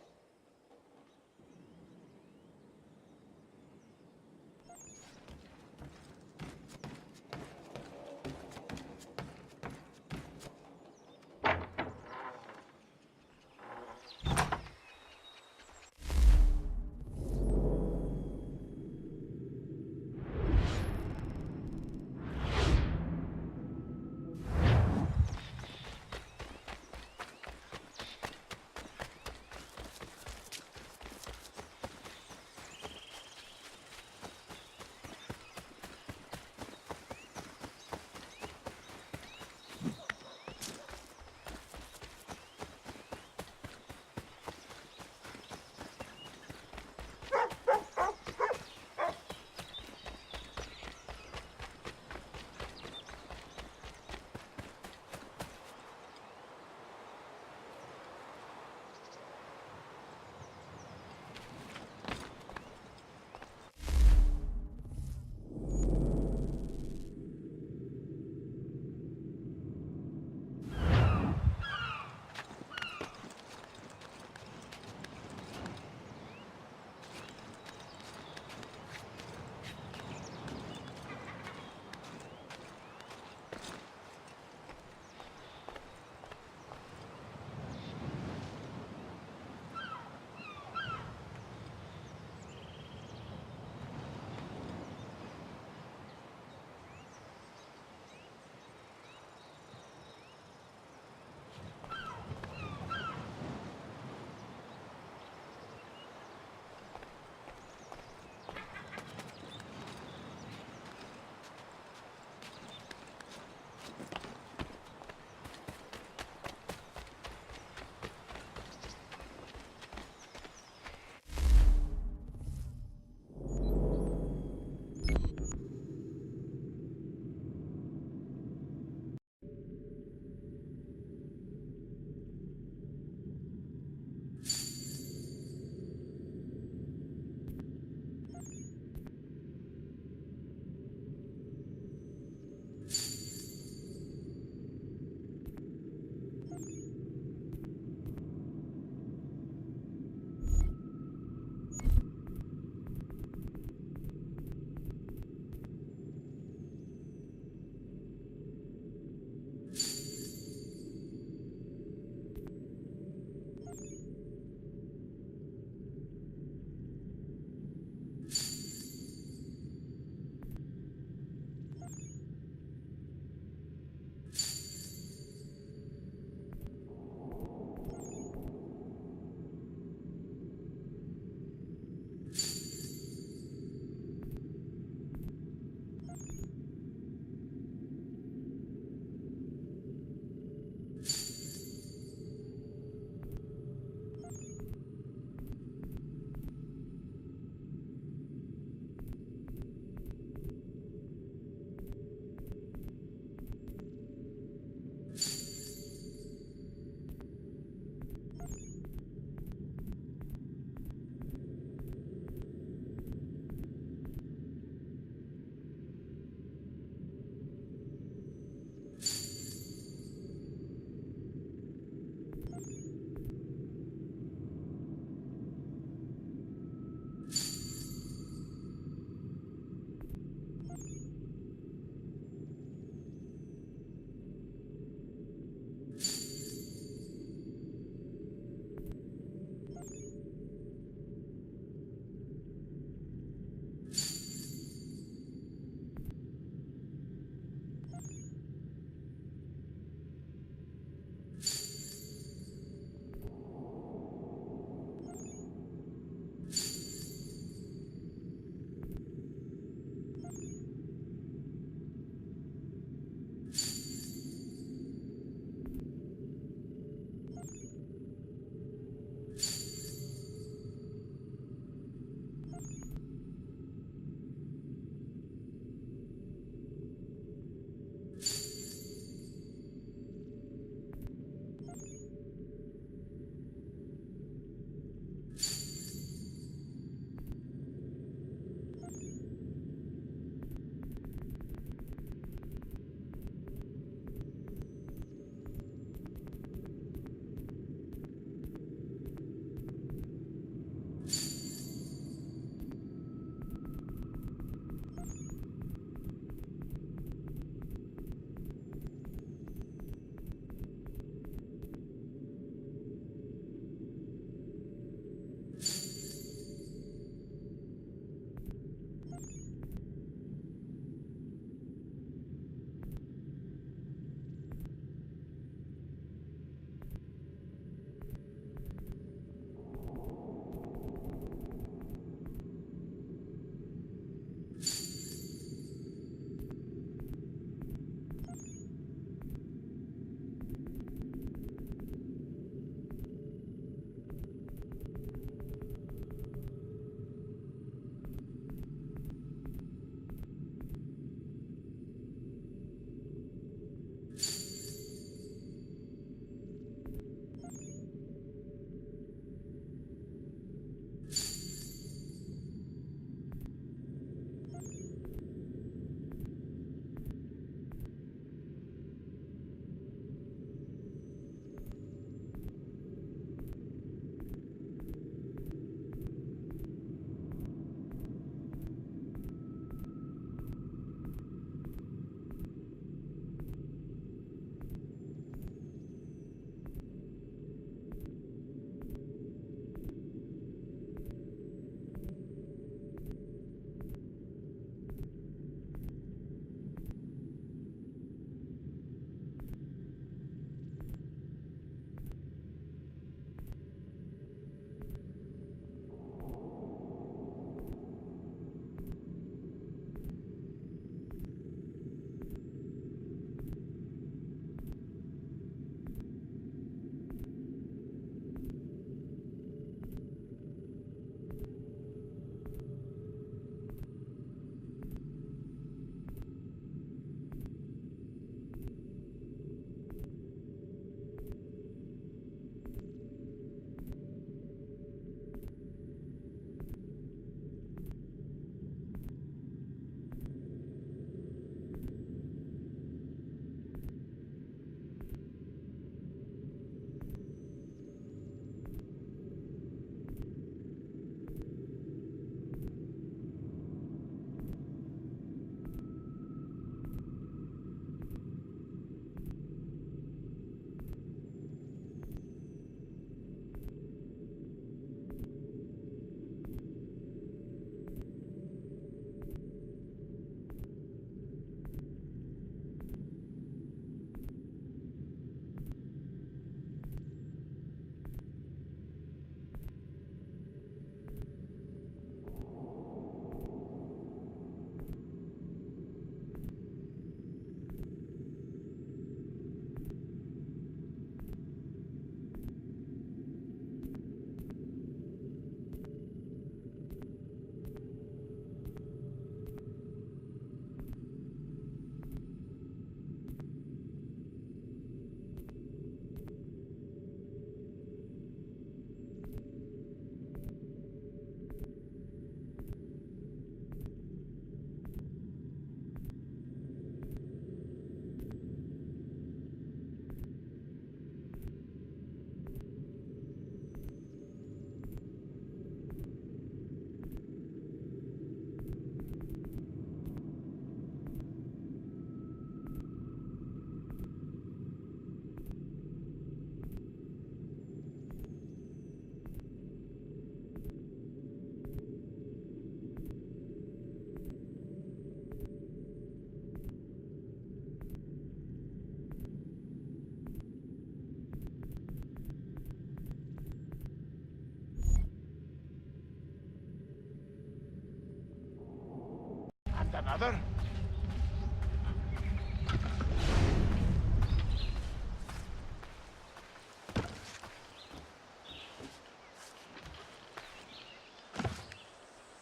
And another.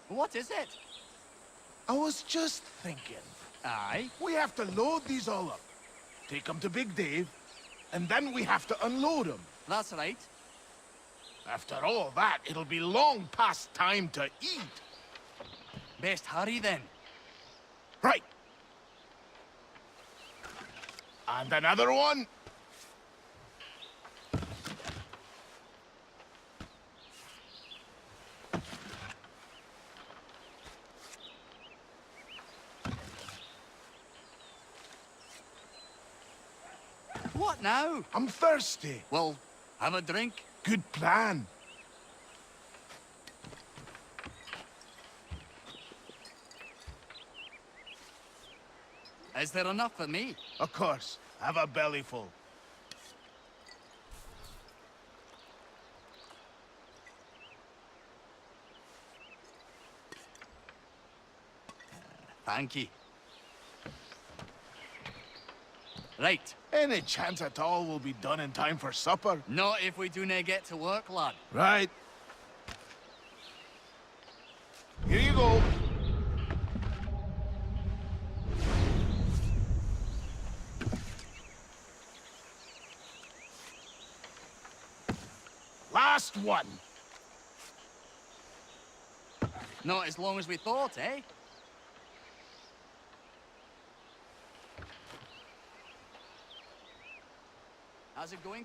What is it? I was just thinking. Aye? We have to load these all up. Take them to Big Dave, and then we have to unload them. That's right. After all that, it'll be long past time to eat. Best hurry then. Right. And another one. What now? I'm thirsty. Well, have a drink. Good plan. Is there enough for me? Of course. Have a bellyful. Thank you. Right. Any chance at all we'll be done in time for supper? Not if we do not get to work, lad. Right. Here you go. Last one. Not as long as we thought, eh? How's it going?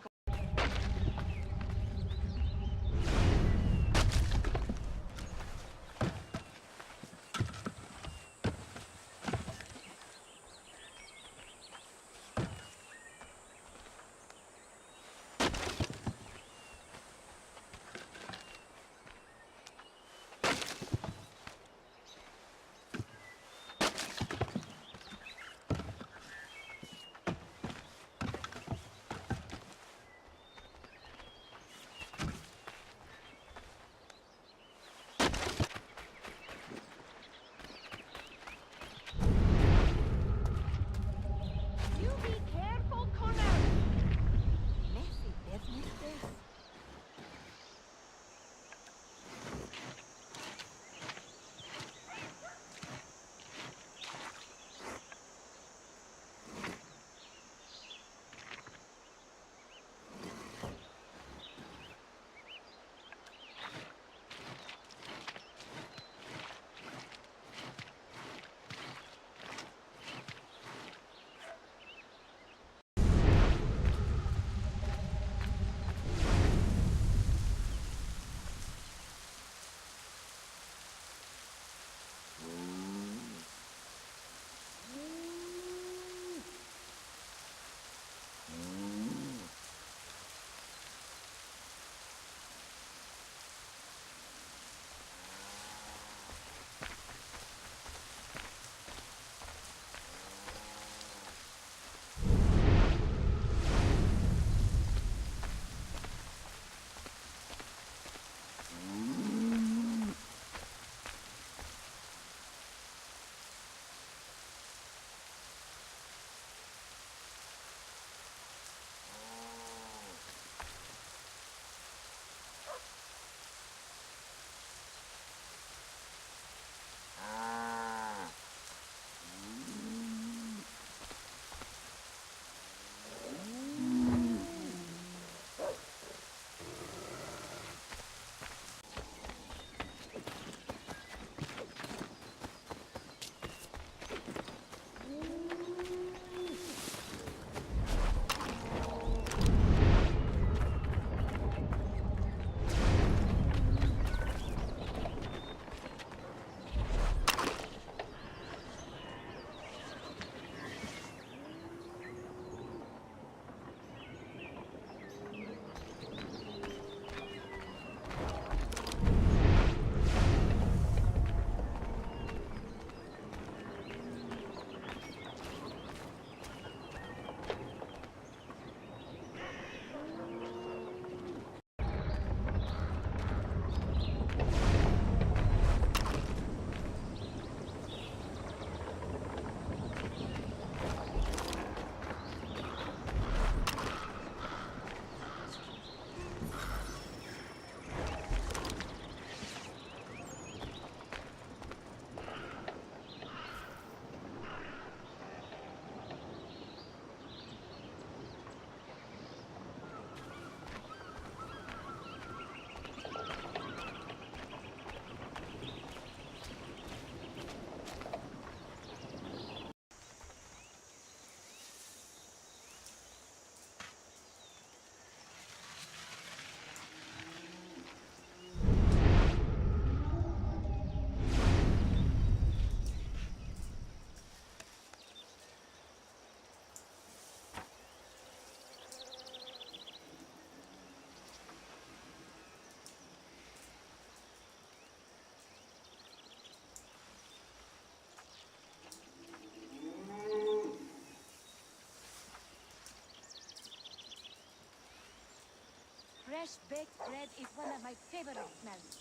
Fresh baked bread is one of my favorite smells.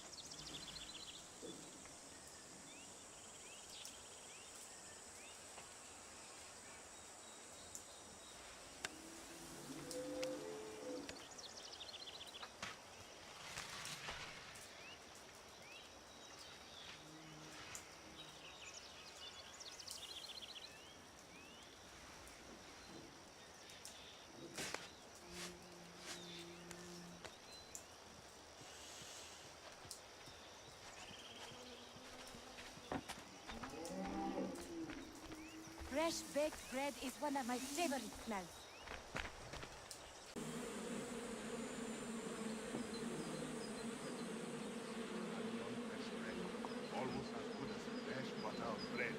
Fresh baked bread is one of my favorite smells. Almost as good as fresh butter of bread.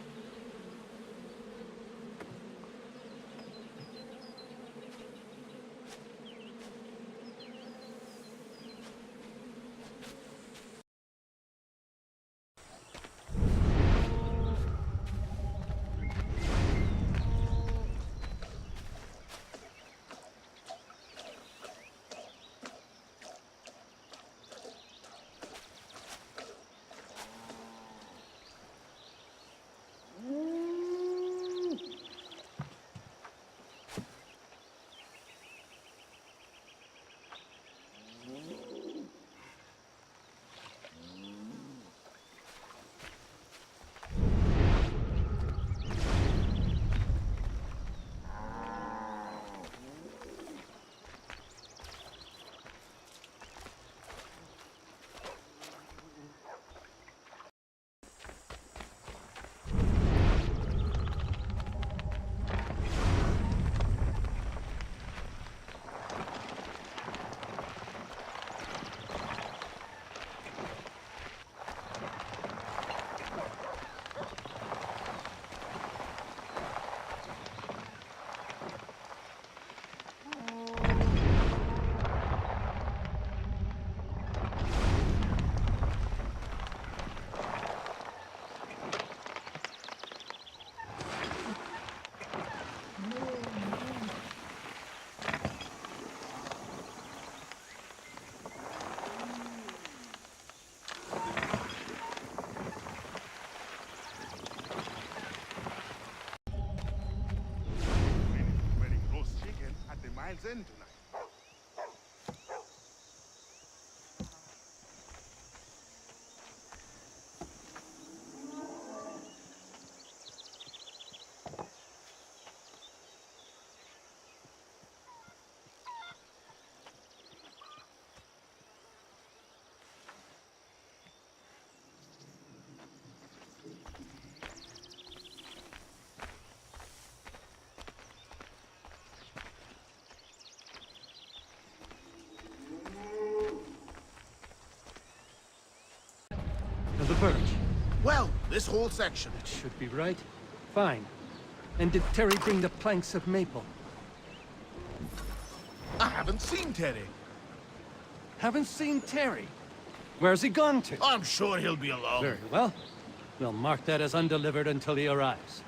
Miles in tonight. The birch. Well, this whole section. It should be right. Fine. And did Terry bring the planks of maple? I haven't seen Terry. Haven't seen Terry? Where's he gone to? I'm sure he'll be along. Very well. We'll mark that as undelivered until he arrives.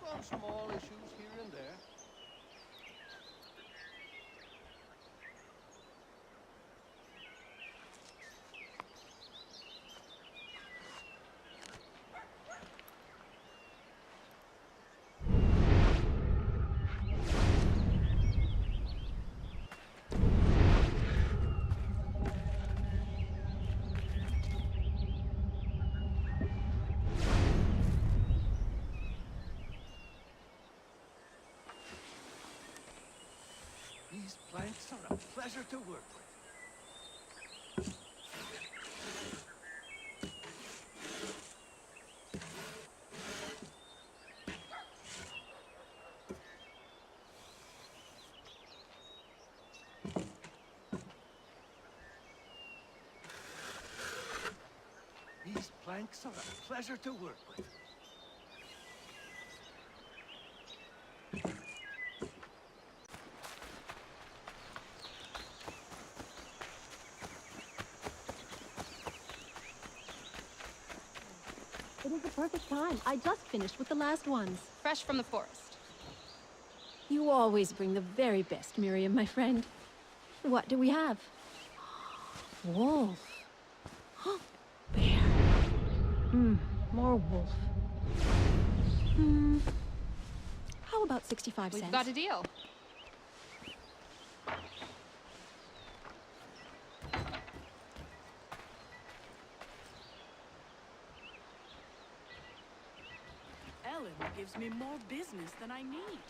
Some small issues here and there. These planks are a pleasure to work with. planks are a pleasure to work with. It is the perfect time. I just finished with the last ones. Fresh from the forest. You always bring the very best, Myriam, my friend. What do we have? Wolf. Bear. More wolf. How about 65 cents? We've got a deal. Ellen gives me more business than I need.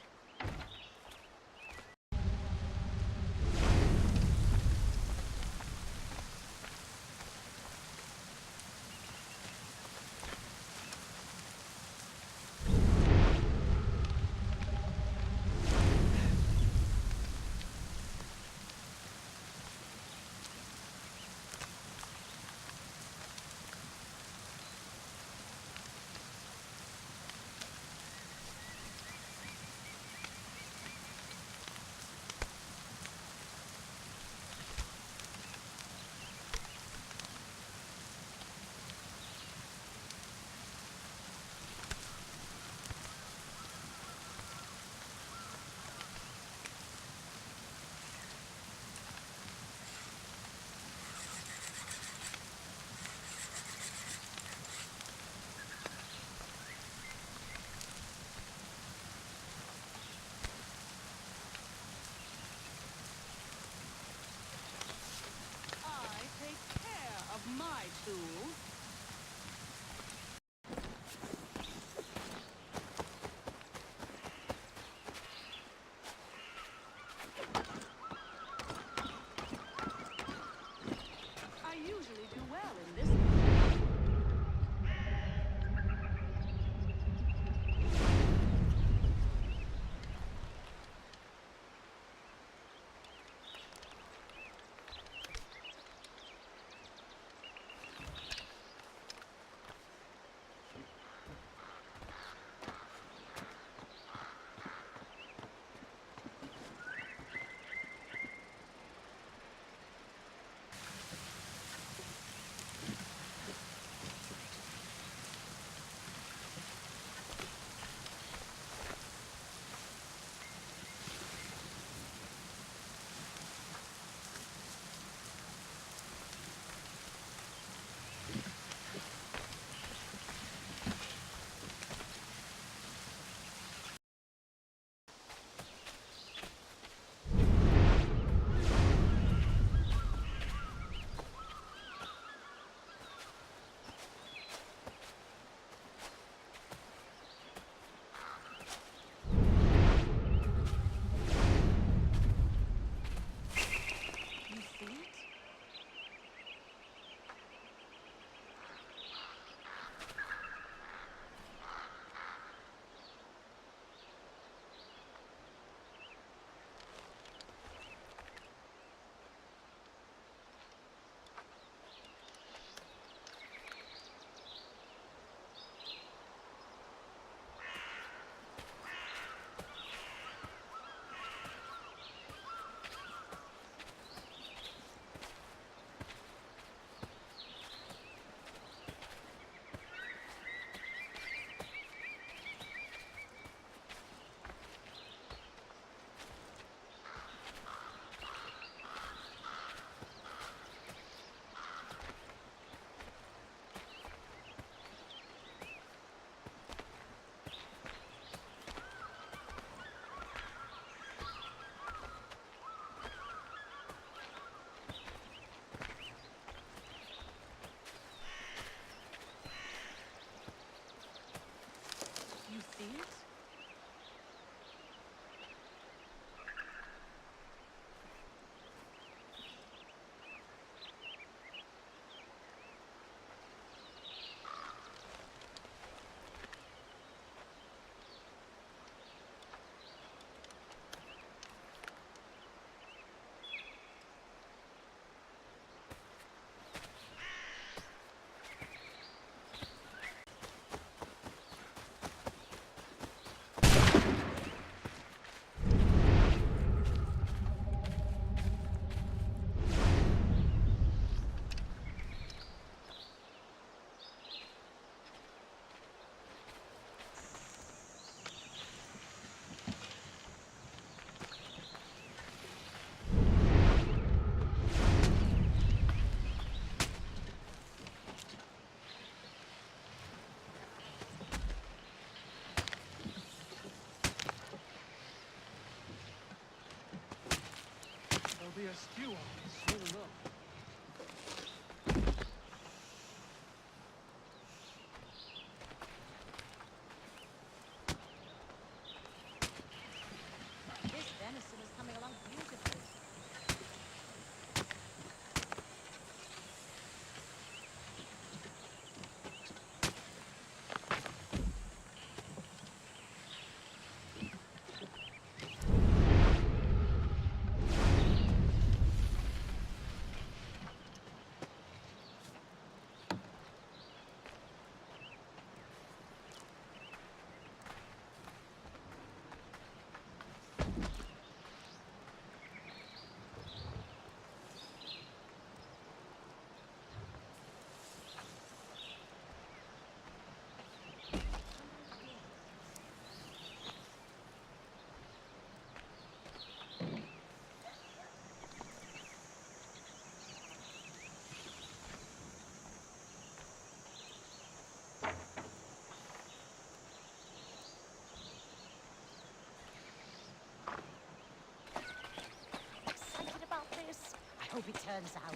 hope it turns out.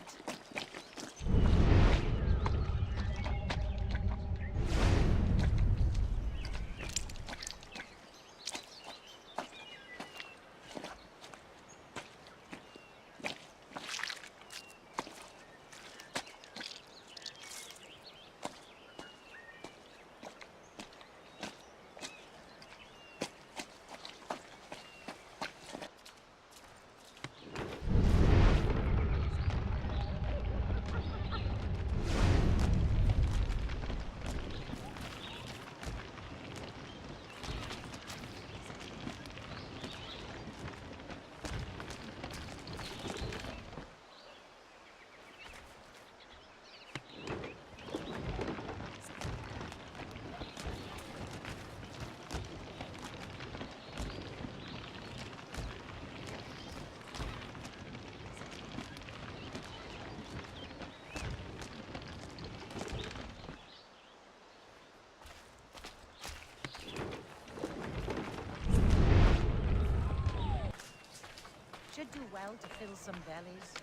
Should do well to fill some bellies.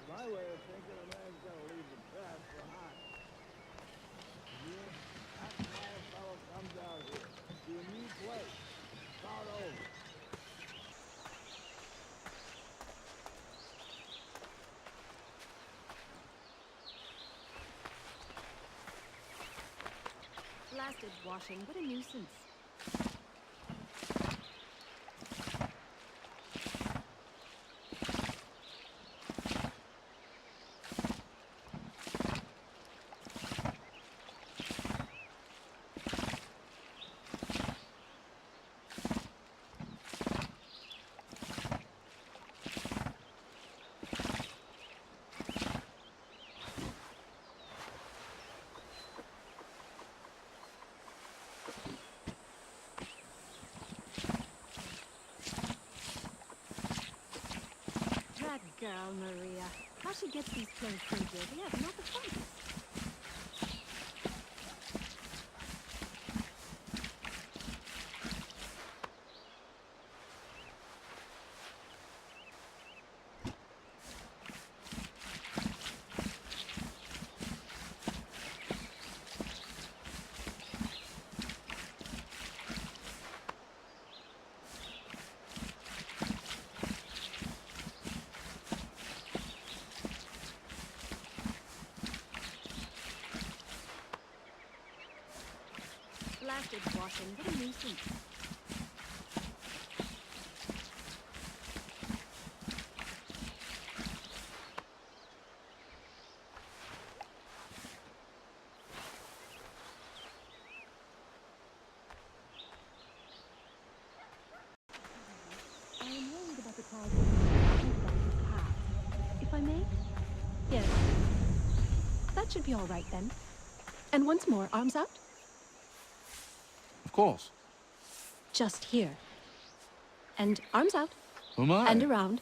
My way of thinking, a man's gonna leave the past behind. That's why a fellow comes out here to a new place, start over. Blasted washing, what a nuisance. That girl, Maria. How she gets these clothes so dirty, I have not the faintest. Blasted washing, what a nuisance. I am worried about the clouds path. If I may? Yes. That should be all right then. And once more, arms out. Of course. Just here. And arms out. Oh my. And around.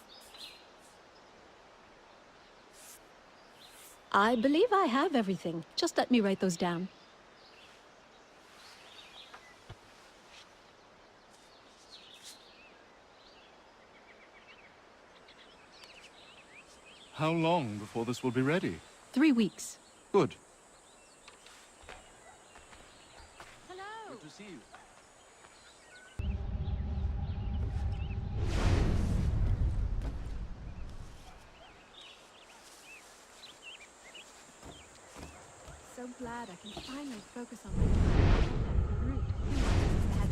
I believe I have everything. Just let me write those down. How long before this will be ready? 3 weeks. Good. Hello. Good to see you. So glad I can finally focus on my root. Bad.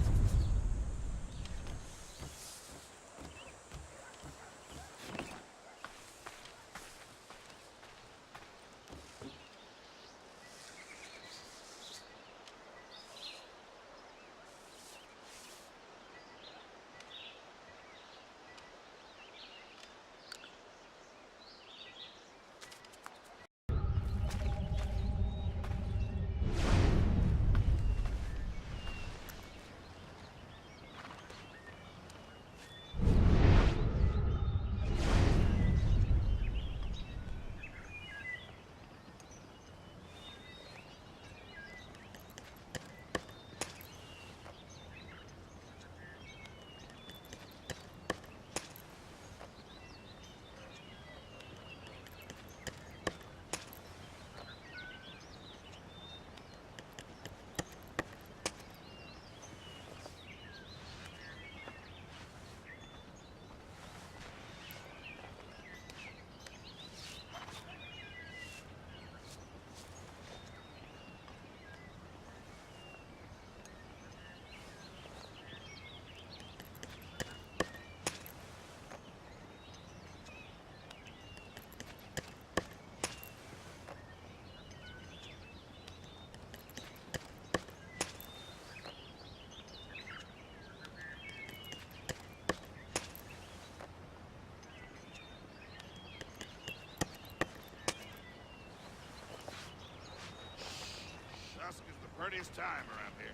Dusk is the prettiest time around here.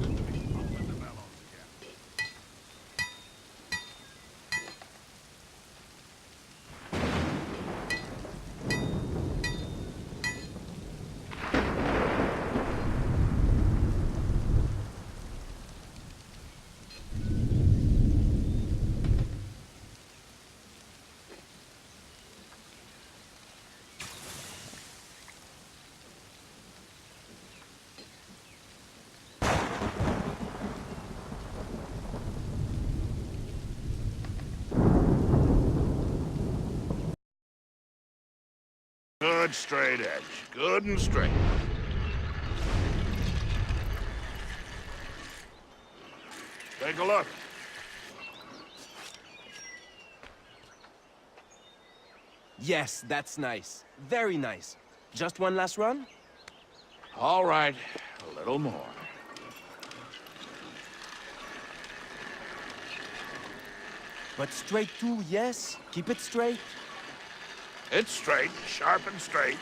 Good to be pumping the bellows again. Good straight edge. Good and straight. Take a look. Yes, that's nice. Very nice. Just one last run? All right, a little more. But straight too, yes? Keep it straight? It's straight, sharp and straight.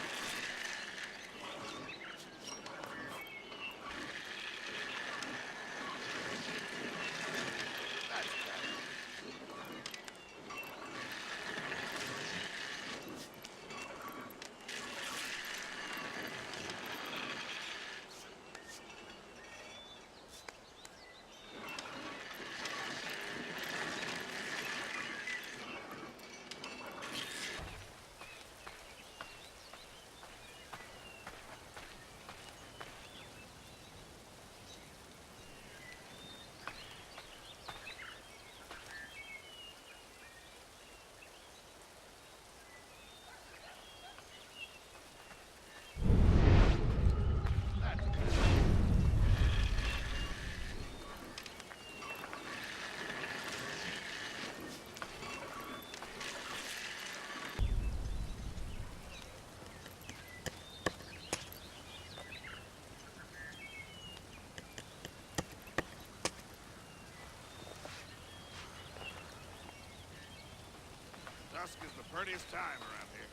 Dusk is the prettiest time around here.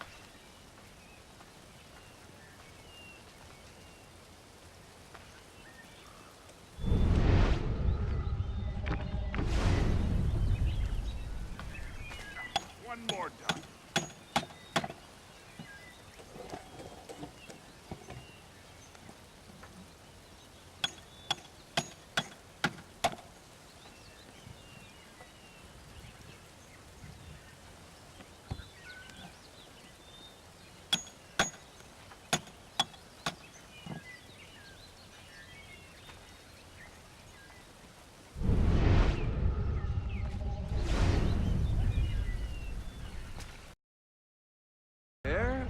One more done. There.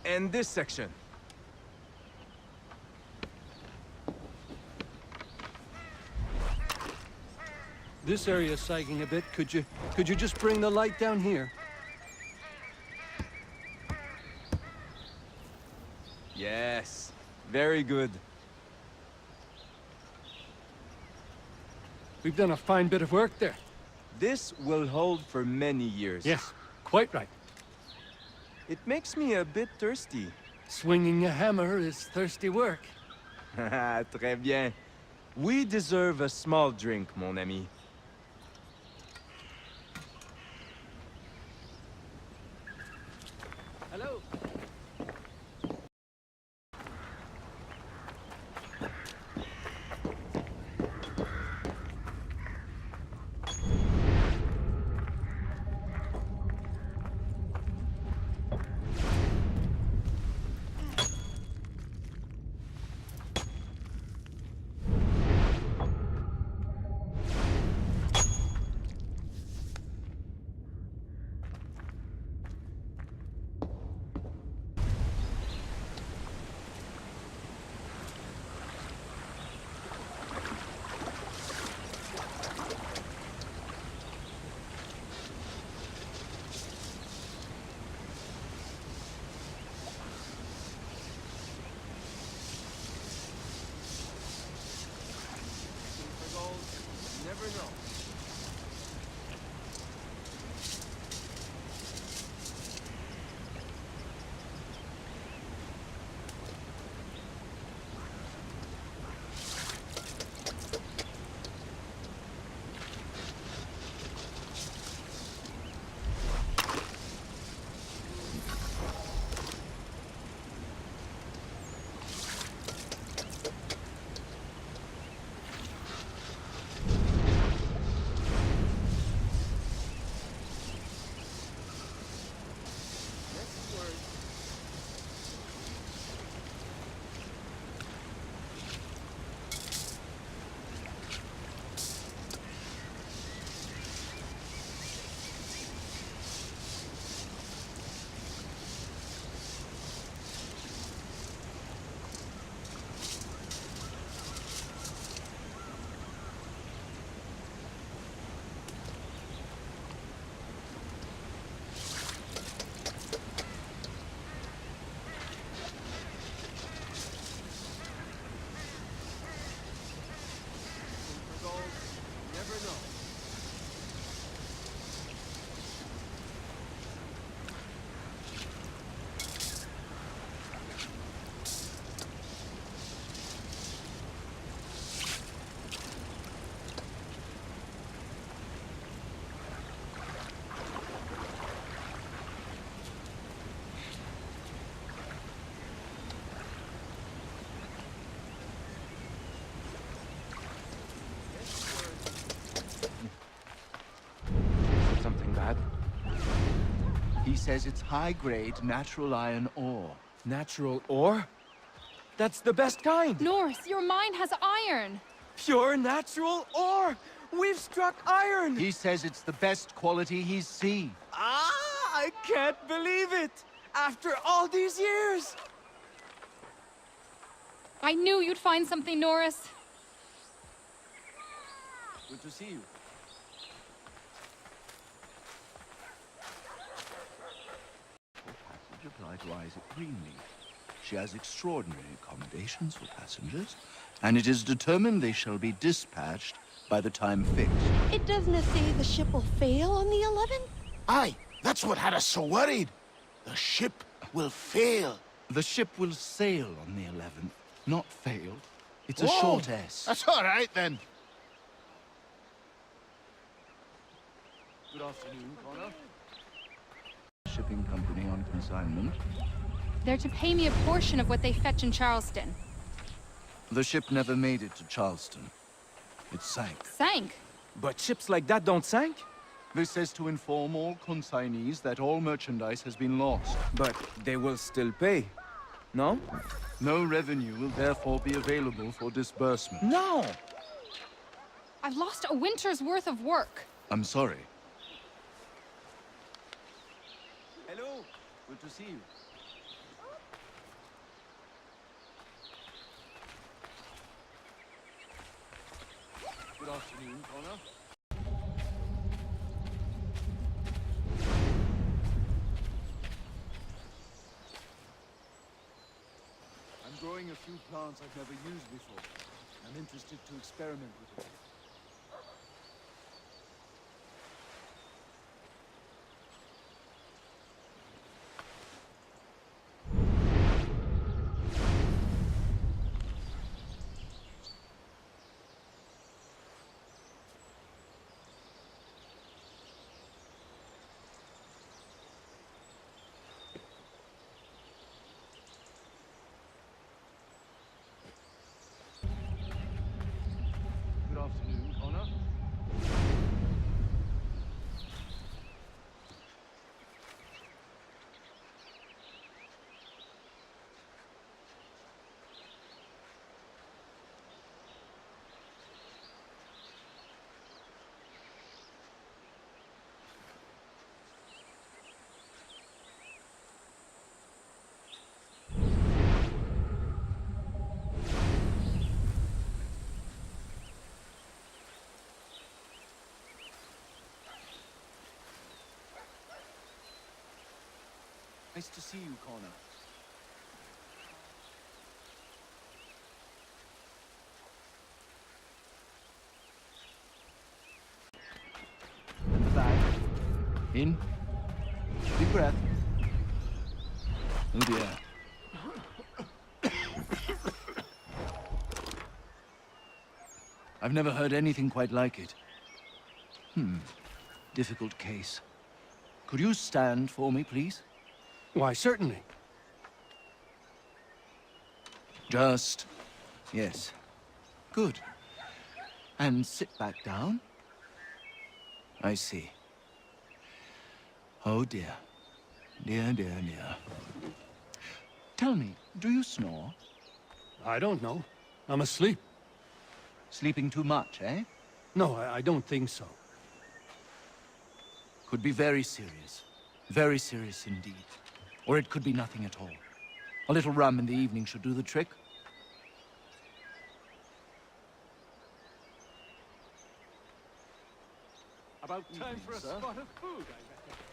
And this section. This area is sagging a bit. Could you just bring the light down here? Yes. Very good. We've done a fine bit of work there. This will hold for many years. Yes, quite right. It makes me a bit thirsty. Swinging a hammer is thirsty work. Très bien. We deserve a small drink, mon ami. Hello. lad? He says it's high-grade natural iron ore. Natural ore? That's the best kind! Norris, your mine has iron! Pure natural ore! We've struck iron! He says it's the best quality he's seen. Ah! I can't believe it! After all these years! I knew you'd find something, Norris. Good to see you. Passage apply to Isaac Greenleaf. She has extraordinary accommodations for passengers, and it is determined they shall be dispatched by the time fixed. It doesn't say the ship will fail on the 11th? Aye, that's what had us so worried. The ship will fail. The ship will sail on the 11th, not fail. It's a Whoa, short S. That's all right, then. Good afternoon, Connor. Shipping company on consignment. They're to pay me a portion of what they fetch in Charleston. The ship never made it to Charleston. It sank. Sank? But ships like that don't sink? This says to inform all consignees that all merchandise has been lost. But they will still pay, no? No revenue will therefore be available for disbursement. No! I've lost a winter's worth of work. I'm sorry. Hello. Good to see you. Good afternoon, Connor. I'm growing a few plants I've never used before. I'm interested to experiment with it. Good afternoon, Connor. Nice to see you, Connor. And the bag. In. Deep breath. Oh dear. I've never heard anything quite like it. Difficult case. Could you stand for me, please? Why, certainly. Just... yes. Good. And sit back down. I see. Oh dear. Dear, dear, dear. Tell me, do you snore? I don't know. I'm asleep. Sleeping too much, eh? No, I don't think so. Could be very serious. Very serious indeed. Or it could be nothing at all. A little rum in the evening should do the trick. About time for a spot of food, I reckon.